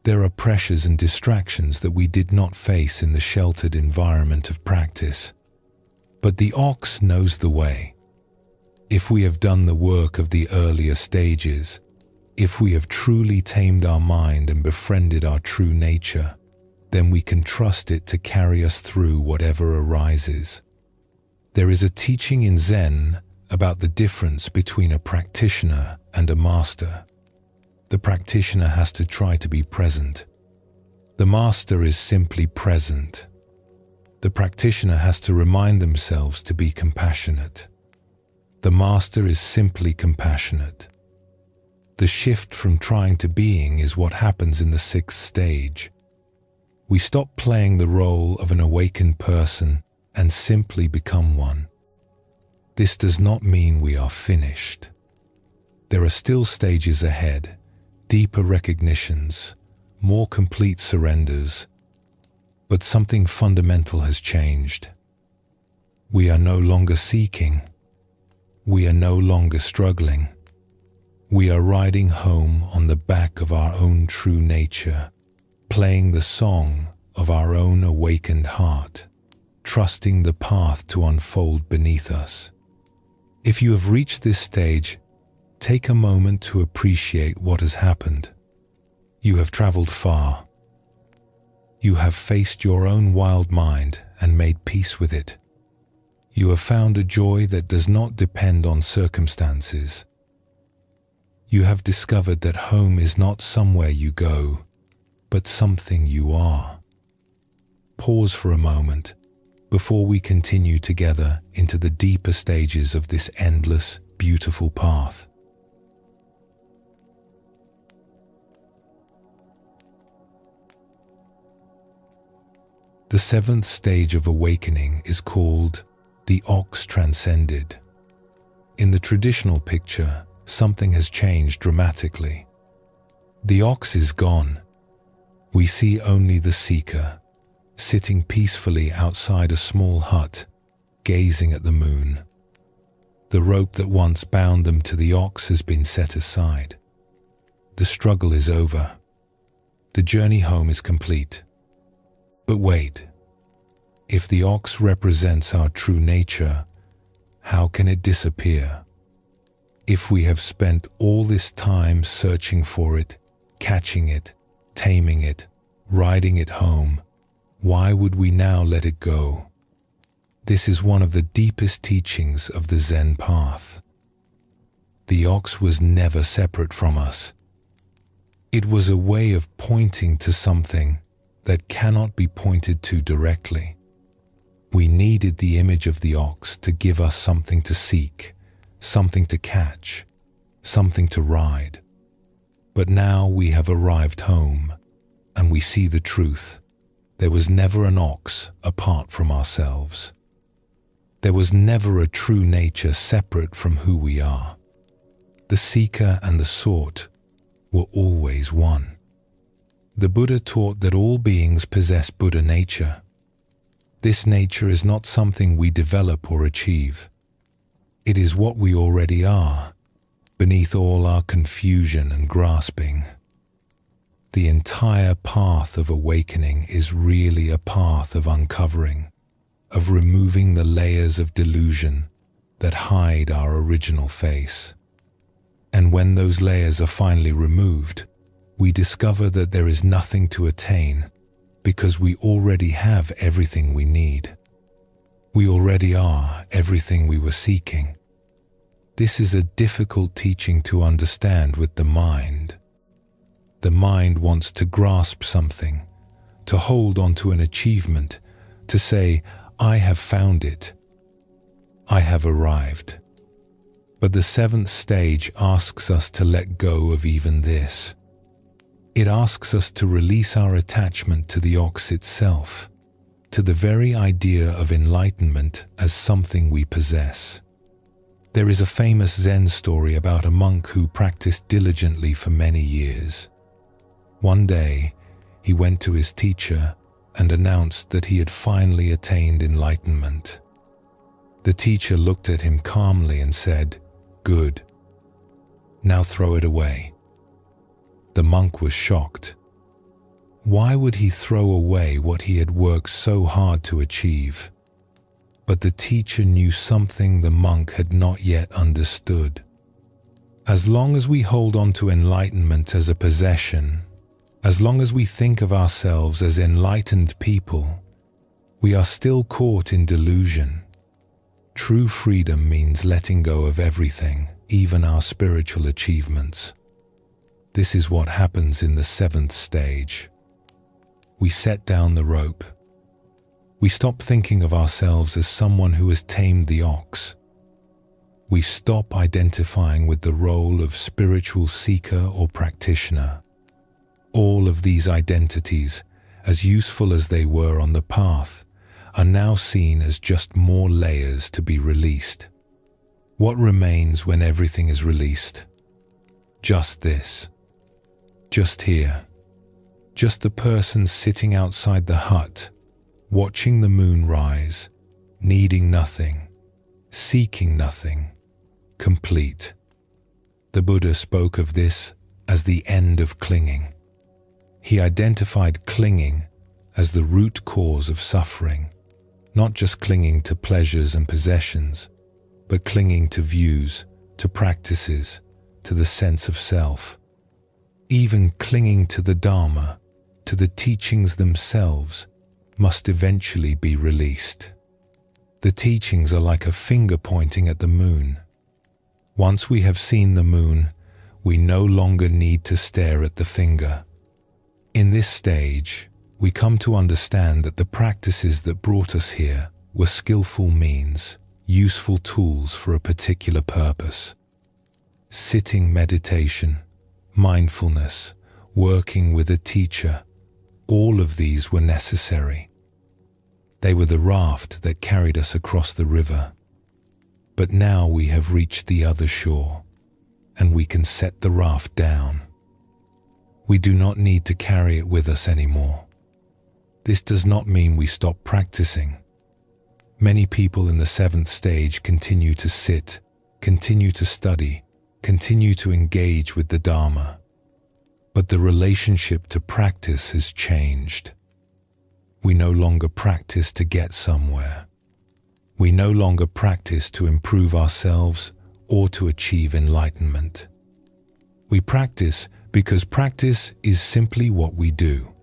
There are pressures and distractions that we did not face in the sheltered environment of practice. But the ox knows the way. If we have done the work of the earlier stages, if we have truly tamed our mind and befriended our true nature, then we can trust it to carry us through whatever arises. There is a teaching in Zen about the difference between a practitioner and a master. The practitioner has to try to be present. The master is simply present. The practitioner has to remind themselves to be compassionate. The master is simply compassionate. The shift from trying to being is what happens in the sixth stage. We stop playing the role of an awakened person and simply become one. This does not mean we are finished. There are still stages ahead, deeper recognitions, more complete surrenders, but something fundamental has changed. We are no longer seeking. We are no longer struggling. We are riding home on the back of our own true nature, playing the song of our own awakened heart, trusting the path to unfold beneath us. If you have reached this stage, take a moment to appreciate what has happened. You have traveled far. You have faced your own wild mind and made peace with it. You have found a joy that does not depend on circumstances. You have discovered that home is not somewhere you go, but something you are. Pause for a moment before we continue together into the deeper stages of this endless, beautiful path. The seventh stage of awakening is called the ox transcended. In the traditional picture, something has changed dramatically. The ox is gone. We see only the seeker, sitting peacefully outside a small hut, gazing at the moon. The rope that once bound them to the ox has been set aside. The struggle is over. The journey home is complete. But wait, if the ox represents our true nature, how can it disappear? If we have spent all this time searching for it, catching it, taming it, riding it home, why would we now let it go? This is one of the deepest teachings of the Zen path. The ox was never separate from us. It was a way of pointing to something that cannot be pointed to directly. We needed the image of the ox to give us something to seek, something to catch, something to ride. But now we have arrived home, and we see the truth. There was never an ox apart from ourselves. There was never a true nature separate from who we are. The seeker and the sought were always one. The Buddha taught that all beings possess Buddha nature. This nature is not something we develop or achieve. It is what we already are, beneath all our confusion and grasping. The entire path of awakening is really a path of uncovering, of removing the layers of delusion that hide our original face. And when those layers are finally removed, we discover that there is nothing to attain because we already have everything we need. We already are everything we were seeking. This is a difficult teaching to understand with the mind. The mind wants to grasp something, to hold on to an achievement, to say, I have found it. I have arrived. But the seventh stage asks us to let go of even this. It asks us to release our attachment to the ox itself, to the very idea of enlightenment as something we possess. There is a famous Zen story about a monk who practiced diligently for many years. One day, he went to his teacher and announced that he had finally attained enlightenment. The teacher looked at him calmly and said, "Good. Now throw it away." The monk was shocked. Why would he throw away what he had worked so hard to achieve? But the teacher knew something the monk had not yet understood. As long as we hold on to enlightenment as a possession, as long as we think of ourselves as enlightened people, we are still caught in delusion. True freedom means letting go of everything, even our spiritual achievements. This is what happens in the 7th stage. We set down the rope. We stop thinking of ourselves as someone who has tamed the ox. We stop identifying with the role of spiritual seeker or practitioner. All of these identities, as useful as they were on the path, are now seen as just more layers to be released. What remains when everything is released? Just this. Just here. Just the person sitting outside the hut, watching the moon rise, needing nothing, seeking nothing, complete. The Buddha spoke of this as the end of clinging. He identified clinging as the root cause of suffering, not just clinging to pleasures and possessions, but clinging to views, to practices, to the sense of self. Even clinging to the Dharma, to the teachings themselves, must eventually be released. The teachings are like a finger pointing at the moon. Once we have seen the moon, we no longer need to stare at the finger. In this stage, we come to understand that the practices that brought us here were skillful means, useful tools for a particular purpose. Sitting meditation, mindfulness, working with a teacher, all of these were necessary. They were the raft that carried us across the river. But now we have reached the other shore, and we can set the raft down. We do not need to carry it with us anymore. This does not mean we stop practicing. Many people in the 7th stage continue to sit, continue to study, continue to engage with the Dharma. But the relationship to practice has changed. We no longer practice to get somewhere. We no longer practice to improve ourselves or to achieve enlightenment. We practice because practice is simply what we do.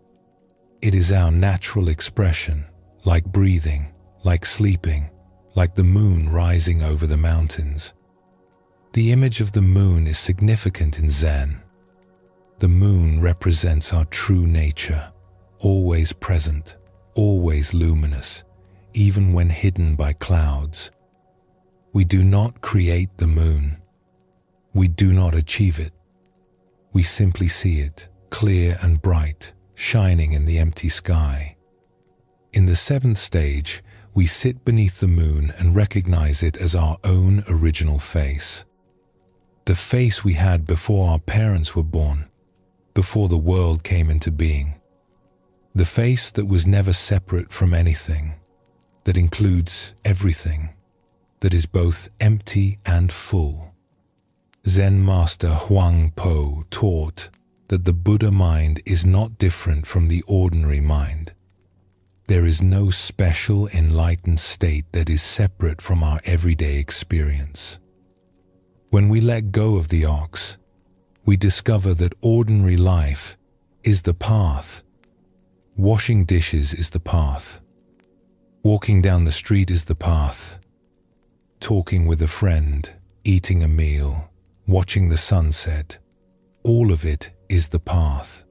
It is our natural expression, like breathing, like sleeping, like the moon rising over the mountains. The image of the moon is significant in Zen. The moon represents our true nature, always present, always luminous, even when hidden by clouds. We do not create the moon. We do not achieve it. We simply see it, clear and bright, shining in the empty sky. In the 7th stage, we sit beneath the moon and recognize it as our own original face. The face we had before our parents were born, before the world came into being. The face that was never separate from anything, that includes everything, that is both empty and full. Zen master Huang Po taught that the Buddha mind is not different from the ordinary mind. There is no special enlightened state that is separate from our everyday experience. When we let go of the ox, we discover that ordinary life is the path. Washing dishes is the path. Walking down the street is the path. Talking with a friend, eating a meal, watching the sunset, all of it is the path.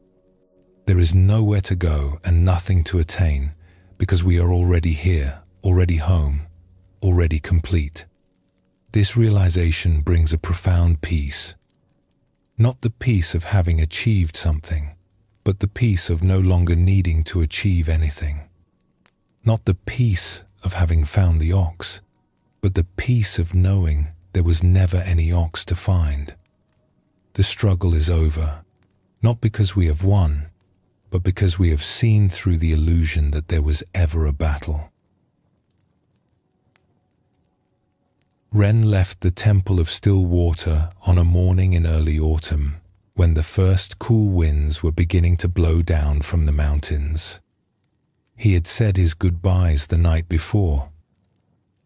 There is nowhere to go and nothing to attain because we are already here, already home, already complete. This realization brings a profound peace. Not the peace of having achieved something, but the peace of no longer needing to achieve anything. Not the peace of having found the ox, but the peace of knowing there was never any ox to find. The struggle is over, not because we have won, but because we have seen through the illusion that there was ever a battle. Ren left the Temple of Still Water on a morning in early autumn, when the first cool winds were beginning to blow down from the mountains. He had said his goodbyes the night before.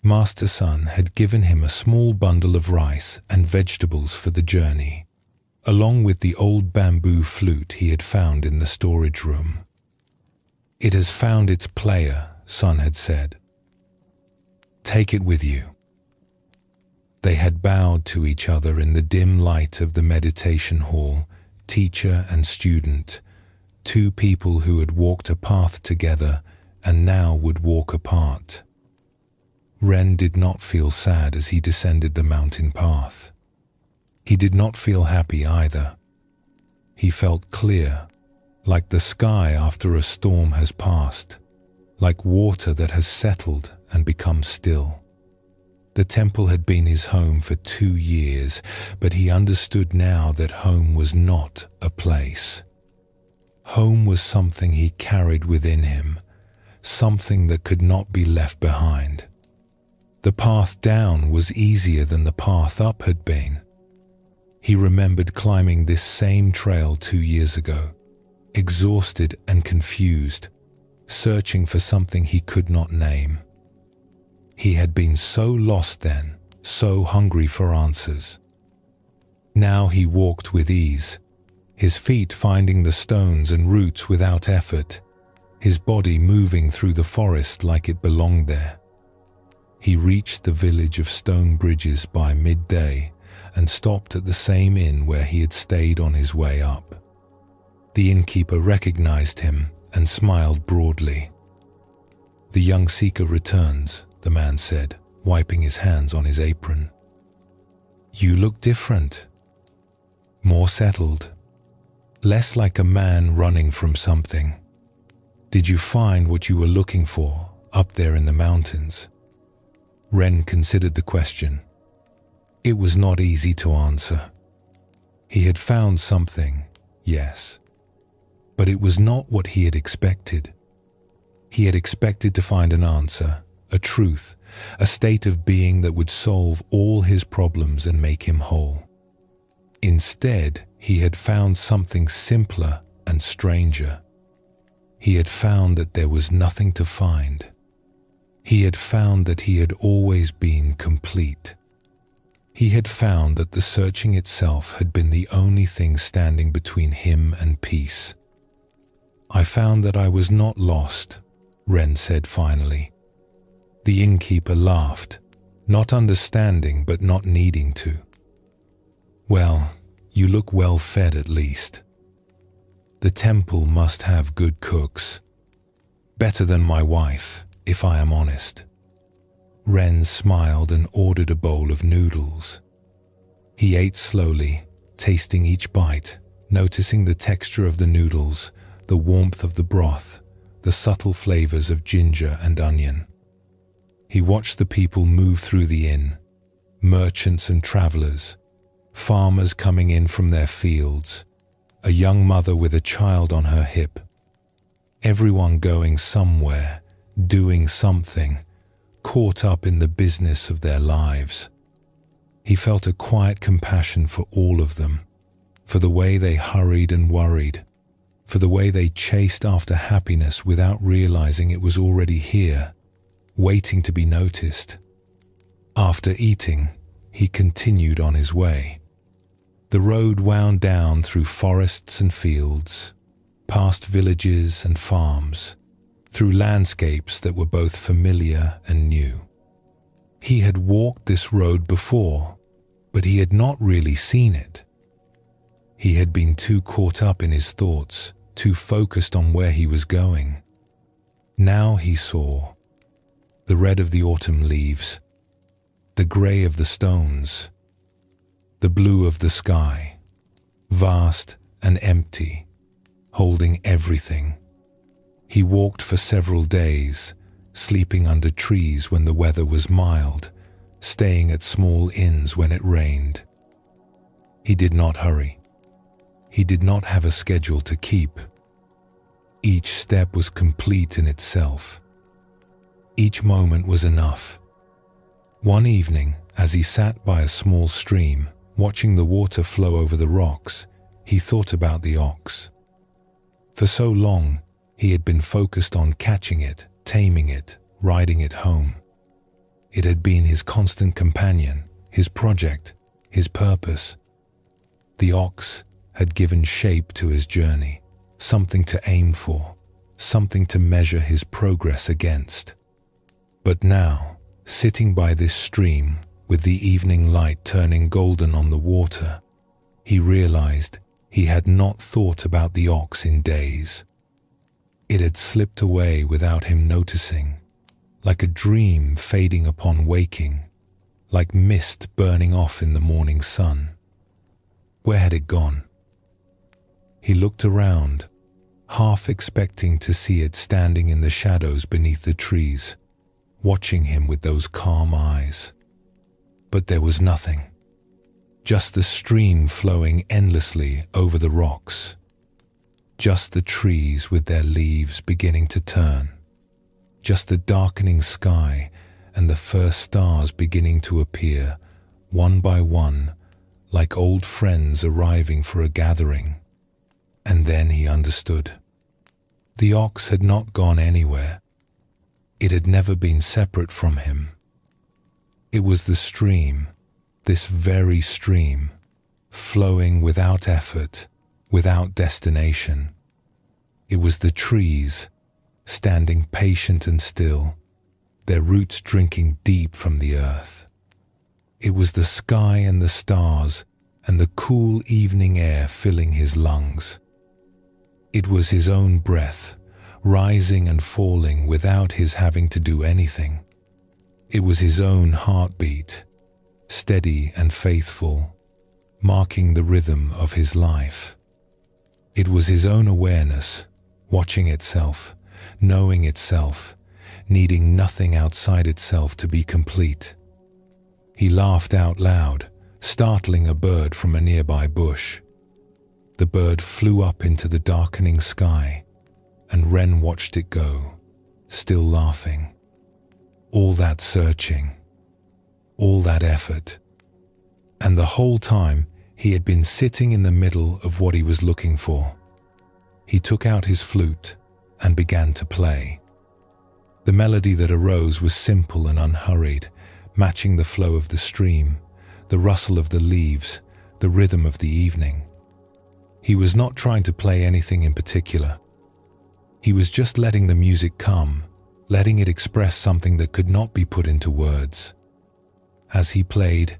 Master Sun had given him a small bundle of rice and vegetables for the journey, along with the old bamboo flute he had found in the storage room. "It has found its player," Sun had said. "Take it with you." They had bowed to each other in the dim light of the meditation hall, teacher and student, two people who had walked a path together and now would walk apart. Ren did not feel sad as he descended the mountain path. He did not feel happy either. He felt clear, like the sky after a storm has passed, like water that has settled and become still. The temple had been his home for 2 years, but he understood now that home was not a place. Home was something he carried within him, something that could not be left behind. The path down was easier than the path up had been. He remembered climbing this same trail 2 years ago, exhausted and confused, searching for something he could not name. He had been so lost then, so hungry for answers. Now he walked with ease, his feet finding the stones and roots without effort, his body moving through the forest like it belonged there. He reached the village of stone bridges by midday and stopped at the same inn where he had stayed on his way up. The innkeeper recognized him and smiled broadly. "The young seeker returns," the man said, wiping his hands on his apron. "You look different. More settled. Less like a man running from something. Did you find what you were looking for up there in the mountains?" Ren considered the question. It was not easy to answer. He had found something, yes, but it was not what he had expected. He had expected to find an answer, a truth, a state of being that would solve all his problems and make him whole. Instead, he had found something simpler and stranger. He had found that there was nothing to find. He had found that he had always been complete. He had found that the searching itself had been the only thing standing between him and peace. "I found that I was not lost," Ren said finally. The innkeeper laughed, not understanding but not needing to. "Well, you look well fed at least. The temple must have good cooks. Better than my wife, if I am honest." Ren smiled and ordered a bowl of noodles. He ate slowly, tasting each bite, noticing the texture of the noodles, the warmth of the broth, the subtle flavors of ginger and onion. He watched the people move through the inn, merchants and travelers, farmers coming in from their fields, a young mother with a child on her hip. Everyone going somewhere, doing something, caught up in the business of their lives. He felt a quiet compassion for all of them, for the way they hurried and worried, for the way they chased after happiness without realizing it was already here, waiting to be noticed. After eating, he continued on his way. The road wound down through forests and fields, past villages and farms, through landscapes that were both familiar and new. He had walked this road before, but he had not really seen it. He had been too caught up in his thoughts, too focused on where he was going. Now he saw the red of the autumn leaves, the grey of the stones, the blue of the sky, vast and empty, holding everything. He walked for several days, sleeping under trees when the weather was mild, staying at small inns when it rained. He did not hurry. He did not have a schedule to keep. Each step was complete in itself. Each moment was enough. One evening, as he sat by a small stream, watching the water flow over the rocks, he thought about the ox. For so long, he had been focused on catching it, taming it, riding it home. It had been his constant companion, his project, his purpose. The ox had given shape to his journey, something to aim for, something to measure his progress against. But now, sitting by this stream, with the evening light turning golden on the water, he realized he had not thought about the ox in days. It had slipped away without him noticing, like a dream fading upon waking, like mist burning off in the morning sun. Where had it gone? He looked around, half expecting to see it standing in the shadows beneath the trees, watching him with those calm eyes. But there was nothing. Just the stream flowing endlessly over the rocks. Just the trees with their leaves beginning to turn. Just the darkening sky and the first stars beginning to appear, one by one, like old friends arriving for a gathering. And then he understood. The ox had not gone anywhere. It had never been separate from him. It was the stream, this very stream, flowing without effort, without destination. It was the trees, standing patient and still, their roots drinking deep from the earth. It was the sky and the stars and the cool evening air filling his lungs. It was his own breath, rising and falling without his having to do anything. It was his own heartbeat, steady and faithful, marking the rhythm of his life. It was his own awareness, watching itself, knowing itself, needing nothing outside itself to be complete. He laughed out loud, startling a bird from a nearby bush. The bird flew up into the darkening sky, and Wren watched it go, still laughing. All that searching, all that effort, and the whole time he had been sitting in the middle of what he was looking for. He took out his flute and began to play. The melody that arose was simple and unhurried, matching the flow of the stream, the rustle of the leaves, the rhythm of the evening. He was not trying to play anything in particular. He was just letting the music come, letting it express something that could not be put into words. As he played,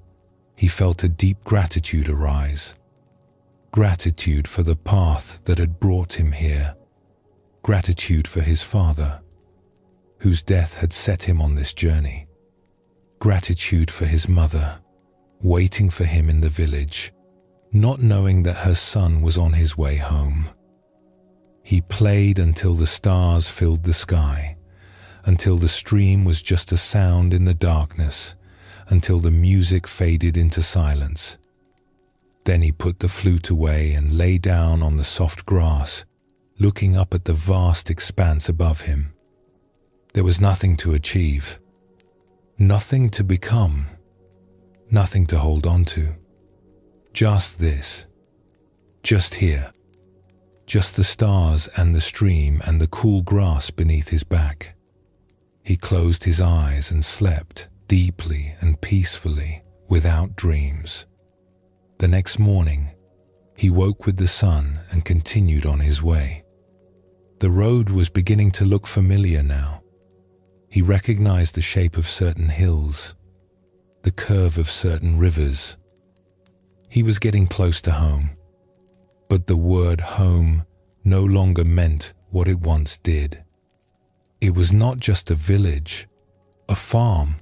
he felt a deep gratitude arise. Gratitude for the path that had brought him here. Gratitude for his father, whose death had set him on this journey. Gratitude for his mother, waiting for him in the village, not knowing that her son was on his way home. He played until the stars filled the sky, until the stream was just a sound in the darkness, until the music faded into silence. Then he put the flute away and lay down on the soft grass, looking up at the vast expanse above him. There was nothing to achieve, nothing to become, nothing to hold on to. Just this, just here, just the stars and the stream and the cool grass beneath his back. He closed his eyes and slept deeply and peacefully, without dreams. The next morning, he woke with the sun and continued on his way. The road was beginning to look familiar now. He recognized the shape of certain hills, the curve of certain rivers. He was getting close to home, but the word home no longer meant what it once did. It was not just a village, a farm,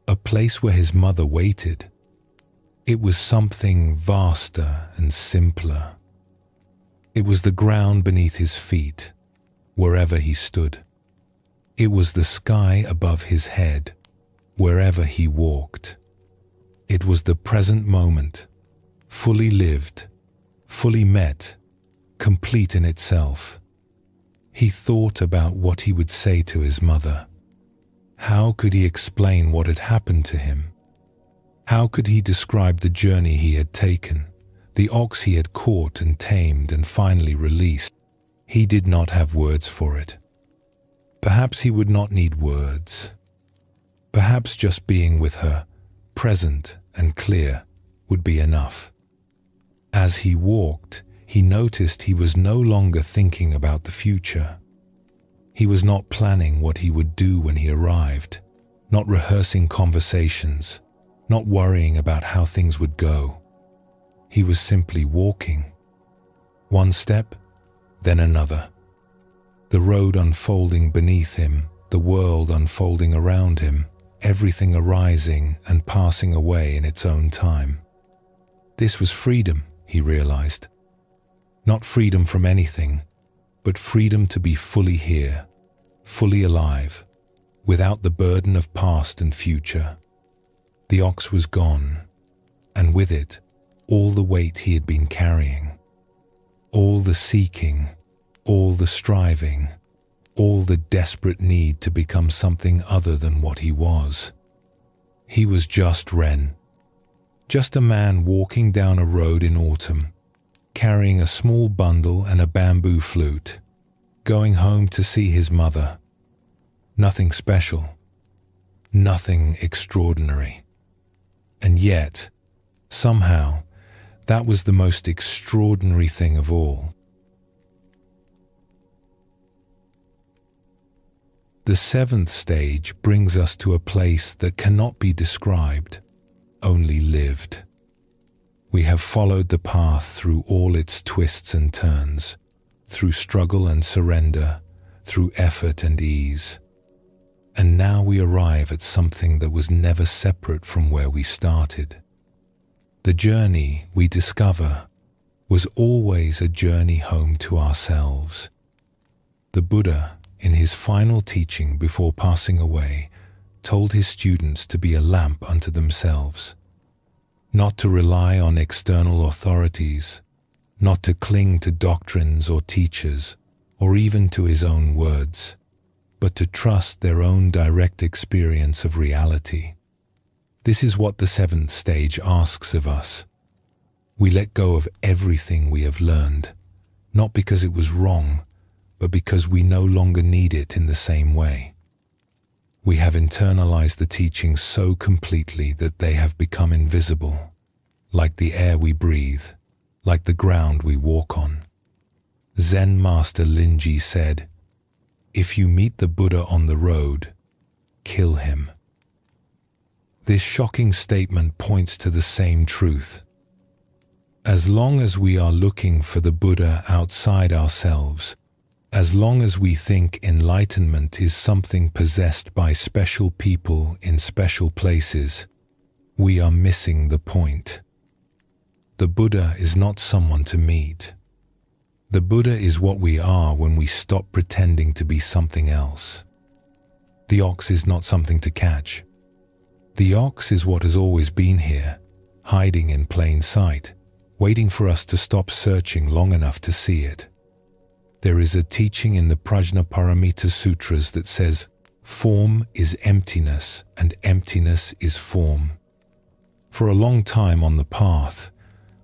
a place where his mother waited. It was something vaster and simpler. It was the ground beneath his feet, wherever he stood. It was the sky above his head, wherever he walked. It was the present moment, fully lived, fully met, complete in itself. He thought about what he would say to his mother. How could he explain what had happened to him? How could he describe the journey he had taken, the ox he had caught and tamed and finally released? He did not have words for it. Perhaps he would not need words. Perhaps just being with her, present and clear, would be enough. As he walked, he noticed he was no longer thinking about the future. He was not planning what he would do when he arrived, not rehearsing conversations, not worrying about how things would go. He was simply walking. One step, then another. The road unfolding beneath him, the world unfolding around him, everything arising and passing away in its own time. This was freedom, he realized. Not freedom from anything, but freedom to be fully here, fully alive, without the burden of past and future. The ox was gone, and with it, all the weight he had been carrying. All the seeking, all the striving, all the desperate need to become something other than what he was. He was just Ren, just a man walking down a road in autumn, carrying a small bundle and a bamboo flute, going home to see his mother. Nothing special, nothing extraordinary. And yet, somehow, that was the most extraordinary thing of all. The seventh stage brings us to a place that cannot be described, only lived. We have followed the path through all its twists and turns, through struggle and surrender, through effort and ease. And now we arrive at something that was never separate from where we started. The journey, we discover, was always a journey home to ourselves. The Buddha, in his final teaching before passing away, told his students to be a lamp unto themselves, not to rely on external authorities, not to cling to doctrines or teachers, or even to his own words, but to trust their own direct experience of reality. This is what the seventh stage asks of us. We let go of everything we have learned, not because it was wrong, but because we no longer need it in the same way. We have internalized the teachings so completely that they have become invisible, like the air we breathe, like the ground we walk on. Zen master Linji said, "If you meet the Buddha on the road, kill him." This shocking statement points to the same truth. As long as we are looking for the Buddha outside ourselves, as long as we think enlightenment is something possessed by special people in special places, we are missing the point. The Buddha is not someone to meet. The Buddha is what we are when we stop pretending to be something else. The ox is not something to catch. The ox is what has always been here, hiding in plain sight, waiting for us to stop searching long enough to see it. There is a teaching in the Prajnaparamita Sutras that says, form is emptiness and emptiness is form. For a long time on the path,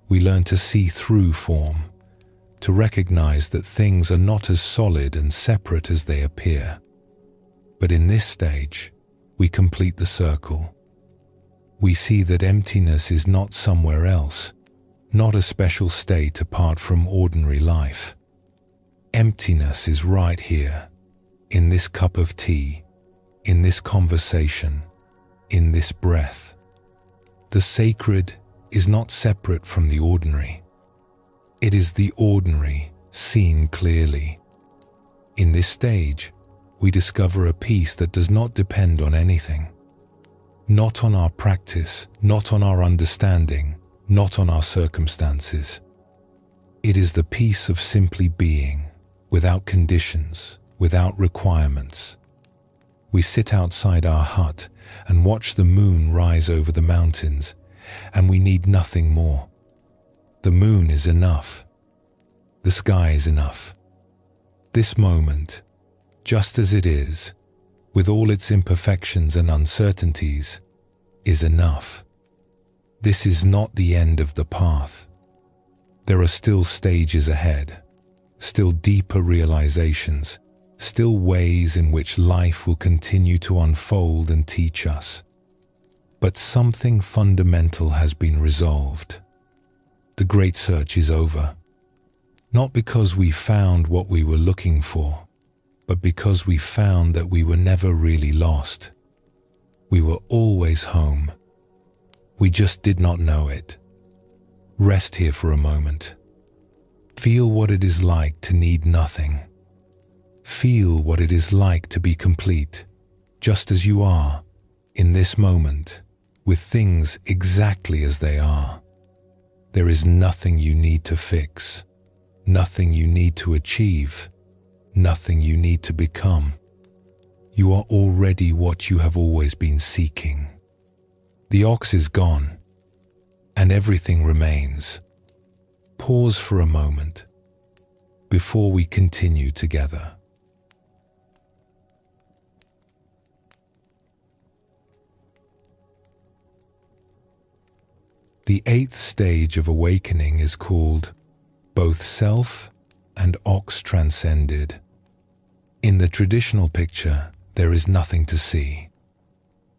we learn to see through form, to recognize that things are not as solid and separate as they appear. But in this stage, we complete the circle. We see that emptiness is not somewhere else, not a special state apart from ordinary life. Emptiness is right here, in this cup of tea, in this conversation, in this breath. The sacred is not separate from the ordinary. It is the ordinary seen clearly. In this stage, we discover a peace that does not depend on anything. Not on our practice, not on our understanding, not on our circumstances. It is the peace of simply being, without conditions, without requirements. We sit outside our hut and watch the moon rise over the mountains, and we need nothing more. The moon is enough. The sky is enough. This moment, just as it is, with all its imperfections and uncertainties, is enough. This is not the end of the path. There are still stages ahead, still deeper realizations, still ways in which life will continue to unfold and teach us. But something fundamental has been resolved. The great search is over. Not because we found what we were looking for, but because we found that we were never really lost. We were always home. We just did not know it. Rest here for a moment. Feel what it is like to need nothing. Feel what it is like to be complete, just as you are, in this moment, with things exactly as they are. There is nothing you need to fix, nothing you need to achieve, nothing you need to become. You are already what you have always been seeking. The ox is gone, and everything remains. Pause for a moment before we continue together. The 8th stage of awakening is called both self and ox transcended. In the traditional picture, there is nothing to see.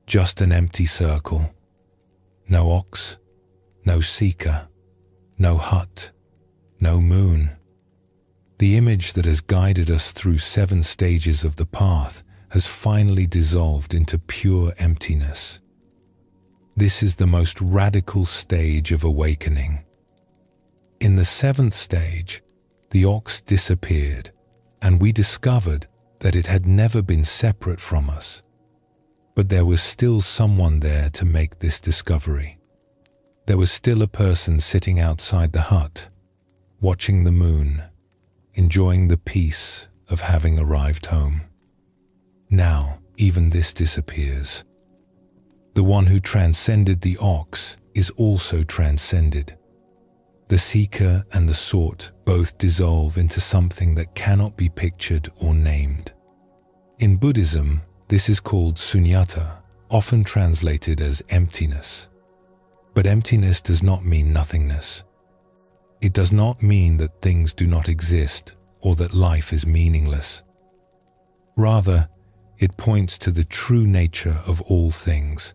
Just an empty circle. No ox, no seeker, no hut, no moon. The image that has guided us through 7 stages of the path has finally dissolved into pure emptiness. This is the most radical stage of awakening. In the 7th stage, the ox disappeared, and we discovered that it had never been separate from us. But there was still someone there to make this discovery. There was still a person sitting outside the hut, watching the moon, enjoying the peace of having arrived home. Now, even this disappears. The one who transcended the ox is also transcended. The seeker and the sought both dissolve into something that cannot be pictured or named. In Buddhism, this is called sunyata, often translated as emptiness. But emptiness does not mean nothingness. It does not mean that things do not exist or that life is meaningless. Rather, it points to the true nature of all things,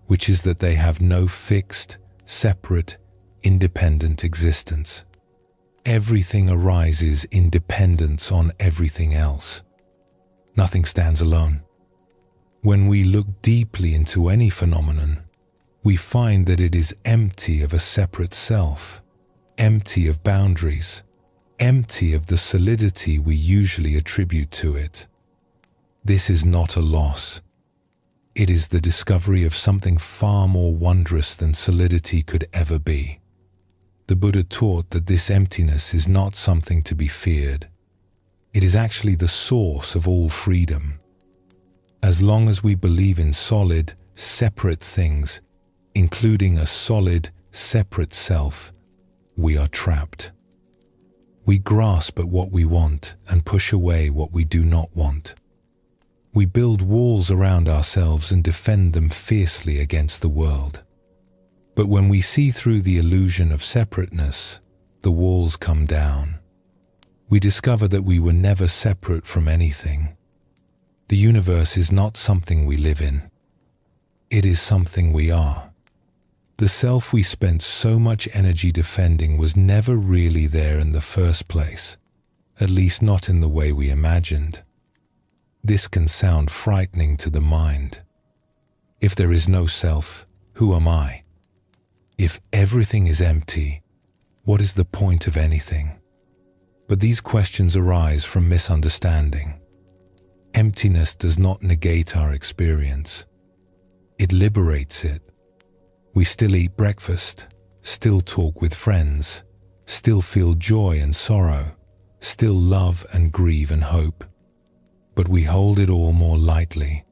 which is that they have no fixed, separate, independent existence. Everything arises in dependence on everything else. Nothing stands alone. When we look deeply into any phenomenon, we find that it is empty of a separate self, empty of boundaries, empty of the solidity we usually attribute to it. This is not a loss. It is the discovery of something far more wondrous than solidity could ever be. The Buddha taught that this emptiness is not something to be feared. It is actually the source of all freedom. As long as we believe in solid, separate things, including a solid, separate self, we are trapped. We grasp at what we want and push away what we do not want. We build walls around ourselves and defend them fiercely against the world. But when we see through the illusion of separateness, the walls come down. We discover that we were never separate from anything. The universe is not something we live in. It is something we are. The self we spent so much energy defending was never really there in the first place, at least not in the way we imagined. This can sound frightening to the mind. If there is no self, who am I? If everything is empty, what is the point of anything? But these questions arise from misunderstanding. Emptiness does not negate our experience. It liberates it. We still eat breakfast, still talk with friends, still feel joy and sorrow, still love and grieve and hope. but we hold it all more lightly.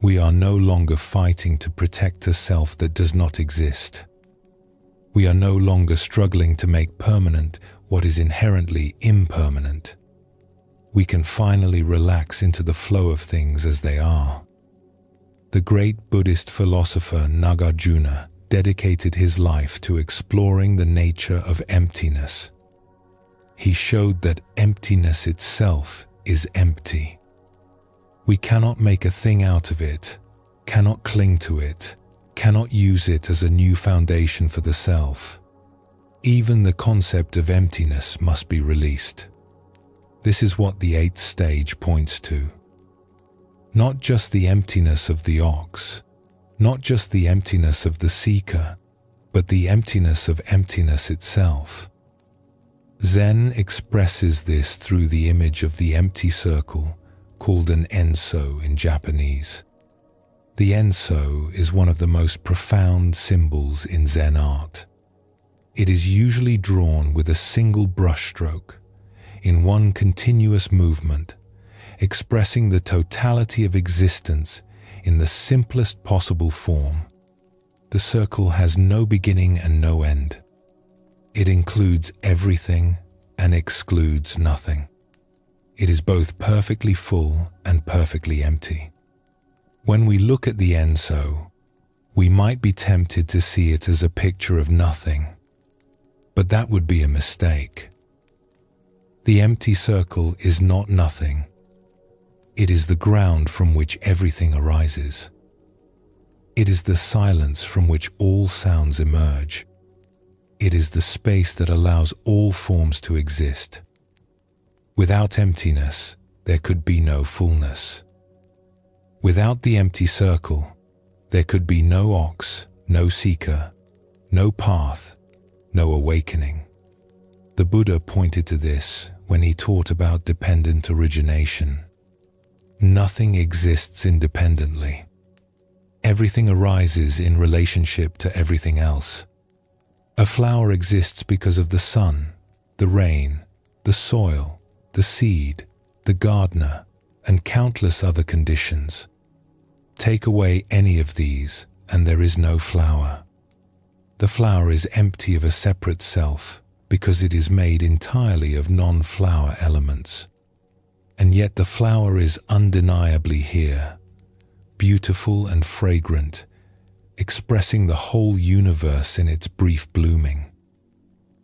We are no longer fighting to protect a self that does not exist. We are no longer struggling to make permanent what is inherently impermanent. We can finally relax into the flow of things as they are. The great Buddhist philosopher Nagarjuna dedicated his life to exploring the nature of emptiness. He showed that emptiness itself is empty. We cannot make a thing out of it, cannot cling to it, cannot use it as a new foundation for the self. Even the concept of emptiness must be released. This is what the 8th stage points to. Not just the emptiness of the ox, not just the emptiness of the seeker, but the emptiness of emptiness itself. Zen expresses this through the image of the empty circle, called an enso in Japanese. The enso is one of the most profound symbols in Zen art. It is usually drawn with a single brushstroke, in one continuous movement, expressing the totality of existence in the simplest possible form. The circle has no beginning and no end. It includes everything and excludes nothing. It is both perfectly full and perfectly empty. When we look at the enso, we might be tempted to see it as a picture of nothing, but that would be a mistake. The empty circle is not nothing. It is the ground from which everything arises. It is the silence from which all sounds emerge. It is the space that allows all forms to exist. Without emptiness, there could be no fullness. Without the empty circle, there could be no ox, no seeker, no path, no awakening. The Buddha pointed to this when he taught about dependent origination. Nothing exists independently. Everything arises in relationship to everything else. A flower exists because of the sun, the rain, the soil, the seed, the gardener, and countless other conditions. Take away any of these, and there is no flower. The flower is empty of a separate self because it is made entirely of non-flower elements. And yet the flower is undeniably here, beautiful and fragrant, expressing the whole universe in its brief blooming.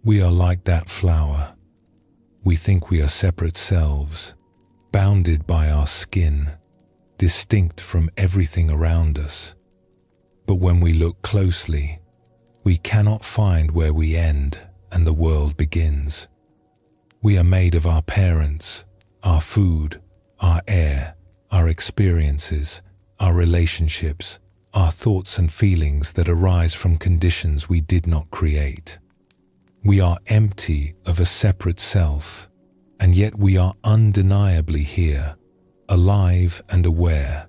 We are like that flower. We think we are separate selves, bounded by our skin, distinct from everything around us. But when we look closely, we cannot find where we end and the world begins. We are made of our parents, our food, our air, our experiences, our relationships, our thoughts and feelings that arise from conditions we did not create. We are empty of a separate self, and yet we are undeniably here, alive and aware,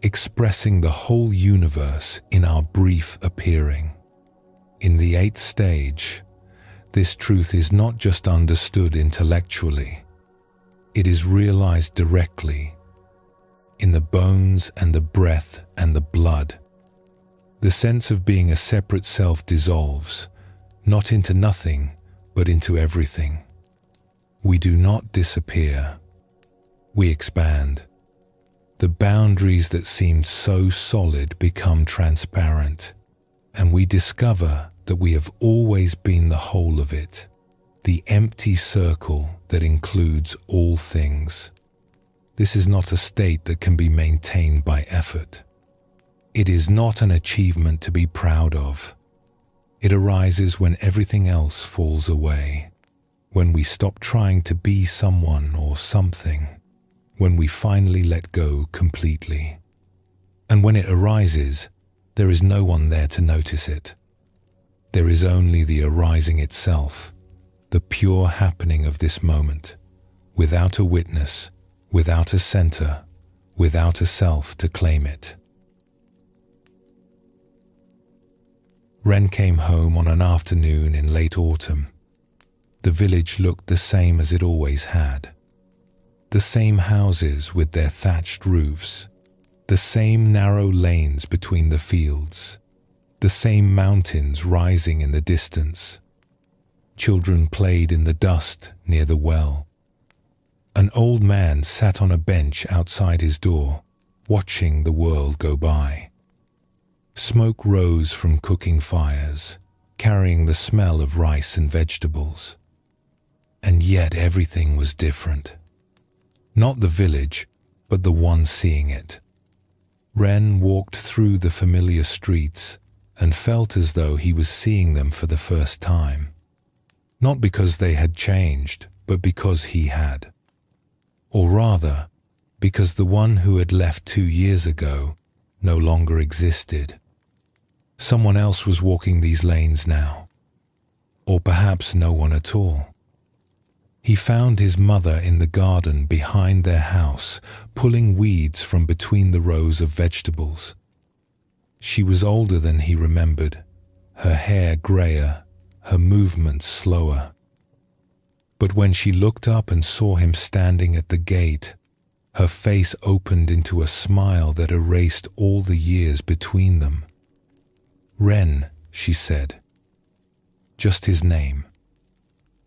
expressing the whole universe in our brief appearing. In the 8th stage, this truth is not just understood intellectually, it is realized directly, in the bones and the breath and the blood. The sense of being a separate self dissolves, not into nothing, but into everything. We do not disappear. We expand. The boundaries that seemed so solid become transparent, and we discover that we have always been the whole of it, the empty circle that includes all things. This is not a state that can be maintained by effort. It is not an achievement to be proud of. It arises when everything else falls away, when we stop trying to be someone or something, when we finally let go completely. And when it arises, there is no one there to notice it. There is only the arising itself, the pure happening of this moment, without a witness, without a center, without a self to claim it. Ren came home on an afternoon in late autumn. The village looked the same as it always had. The same houses with their thatched roofs, the same narrow lanes between the fields, the same mountains rising in the distance. Children played in the dust near the well. An old man sat on a bench outside his door, watching the world go by. Smoke rose from cooking fires, carrying the smell of rice and vegetables. And yet everything was different. Not the village, but the one seeing it. Ren walked through the familiar streets and felt as though he was seeing them for the first time. Not because they had changed, but because he had. Or rather, because the one who had left 2 years ago no longer existed. Someone else was walking these lanes now. Or perhaps no one at all. He found his mother in the garden behind their house, pulling weeds from between the rows of vegetables. She was older than he remembered, her hair grayer, her movements slower. But when she looked up and saw him standing at the gate, her face opened into a smile that erased all the years between them. "Ren," she said. Just his name.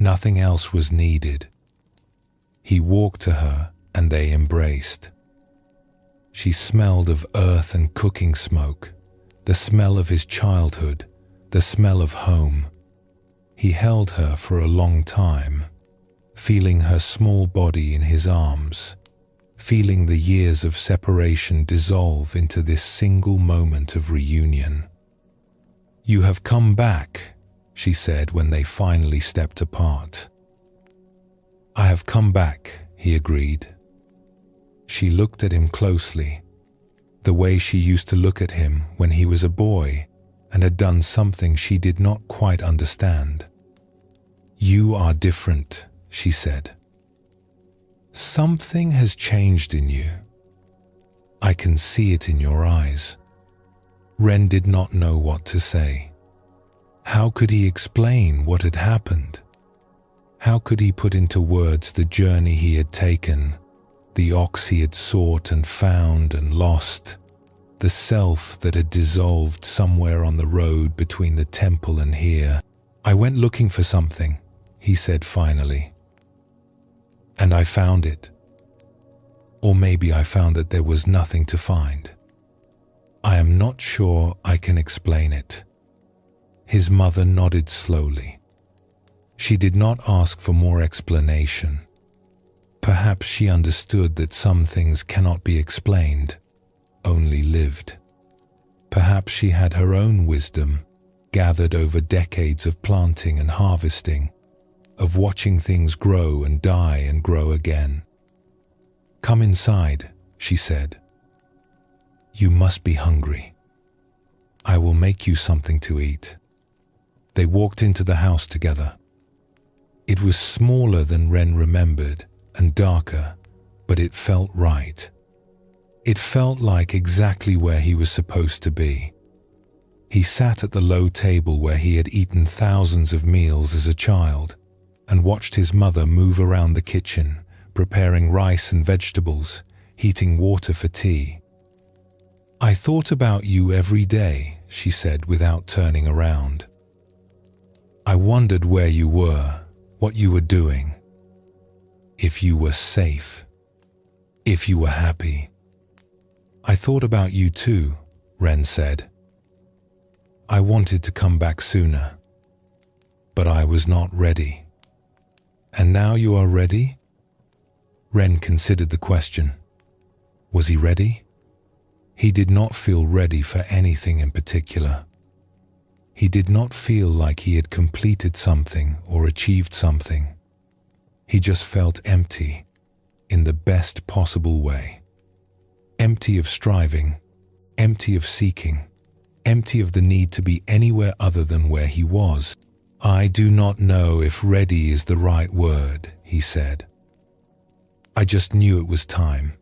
Nothing else was needed. He walked to her and they embraced. She smelled of earth and cooking smoke, the smell of his childhood, the smell of home. He held her for a long time, feeling her small body in his arms, feeling the years of separation dissolve into this single moment of reunion. "You have come back," she said when they finally stepped apart. "I have come back," he agreed. She looked at him closely, the way she used to look at him when he was a boy and had done something she did not quite understand. "You are different," she said. "Something has changed in you. I can see it in your eyes." Ren did not know what to say. How could he explain what had happened? How could he put into words the journey he had taken, the ox he had sought and found and lost, the self that had dissolved somewhere on the road between the temple and here? "I went looking for something," he said finally. "And I found it. Or maybe I found that there was nothing to find. I am not sure I can explain it." His mother nodded slowly. She did not ask for more explanation. Perhaps she understood that some things cannot be explained, only lived. Perhaps she had her own wisdom, gathered over decades of planting and harvesting, of watching things grow and die and grow again. "Come inside," she said. "You must be hungry. I will make you something to eat." They walked into the house together. It was smaller than Ren remembered and darker, but it felt right. It felt like exactly where he was supposed to be. He sat at the low table where he had eaten thousands of meals as a child and watched his mother move around the kitchen, preparing rice and vegetables, heating water for tea. "I thought about you every day," she said without turning around. "I wondered where you were, what you were doing, if you were safe, if you were happy." "I thought about you too," Ren said. "I wanted to come back sooner, but I was not ready." "And now you are ready?" Ren considered the question. Was he ready? He did not feel ready for anything in particular. He did not feel like he had completed something or achieved something. He just felt empty, in the best possible way. Empty of striving, empty of seeking, empty of the need to be anywhere other than where he was. "I do not know if ready is the right word," he said. "I just knew it was time."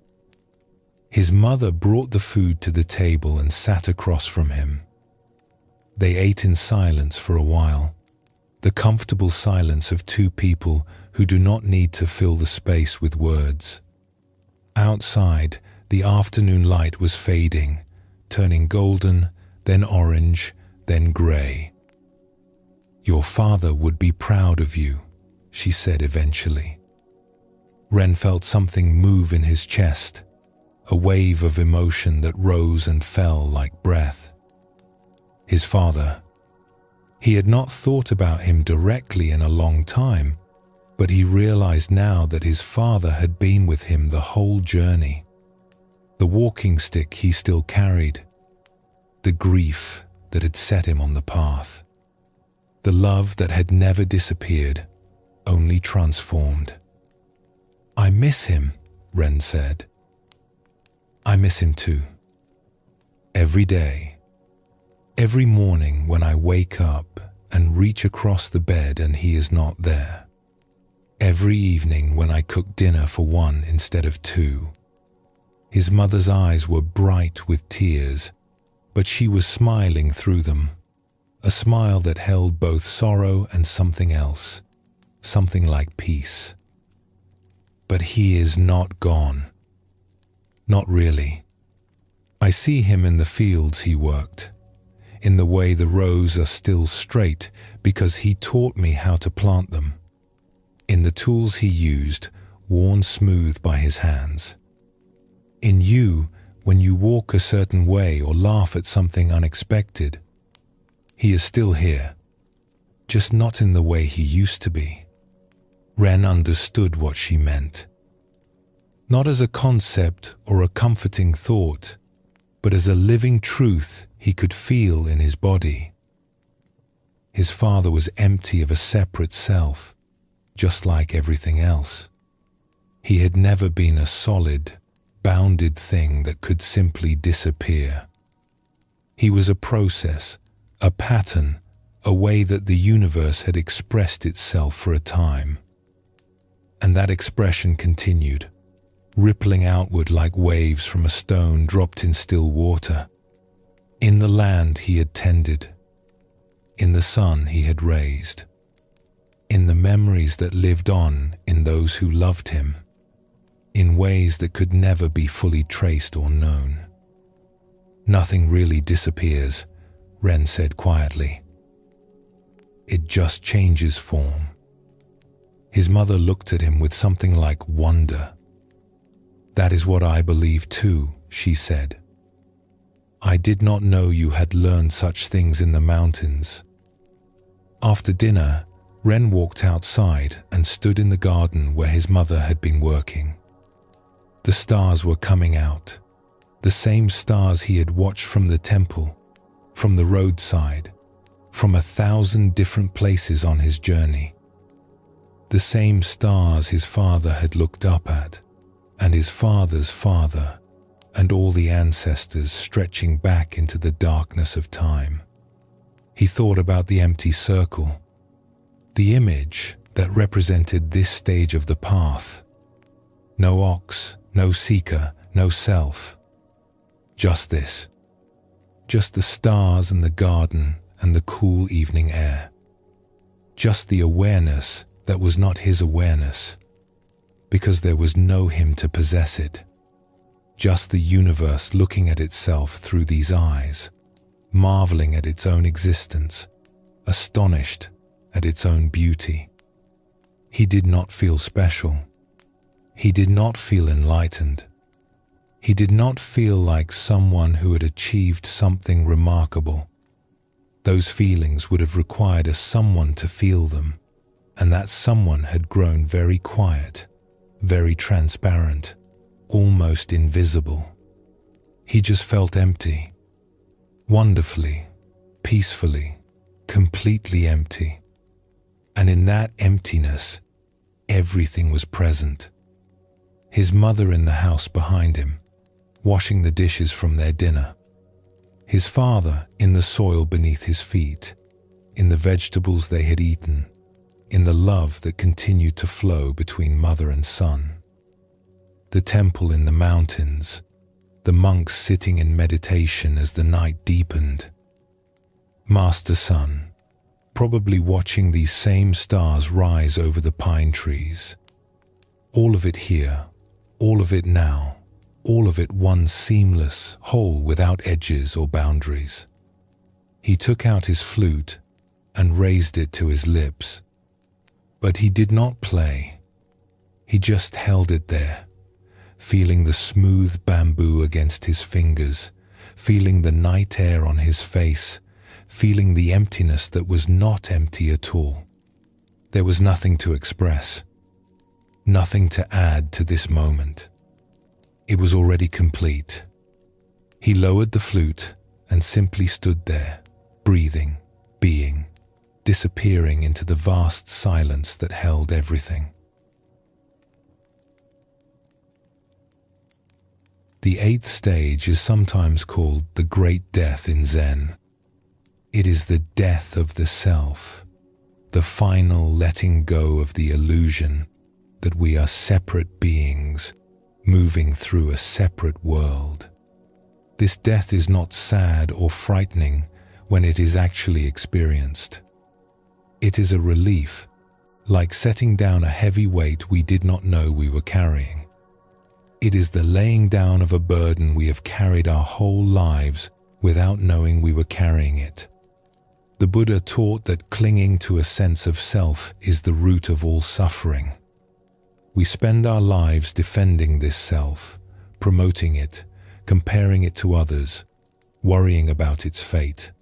His mother brought the food to the table and sat across from him. They ate in silence for a while, the comfortable silence of two people who do not need to fill the space with words. Outside, the afternoon light was fading, turning golden, then orange, then grey. "Your father would be proud of you," she said eventually. Ren felt something move in his chest, a wave of emotion that rose and fell like breath. His father. He had not thought about him directly in a long time, but he realized now that his father had been with him the whole journey. The walking stick he still carried, the grief that had set him on the path, the love that had never disappeared, only transformed. "I miss him," Ren said. "I miss him too. Every day. Every morning when I wake up and reach across the bed and he is not there. Every evening when I cook dinner for one instead of two." His mother's eyes were bright with tears, but she was smiling through them, a smile that held both sorrow and something else, something like peace. "But he is not gone. Not really. I see him in the fields he worked, in the way the rows are still straight because he taught me how to plant them, in the tools he used, worn smooth by his hands. In you, when you walk a certain way or laugh at something unexpected. He is still here, just not in the way he used to be." Ren understood what she meant. Not as a concept or a comforting thought, but as a living truth he could feel in his body. His father was empty of a separate self, just like everything else. He had never been a solid, bounded thing that could simply disappear. He was a process, a pattern, a way that the universe had expressed itself for a time. And that expression continued, rippling outward like waves from a stone dropped in still water, in the land he had tended, in the son he had raised, in the memories that lived on in those who loved him, in ways that could never be fully traced or known. "Nothing really disappears," Ren said quietly. "It just changes form." His mother looked at him with something like wonder. "That is what I believe too," she said. "I did not know you had learned such things in the mountains." After dinner, Ren walked outside and stood in the garden where his mother had been working. The stars were coming out, the same stars he had watched from the temple, from the roadside, from 1,000 different places on his journey. The same stars his father had looked up at, and his father's father, and all the ancestors stretching back into the darkness of time. He thought about the empty circle, the image that represented this stage of the path. No ox, no seeker, no self. Just this. Just the stars and the garden and the cool evening air. Just the awareness that was not his awareness, because there was no him to possess it. Just the universe looking at itself through these eyes, marveling at its own existence, astonished at its own beauty. He did not feel special. He did not feel enlightened. He did not feel like someone who had achieved something remarkable. Those feelings would have required a someone to feel them, and that someone had grown very quiet, very transparent, almost invisible. He just felt empty, wonderfully, peacefully, completely empty. And in that emptiness, everything was present. His mother in the house behind him, washing the dishes from their dinner. His father in the soil beneath his feet, in the vegetables they had eaten, in the love that continued to flow between mother and son. The temple in the mountains, the monks sitting in meditation as the night deepened. Master-son, probably watching these same stars rise over the pine trees. All of it here, All of it now, all of it one seamless whole without edges or boundaries. He took out his flute and raised it to his lips. But he did not play. He just held it there, feeling the smooth bamboo against his fingers, feeling the night air on his face, feeling the emptiness that was not empty at all. There was nothing to express, nothing to add to this moment. It was already complete. He lowered the flute and simply stood there, breathing, being, disappearing into the vast silence that held everything. The eighth stage is sometimes called the Great Death in Zen. It is the death of the self, the final letting go of the illusion that we are separate beings moving through a separate world. This death is not sad or frightening when it is actually experienced. It is a relief, like setting down a heavy weight we did not know we were carrying. It is the laying down of a burden we have carried our whole lives without knowing we were carrying it. The Buddha taught that clinging to a sense of self is the root of all suffering. We spend our lives defending this self, promoting it, comparing it to others, worrying about its fate.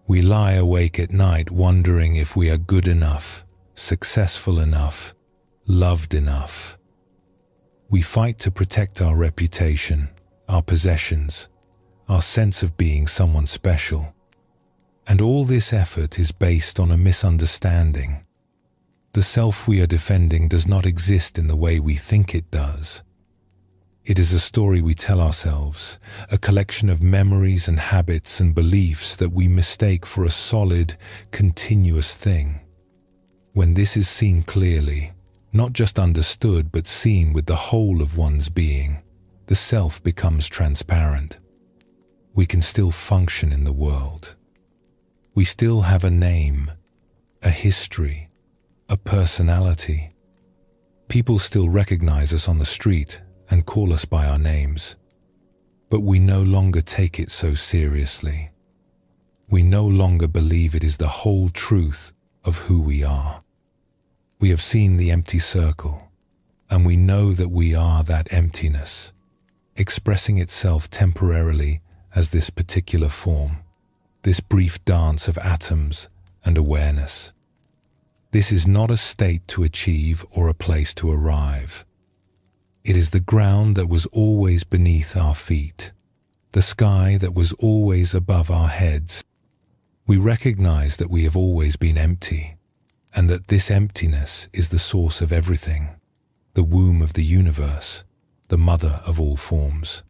We lie awake at night wondering if we are good enough, successful enough, loved enough. We fight to protect our reputation, our possessions, our sense of being someone special. And all this effort is based on a misunderstanding. The self we are defending does not exist in the way we think it does. It is a story we tell ourselves, a collection of memories and habits and beliefs that we mistake for a solid, continuous thing. When this is seen clearly, not just understood but seen with the whole of one's being, the self becomes transparent. We can still function in the world. We still have a name, a history, a personality. People still recognize us on the street and call us by our names. But we no longer take it so seriously. We no longer believe it is the whole truth of who we are. We have seen the empty circle, and we know that we are that emptiness, expressing itself temporarily as this particular form, this brief dance of atoms and awareness. This is not a state to achieve or a place to arrive. It is the ground that was always beneath our feet, the sky that was always above our heads. We recognize that we have always been empty, and that this emptiness is the source of everything, the womb of the universe, the mother of all forms.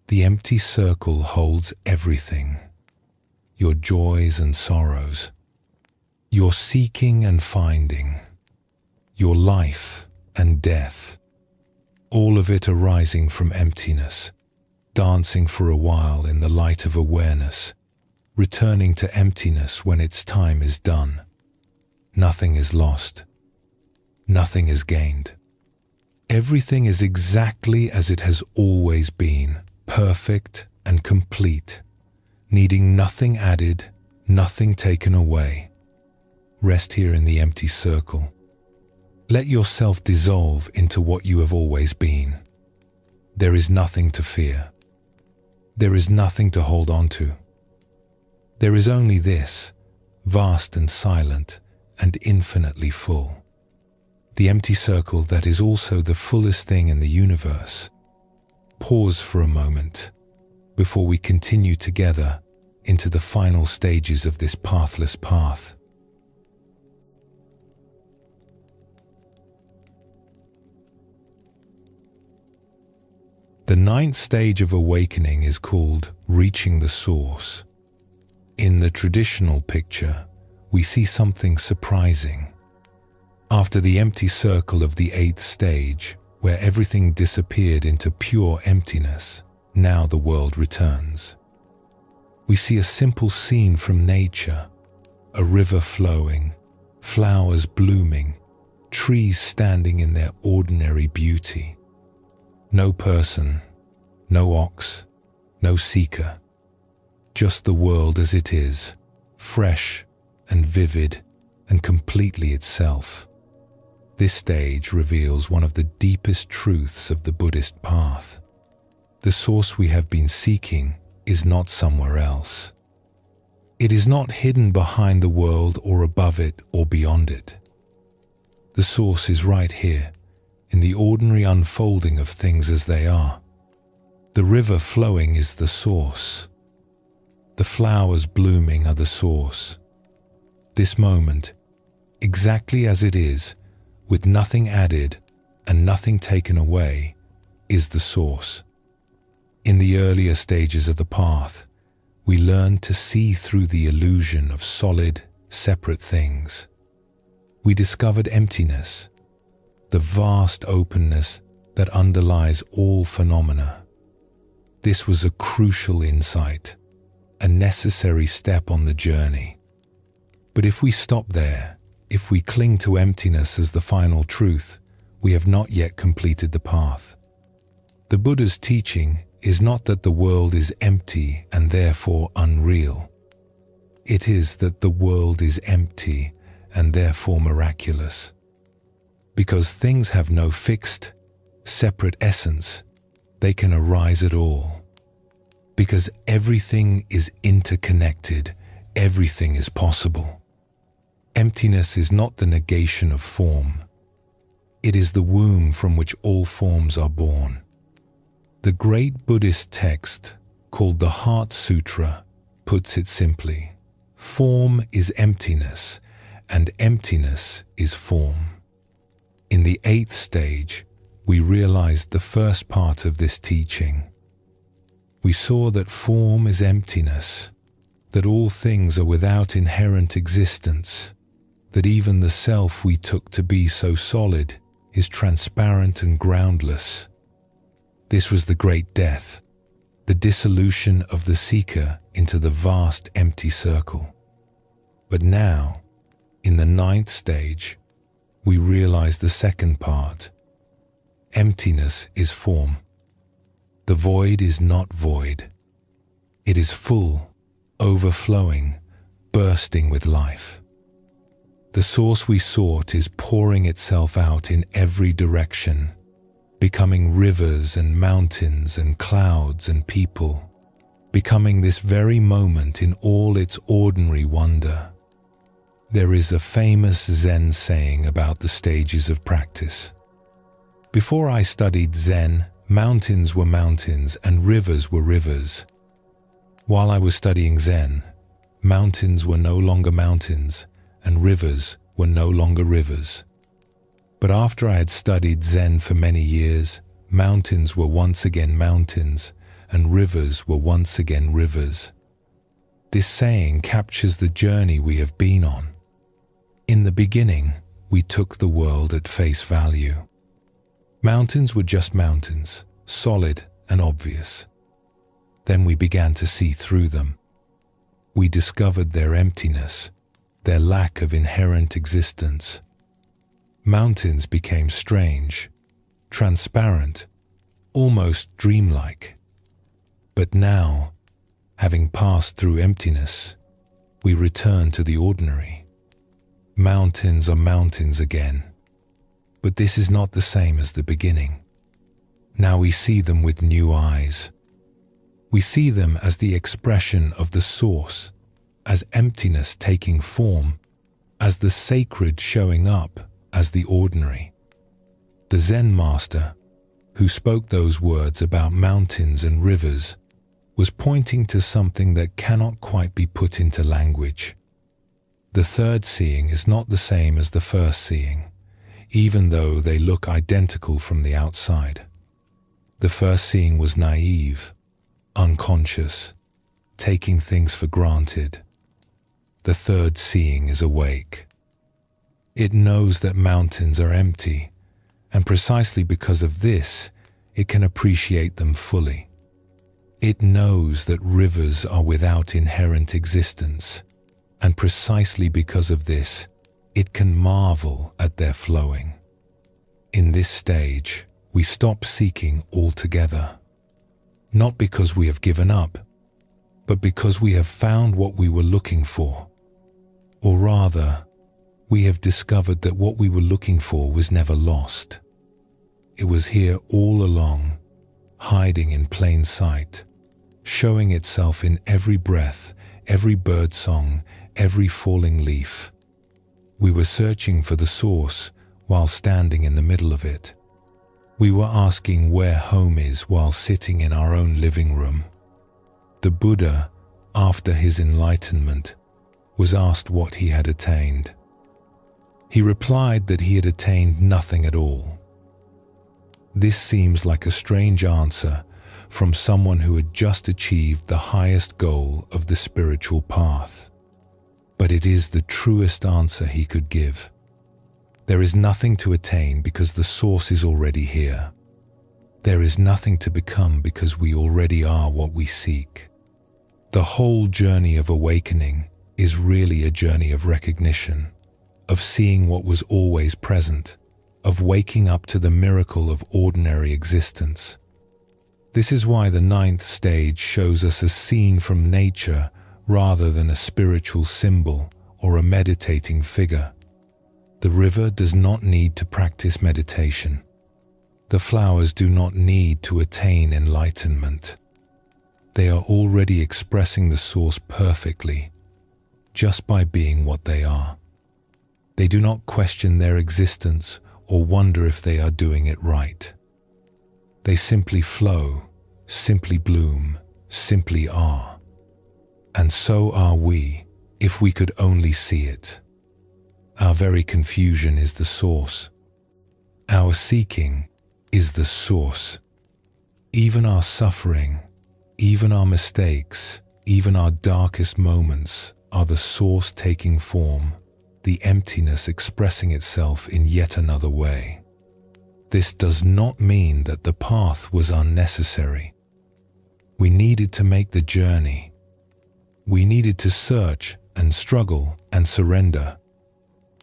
The empty circle holds everything, your joys and sorrows, your seeking and finding, your life and death, all of it arising from emptiness, dancing for a while in the light of awareness, returning to emptiness when its time is done. Nothing is lost. Nothing is gained. Everything is exactly as it has always been, perfect and complete, needing nothing added, nothing taken away. Rest here in the empty circle. Let yourself dissolve into what you have always been. There is nothing to fear. There is nothing to hold on to. There is only this, vast and silent and infinitely full. The empty circle that is also the fullest thing in the universe. Pause for a moment before we continue together into the final stages of this pathless path. The ninth stage of awakening is called reaching the source. In the traditional picture, we see something surprising. After the empty circle of the eighth stage, where everything disappeared into pure emptiness, now the world returns. We see a simple scene from nature, a river flowing, flowers blooming, trees standing in their ordinary beauty. No person, no ox, no seeker. Just the world as it is, fresh and vivid and completely itself. This stage reveals one of the deepest truths of the Buddhist path. The source we have been seeking is not somewhere else. It is not hidden behind the world or above it or beyond it. The source is right here, in the ordinary unfolding of things as they are. The river flowing is the source. The flowers blooming are the source. This moment, exactly as it is, with nothing added and nothing taken away, is the source. In the earlier stages of the path, we learn to see through the illusion of solid, separate things. We discovered emptiness, the vast openness that underlies all phenomena. This was a crucial insight, a necessary step on the journey. But if we stop there, if we cling to emptiness as the final truth, we have not yet completed the path. The Buddha's teaching is not that the world is empty and therefore unreal. It is that the world is empty and therefore miraculous. Because things have no fixed, separate essence, they can arise at all. Because everything is interconnected, everything is possible. Emptiness is not the negation of form. It is the womb from which all forms are born. The great Buddhist text, called the Heart Sutra, puts it simply: form is emptiness, and emptiness is form. In the 8th stage, we realized the first part of this teaching. We saw that form is emptiness, that all things are without inherent existence, that even the self we took to be so solid is transparent and groundless. This was the great death, the dissolution of the seeker into the vast empty circle. But now, in the 9th stage, we realize the second part. Emptiness is form. The void is not void. It is full, overflowing, bursting with life. The source we sought is pouring itself out in every direction, becoming rivers and mountains and clouds and people, becoming this very moment in all its ordinary wonder. There is a famous Zen saying about the stages of practice. Before I studied Zen, mountains were mountains and rivers were rivers. While I was studying Zen, mountains were no longer mountains and rivers were no longer rivers. But after I had studied Zen for many years, mountains were once again mountains and rivers were once again rivers. This saying captures the journey we have been on. In the beginning, we took the world at face value. Mountains were just mountains, solid and obvious. Then we began to see through them. We discovered their emptiness, their lack of inherent existence. Mountains became strange, transparent, almost dreamlike. But now, having passed through emptiness, we return to the ordinary. Mountains are mountains again. But this is not the same as the beginning. Now we see them with new eyes. We see them as the expression of the source, as emptiness taking form, as the sacred showing up as the ordinary. The Zen master, who spoke those words about mountains and rivers, was pointing to something that cannot quite be put into language. The third seeing is not the same as the first seeing, even though they look identical from the outside. The first seeing was naive, unconscious, taking things for granted. The third seeing is awake. It knows that mountains are empty, and precisely because of this, it can appreciate them fully. It knows that rivers are without inherent existence, and precisely because of this, it can marvel at their flowing. In this stage, we stop seeking altogether. Not because we have given up, but because we have found what we were looking for. Or rather, we have discovered that what we were looking for was never lost. It was here all along, hiding in plain sight, showing itself in every breath, every bird song, every falling leaf. We were searching for the source while standing in the middle of it. We were asking where home is while sitting in our own living room. The Buddha, after his enlightenment, was asked what he had attained. He replied that he had attained nothing at all. This seems like a strange answer from someone who had just achieved the highest goal of the spiritual path. But it is the truest answer he could give. There is nothing to attain because the source is already here. There is nothing to become because we already are what we seek. The whole journey of awakening is really a journey of recognition, of seeing what was always present, of waking up to the miracle of ordinary existence. This is why the 9th stage shows us a scene from nature rather than a spiritual symbol or a meditating figure. The river does not need to practice meditation. The flowers do not need to attain enlightenment. They are already expressing the source perfectly, just by being what they are. They do not question their existence or wonder if they are doing it right. They simply flow, simply bloom, simply are. And so are we, if we could only see it. Our very confusion is the source. Our seeking is the source. Even our suffering, even our mistakes, even our darkest moments are the source taking form, the emptiness expressing itself in yet another way. This does not mean that the path was unnecessary. We needed to make the journey. We needed to search and struggle and surrender.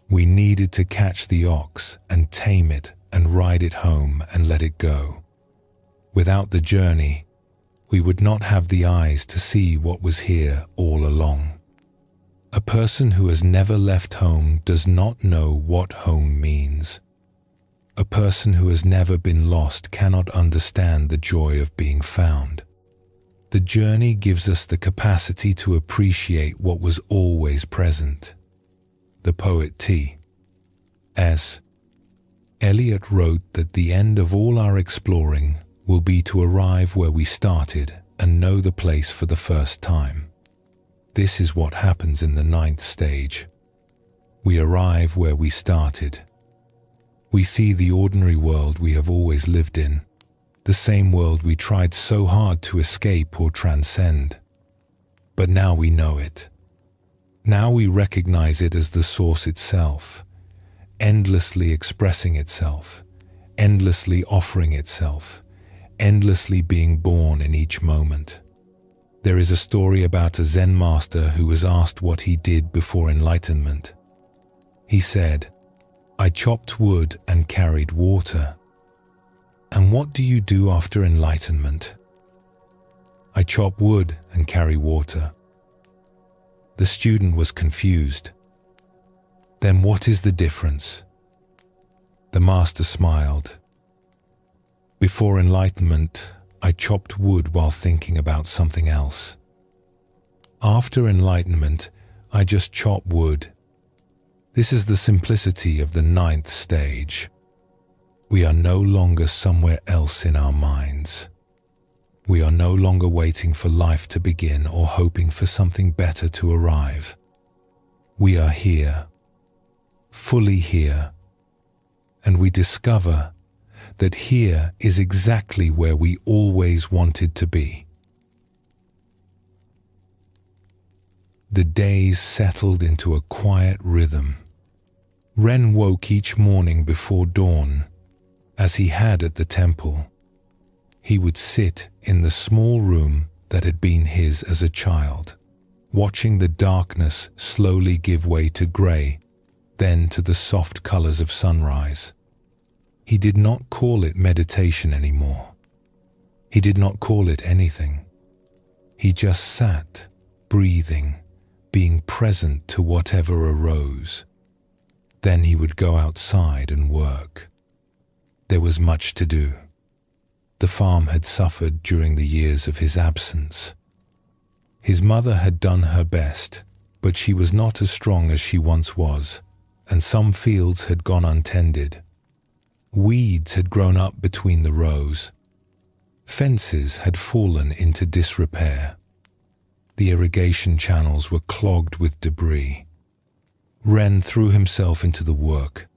We needed to catch the ox and tame it and ride it home and let it go. Without the journey, we would not have the eyes to see what was here all along. A person who has never left home does not know what home means. A person who has never been lost cannot understand the joy of being found. The journey gives us the capacity to appreciate what was always present. The poet T.S. Eliot wrote that the end of all our exploring will be to arrive where we started and know the place for the first time. This is what happens in the 9th stage. We arrive where we started. We see the ordinary world we have always lived in, the same world we tried so hard to escape or transcend. But now we know it. Now we recognize it as the source itself, endlessly expressing itself, endlessly offering itself, endlessly being born in each moment. There is a story about a Zen master who was asked what he did before enlightenment. He said, "I chopped wood and carried water." "And what do you do after enlightenment?" "I chop wood and carry water." The student was confused. "Then what is the difference?" The master smiled. "Before enlightenment, I chopped wood while thinking about something else. After enlightenment, I just chop wood. This is the simplicity of the 9th stage. We are no longer somewhere else in our minds. We are no longer waiting for life to begin or hoping for something better to arrive. We are here, fully here, and we discover that here is exactly where we always wanted to be. The days settled into a quiet rhythm. Ren woke each morning before dawn, as he had at the temple. He would sit in the small room that had been his as a child, watching the darkness slowly give way to grey, then to the soft colors of sunrise. He did not call it meditation anymore. He did not call it anything. He just sat, breathing, being present to whatever arose. Then he would go outside and work. There was much to do. The farm had suffered during the years of his absence. His mother had done her best, but she was not as strong as she once was, and some fields had gone untended. Weeds had grown up between the rows. Fences had fallen into disrepair. The irrigation channels were clogged with debris. Ren threw himself into the work,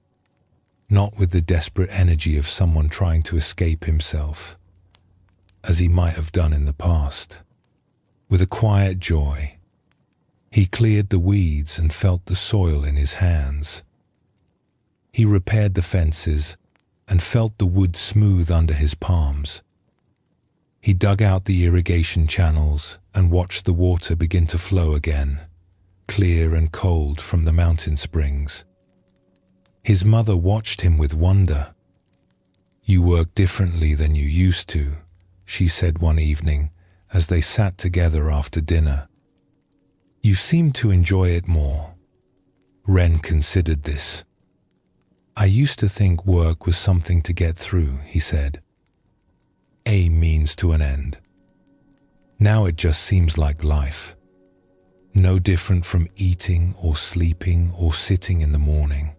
not with the desperate energy of someone trying to escape himself, as he might have done in the past. With a quiet joy, he cleared the weeds and felt the soil in his hands. He repaired the fences and felt the wood smooth under his palms. He dug out the irrigation channels and watched the water begin to flow again, clear and cold from the mountain springs. His mother watched him with wonder. "You work differently than you used to," she said one evening as they sat together after dinner. "You seem to enjoy it more." Ren considered this. "I used to think work was something to get through," he said. "A means to an end. Now it just seems like life. No different from eating or sleeping or sitting in the morning."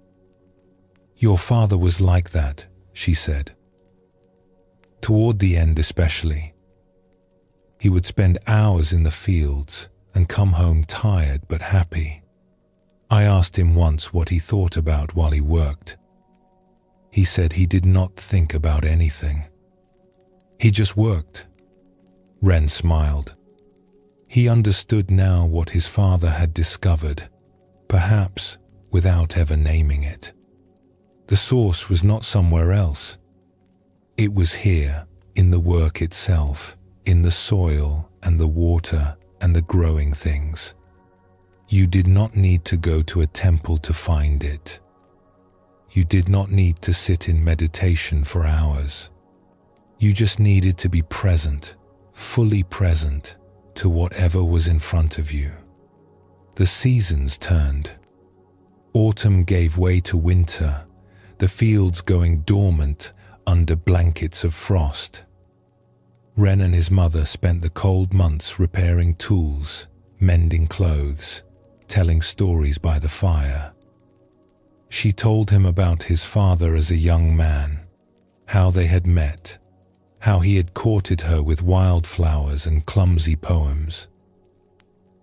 "Your father was like that," she said. "Toward the end especially. He would spend hours in the fields and come home tired but happy. I asked him once what he thought about while he worked. He said he did not think about anything. He just worked." Ren smiled. He understood now what his father had discovered, perhaps without ever naming it. The source was not somewhere else. It was here, in the work itself, in the soil and the water and the growing things. You did not need to go to a temple to find it. You did not need to sit in meditation for hours. You just needed to be present, fully present, to whatever was in front of you. The seasons turned. Autumn gave way to winter, the fields going dormant under blankets of frost. Ren and his mother spent the cold months repairing tools, mending clothes, telling stories by the fire. She told him about his father as a young man, how they had met, how he had courted her with wildflowers and clumsy poems.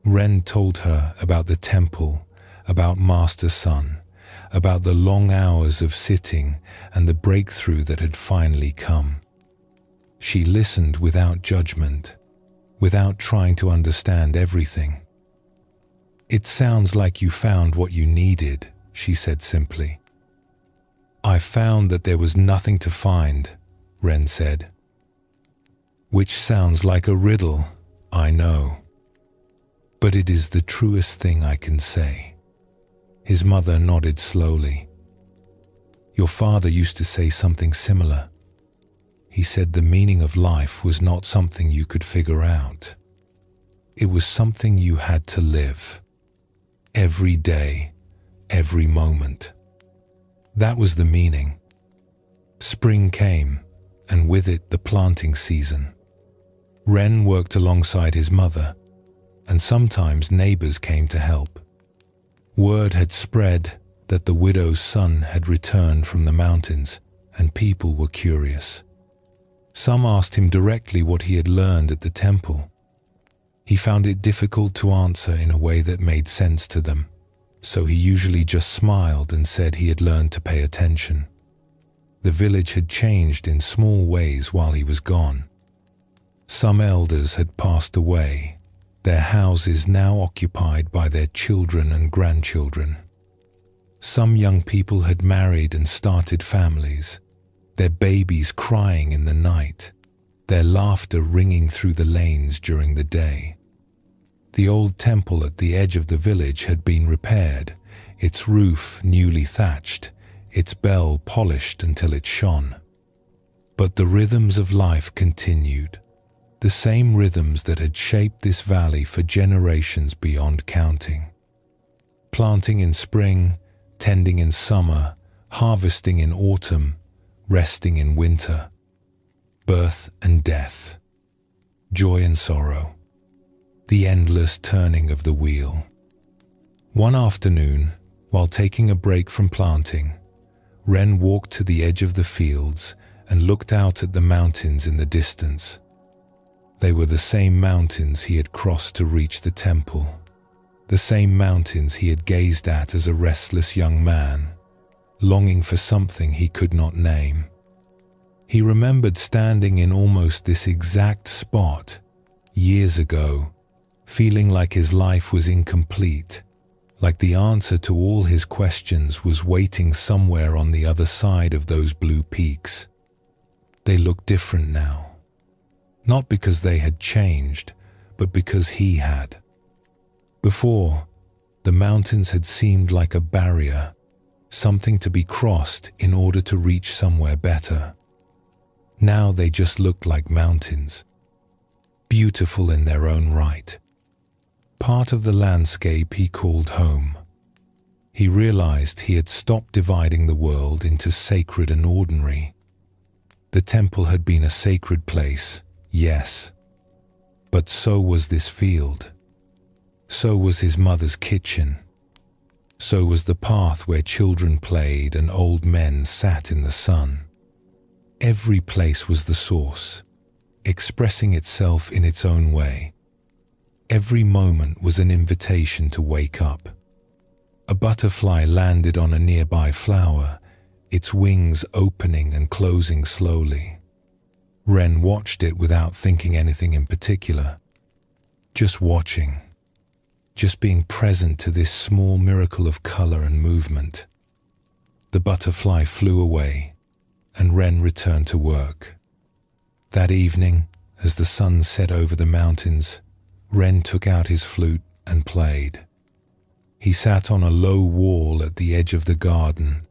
Ren told her about the temple, about Master Sun, about the long hours of sitting and the breakthrough that had finally come. She listened without judgment, without trying to understand everything. "It sounds like you found what you needed," she said simply. "I found that there was nothing to find," Ren said. "Which sounds like a riddle, I know. But it is the truest thing I can say." His mother nodded slowly. "Your father used to say something similar. He said the meaning of life was not something you could figure out. It was something you had to live. Every day, every moment. That was the meaning. Spring came, and with it the planting season. Ren worked alongside his mother, and sometimes neighbors came to help. Word had spread that the widow's son had returned from the mountains, and people were curious. Some asked him directly what he had learned at the temple. He found it difficult to answer in a way that made sense to them, so he usually just smiled and said he had learned to pay attention. The village had changed in small ways while he was gone. Some elders had passed away, their houses now occupied by their children and grandchildren. Some young people had married and started families, their babies crying in the night, their laughter ringing through the lanes during the day. The old temple at the edge of the village had been repaired, its roof newly thatched, its bell polished until it shone. But the rhythms of life continued, the same rhythms that had shaped this valley for generations beyond counting. Planting in spring, tending in summer, harvesting in autumn, resting in winter. Birth and death, joy and sorrow, the endless turning of the wheel. One afternoon, while taking a break from planting, Ren walked to the edge of the fields and looked out at the mountains in the distance. They were the same mountains he had crossed to reach the temple, the same mountains he had gazed at as a restless young man, longing for something he could not name. He remembered standing in almost this exact spot years ago, feeling like his life was incomplete, like the answer to all his questions was waiting somewhere on the other side of those blue peaks. They looked different now, not because they had changed, but because he had. Before, the mountains had seemed like a barrier, something to be crossed in order to reach somewhere better. Now they just looked like mountains, beautiful in their own right. Part of the landscape he called home. He realized he had stopped dividing the world into sacred and ordinary. The temple had been a sacred place, yes, but so was this field. So was his mother's kitchen. So was the path where children played and old men sat in the sun. Every place was the source, expressing itself in its own way. Every moment was an invitation to wake up. A butterfly landed on a nearby flower, its wings opening and closing slowly. Ren watched it without thinking anything in particular. Just watching. Just being present to this small miracle of color and movement. The butterfly flew away, and Ren returned to work. That evening, as the sun set over the mountains, Ren took out his flute and played. He sat on a low wall at the edge of the garden,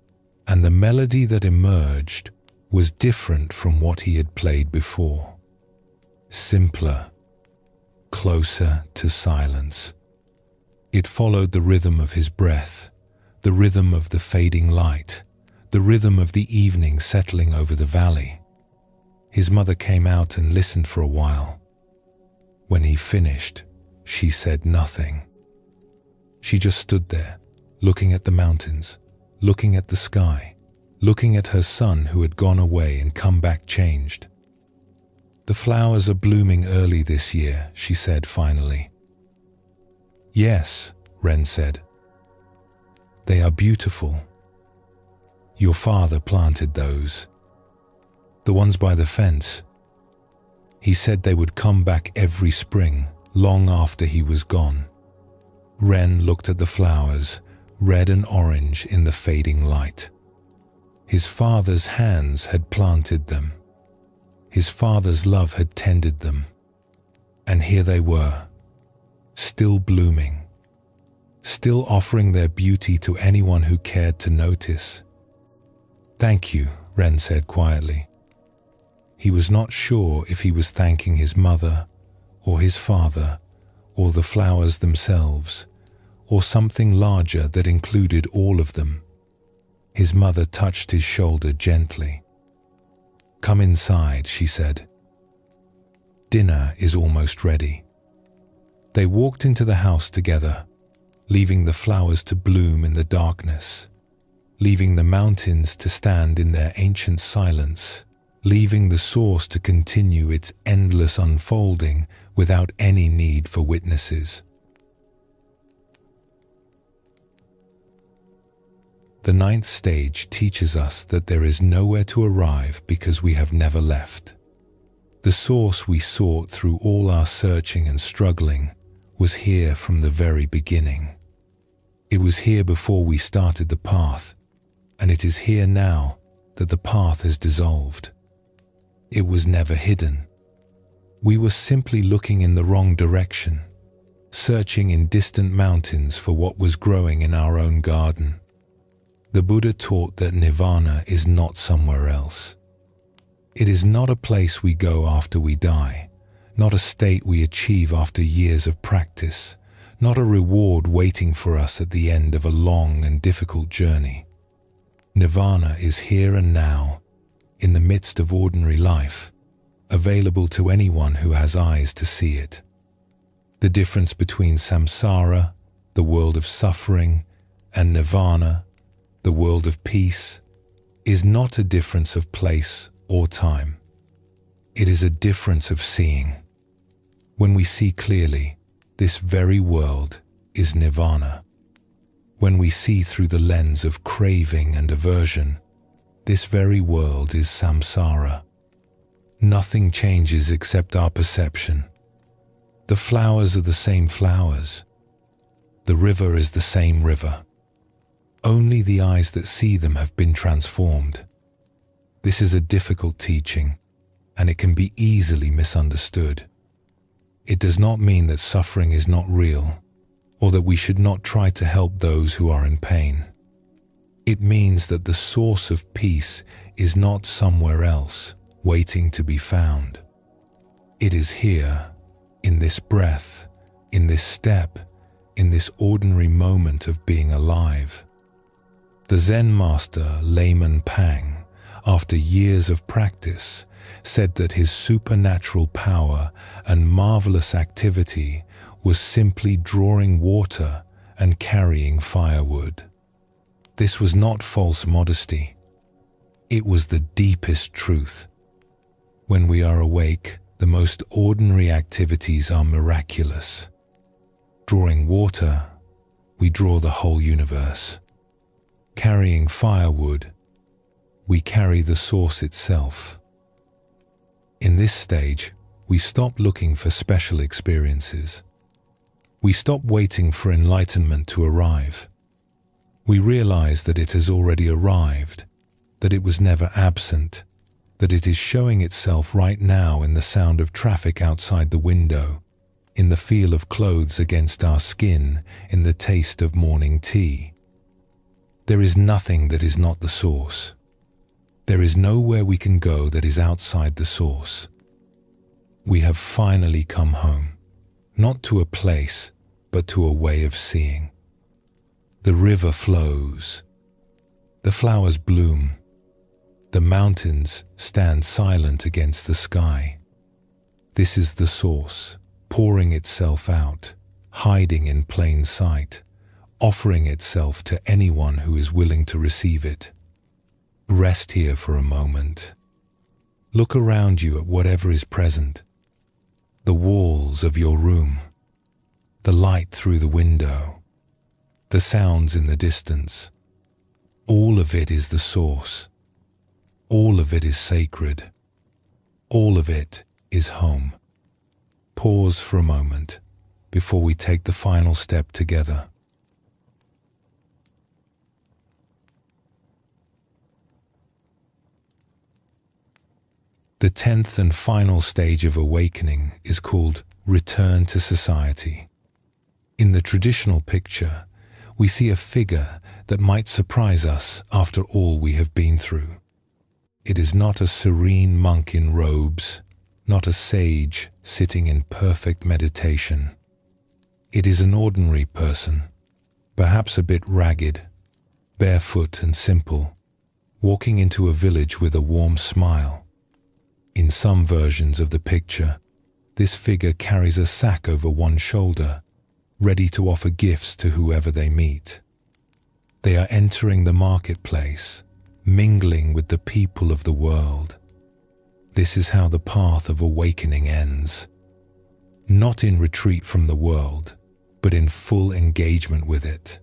and the melody that emerged was different from what he had played before. Simpler, closer to silence. It followed the rhythm of his breath, the rhythm of the fading light, the rhythm of the evening settling over the valley. His mother came out and listened for a while. When he finished, she said nothing. She just stood there, looking at the mountains, looking at the sky, looking at her son who had gone away and come back changed. "The flowers are blooming early this year," she said finally. "Yes," Ren said. "They are beautiful. Your father planted those. The ones by the fence. He said they would come back every spring, long after he was gone." Ren looked at the flowers, red and orange in the fading light. His father's hands had planted them. His father's love had tended them. And here they were, still blooming, still offering their beauty to anyone who cared to notice. "Thank you," Ren said quietly. He was not sure if he was thanking his mother, or his father, or the flowers themselves, or something larger that included all of them. His mother touched his shoulder gently. "Come inside," she said. "Dinner is almost ready." They walked into the house together, leaving the flowers to bloom in the darkness, leaving the mountains to stand in their ancient silence, leaving the source to continue its endless unfolding without any need for witnesses. The ninth stage teaches us that there is nowhere to arrive because we have never left. The source we sought through all our searching and struggling was here from the very beginning. It was here before we started the path, and it is here now that the path has dissolved. It was never hidden. We were simply looking in the wrong direction, searching in distant mountains for what was growing in our own garden. The Buddha taught that nirvana is not somewhere else. It is not a place we go after we die, not a state we achieve after years of practice, not a reward waiting for us at the end of a long and difficult journey. Nirvana is here and now, in the midst of ordinary life, available to anyone who has eyes to see it. The difference between samsara, the world of suffering, and nirvana, the world of peace, is not a difference of place or time. It is a difference of seeing. When we see clearly, this very world is nirvana. When we see through the lens of craving and aversion, this very world is samsara. Nothing changes except our perception. The flowers are the same flowers. The river is the same river. Only the eyes that see them have been transformed. This is a difficult teaching, and it can be easily misunderstood. It does not mean that suffering is not real, or that we should not try to help those who are in pain. It means that the source of peace is not somewhere else, waiting to be found. It is here, in this breath, in this step, in this ordinary moment of being alive. The Zen master Layman Pang, after years of practice, said that his supernatural power and marvelous activity was simply drawing water and carrying firewood. This was not false modesty. It was the deepest truth. When we are awake, the most ordinary activities are miraculous. Drawing water, we draw the whole universe. Carrying firewood, we carry the source itself. In this stage, we stop looking for special experiences. We stop waiting for enlightenment to arrive. We realize that it has already arrived, that it was never absent, that it is showing itself right now in the sound of traffic outside the window, in the feel of clothes against our skin, in the taste of morning tea. There is nothing that is not the source. There is nowhere we can go that is outside the source. We have finally come home, not to a place, but to a way of seeing. The river flows. The flowers bloom. The mountains stand silent against the sky. This is the source, pouring itself out, hiding in plain sight, offering itself to anyone who is willing to receive it. Rest here for a moment. Look around you at whatever is present. The walls of your room, the light through the window, the sounds in the distance. All of it is the source. All of it is sacred. All of it is home. Pause for a moment before we take the final step together. The 10th and final stage of awakening is called return to society. In the traditional picture, we see a figure that might surprise us after all we have been through. It is not a serene monk in robes, not a sage sitting in perfect meditation. It is an ordinary person, perhaps a bit ragged, barefoot and simple, walking into a village with a warm smile. In some versions of the picture, this figure carries a sack over one shoulder, ready to offer gifts to whoever they meet. They are entering the marketplace, mingling with the people of the world. This is how the path of awakening ends. Not in retreat from the world, but in full engagement with it.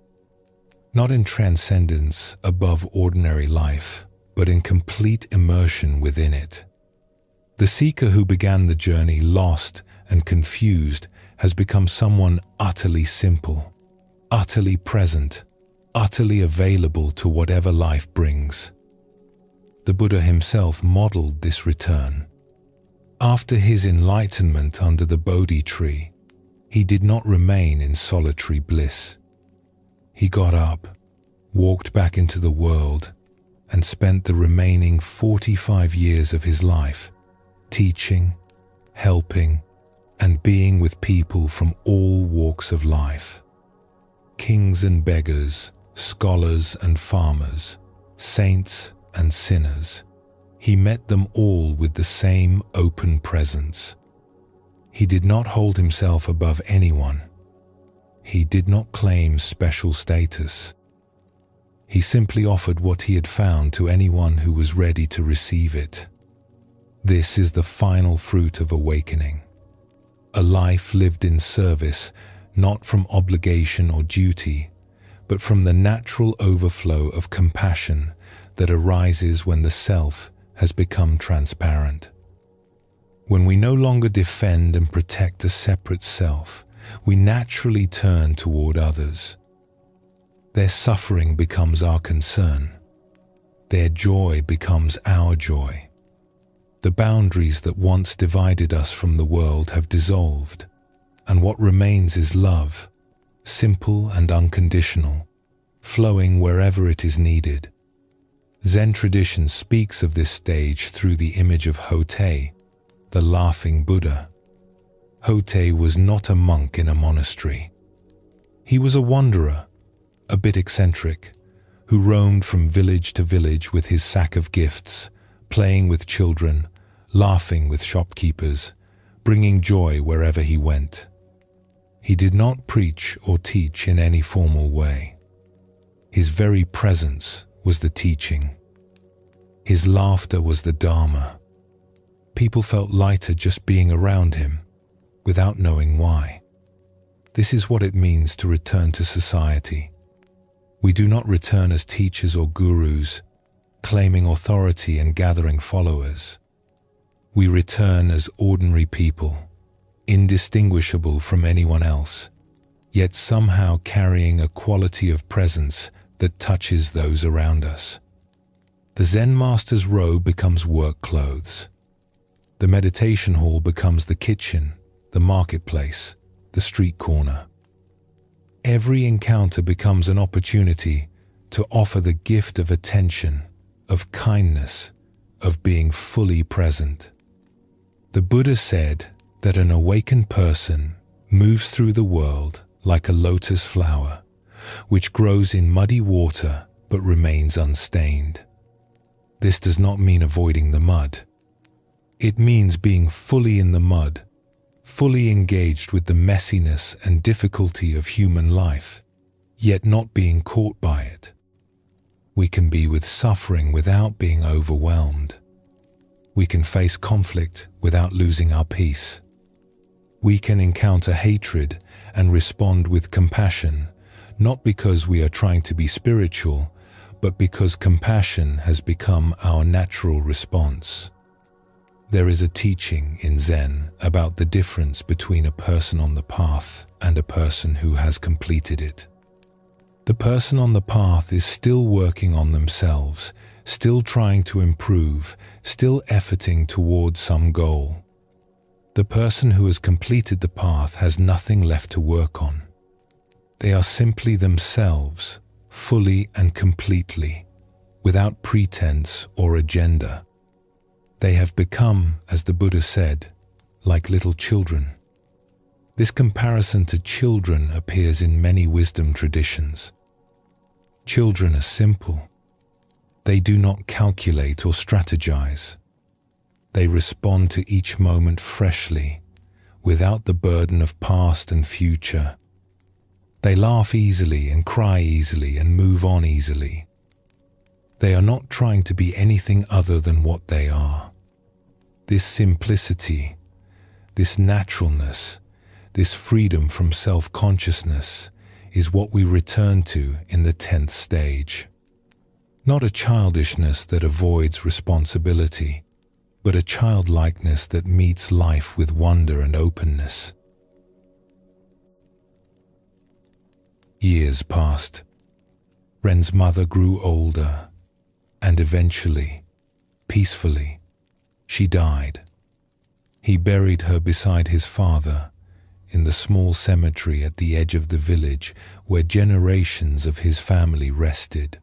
Not in transcendence above ordinary life, but in complete immersion within it. The seeker who began the journey lost and confused has become someone utterly simple, utterly present, utterly available to whatever life brings. The Buddha himself modeled this return. After his enlightenment under the Bodhi tree, he did not remain in solitary bliss. He got up, walked back into the world, and spent the remaining 45 years of his life teaching, helping, and being with people from all walks of life. Kings and beggars, scholars and farmers, saints and sinners. He met them all with the same open presence. He did not hold himself above anyone. He did not claim special status. He simply offered what he had found to anyone who was ready to receive it. This is the final fruit of awakening. A life lived in service, not from obligation or duty, but from the natural overflow of compassion that arises when the self has become transparent. When we no longer defend and protect a separate self, we naturally turn toward others. Their suffering becomes our concern. Their joy becomes our joy. The boundaries that once divided us from the world have dissolved, and what remains is love, simple and unconditional, flowing wherever it is needed. Zen tradition speaks of this stage through the image of Hote, the laughing Buddha. Hote was not a monk in a monastery. He was a wanderer, a bit eccentric, who roamed from village to village with his sack of gifts, playing with children, laughing with shopkeepers, bringing joy wherever he went. He did not preach or teach in any formal way. His very presence was the teaching. His laughter was the Dharma. People felt lighter just being around him, without knowing why. This is what it means to return to society. We do not return as teachers or gurus, claiming authority and gathering followers. We return as ordinary people, indistinguishable from anyone else, yet somehow carrying a quality of presence that touches those around us. The Zen master's robe becomes work clothes. The meditation hall becomes the kitchen, the marketplace, the street corner. Every encounter becomes an opportunity to offer the gift of attention, of kindness, of being fully present. The Buddha said that an awakened person moves through the world like a lotus flower, which grows in muddy water but remains unstained. This does not mean avoiding the mud. It means being fully in the mud, fully engaged with the messiness and difficulty of human life, yet not being caught by it. We can be with suffering without being overwhelmed. We can face conflict without losing our peace. We can encounter hatred and respond with compassion, not because we are trying to be spiritual, but because compassion has become our natural response. There is a teaching in Zen about the difference between a person on the path and a person who has completed it. The person on the path is still working on themselves, still trying to improve, still efforting towards some goal. The person who has completed the path has nothing left to work on. They are simply themselves, fully and completely, without pretense or agenda. They have become, as the Buddha said, like little children. This comparison to children appears in many wisdom traditions. Children are simple. They do not calculate or strategize. They respond to each moment freshly, without the burden of past and future. They laugh easily and cry easily and move on easily. They are not trying to be anything other than what they are. This simplicity, this naturalness, this freedom from self-consciousness is what we return to in the 10th stage. Not a childishness that avoids responsibility, but a childlikeness that meets life with wonder and openness. Years passed. Ren's mother grew older, and eventually, peacefully, she died. He buried her beside his father in the small cemetery at the edge of the village where generations of his family rested.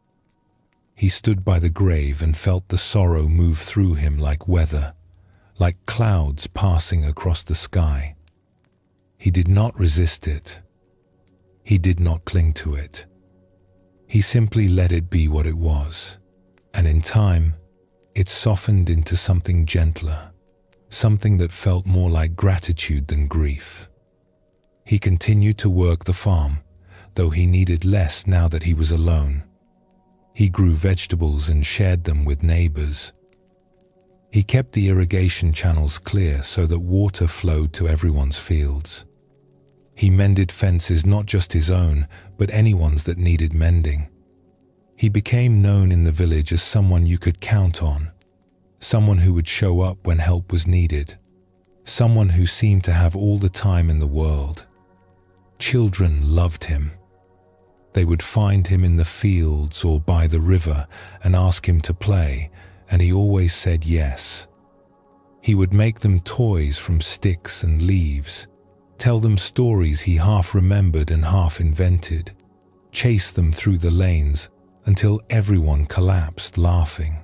He stood by the grave and felt the sorrow move through him like weather, like clouds passing across the sky. He did not resist it. He did not cling to it. He simply let it be what it was, and in time, it softened into something gentler, something that felt more like gratitude than grief. He continued to work the farm, though he needed less now that he was alone. He grew vegetables and shared them with neighbors. He kept the irrigation channels clear so that water flowed to everyone's fields. He mended fences, not just his own, but anyone's that needed mending. He became known in the village as someone you could count on, someone who would show up when help was needed, someone who seemed to have all the time in the world. Children loved him. They would find him in the fields or by the river and ask him to play, and he always said yes. He would make them toys from sticks and leaves, tell them stories he half remembered and half invented, chase them through the lanes until everyone collapsed laughing.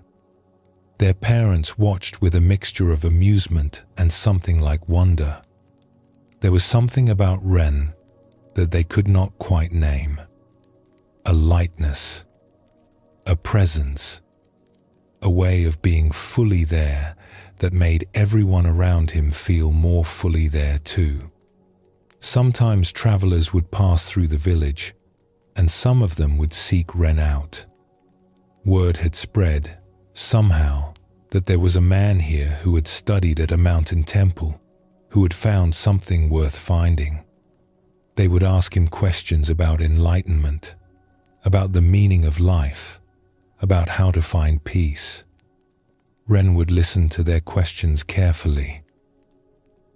Their parents watched with a mixture of amusement and something like wonder. There was something about Ren that they could not quite name. A lightness, a presence, a way of being fully there that made everyone around him feel more fully there too. Sometimes travelers would pass through the village, and some of them would seek Ren out. Word had spread, somehow, that there was a man here who had studied at a mountain temple, who had found something worth finding. They would ask him questions about enlightenment, about the meaning of life, about how to find peace. Ren would listen to their questions carefully.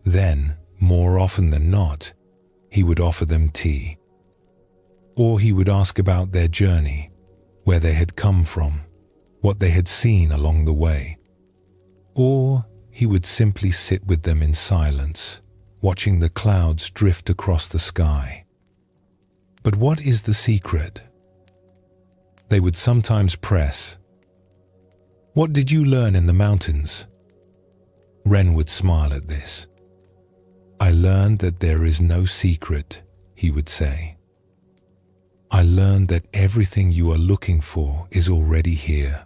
Then, more often than not, he would offer them tea. Or he would ask about their journey, where they had come from, what they had seen along the way. Or he would simply sit with them in silence, watching the clouds drift across the sky. But what is the secret? They would sometimes press. What did you learn in the mountains? Ren would smile at this. I learned that there is no secret, he would say. I learned that everything you are looking for is already here.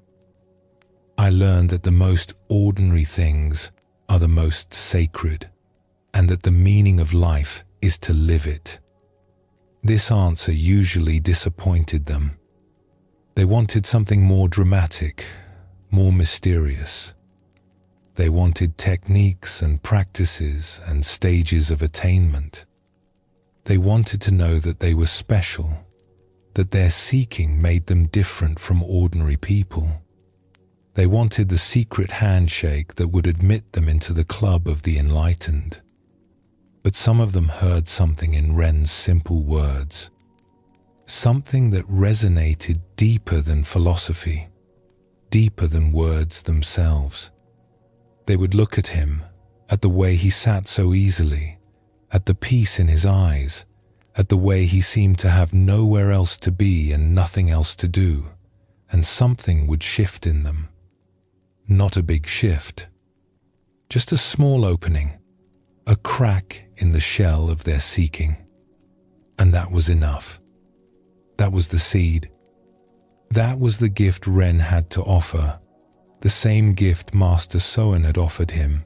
I learned that the most ordinary things are the most sacred, and that the meaning of life is to live it. This answer usually disappointed them. They wanted something more dramatic, more mysterious. They wanted techniques and practices and stages of attainment. They wanted to know that they were special, that their seeking made them different from ordinary people. They wanted the secret handshake that would admit them into the club of the enlightened. But some of them heard something in Ren's simple words, something that resonated deeper than philosophy, deeper than words themselves. They would look at him, at the way he sat so easily, at the peace in his eyes, at the way he seemed to have nowhere else to be and nothing else to do, and something would shift in them. Not a big shift, just a small opening, a crack in the shell of their seeking. And that was enough. That was the seed. That was the gift Ren had to offer, the same gift Master Soen had offered him,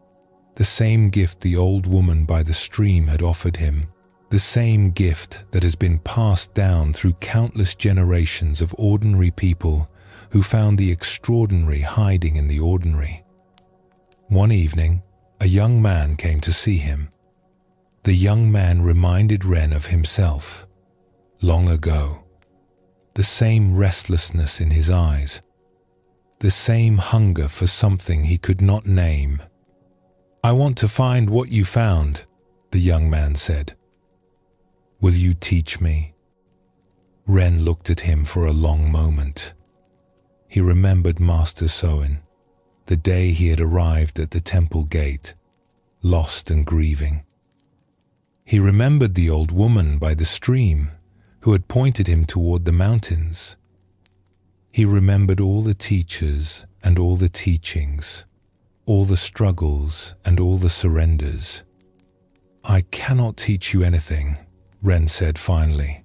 the same gift the old woman by the stream had offered him, the same gift that has been passed down through countless generations of ordinary people who found the extraordinary hiding in the ordinary. One evening, a young man came to see him. The young man reminded Ren of himself, long ago. The same restlessness in his eyes, the same hunger for something he could not name. I want to find what you found, the young man said. Will you teach me? Ren looked at him for a long moment. He remembered Master Soen, the day he had arrived at the temple gate, lost and grieving. He remembered the old woman by the stream who had pointed him toward the mountains. He remembered all the teachers and all the teachings, all the struggles and all the surrenders. "I cannot teach you anything," Ren said finally,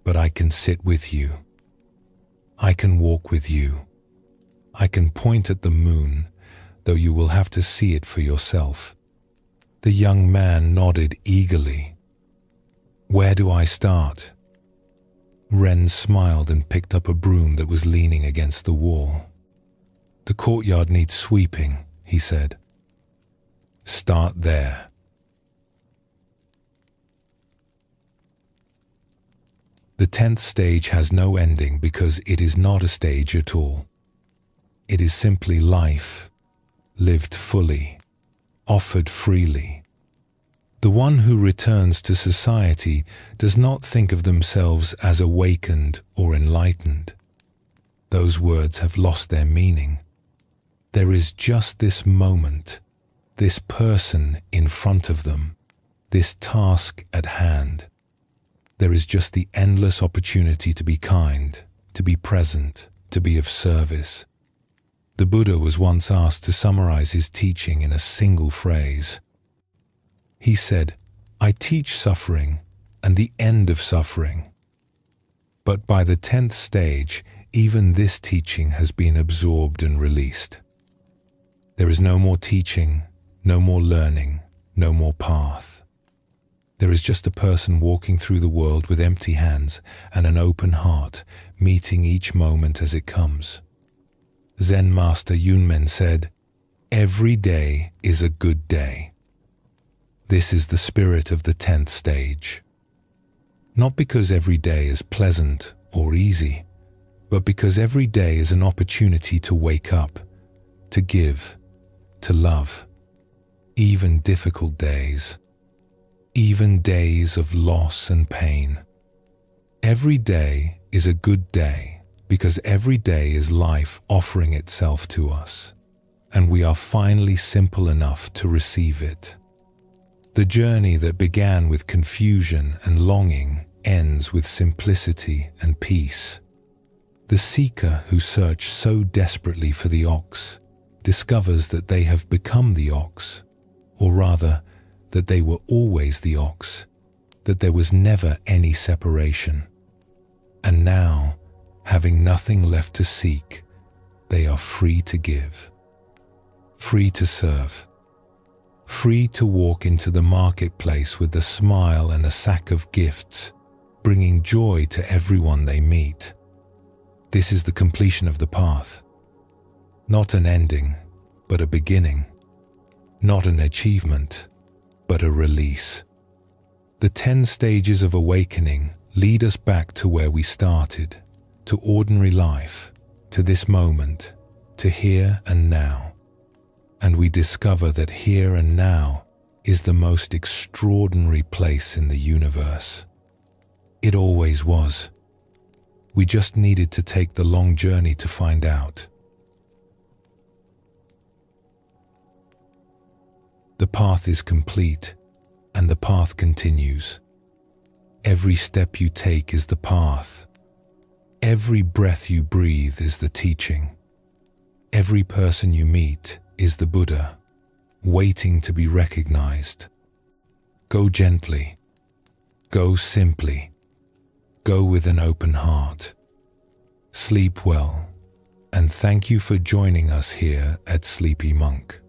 "but I can sit with you. I can walk with you. I can point at the moon, though you will have to see it for yourself." The young man nodded eagerly. "Where do I start?" Ren smiled and picked up a broom that was leaning against the wall. "The courtyard needs sweeping," he said. "Start there." The 10th stage has no ending because it is not a stage at all. It is simply life, lived fully, offered freely. The one who returns to society does not think of themselves as awakened or enlightened. Those words have lost their meaning. There is just this moment, this person in front of them, this task at hand. There is just the endless opportunity to be kind, to be present, to be of service. The Buddha was once asked to summarize his teaching in a single phrase. He said, "I teach suffering and the end of suffering." But by the 10th stage, even this teaching has been absorbed and released. There is no more teaching, no more learning, no more path. There is just a person walking through the world with empty hands and an open heart, meeting each moment as it comes. Zen master Yunmen said, "Every day is a good day." This is the spirit of the 10th stage. Not because every day is pleasant or easy, but because every day is an opportunity to wake up, to give, to love, even difficult days. Even days of loss and pain. Every day is a good day because every day is life offering itself to us, and we are finally simple enough to receive it. The journey that began with confusion and longing ends with simplicity and peace. The seeker who searched so desperately for the ox discovers that they have become the ox, or rather, that they were always the ox, that there was never any separation. And now, having nothing left to seek, they are free to give, free to serve, free to walk into the marketplace with a smile and a sack of gifts, bringing joy to everyone they meet. This is the completion of the path. Not an ending, but a beginning. Not an achievement, but a release. The 10 stages of awakening lead us back to where we started, to ordinary life, to this moment, to here and now. And we discover that here and now is the most extraordinary place in the universe. It always was. We just needed to take the long journey to find out. The path is complete, and the path continues. Every step you take is the path. Every breath you breathe is the teaching. Every person you meet is the Buddha, waiting to be recognized. Go gently. Go simply. Go with an open heart. Sleep well, and thank you for joining us here at Sleepy Monk.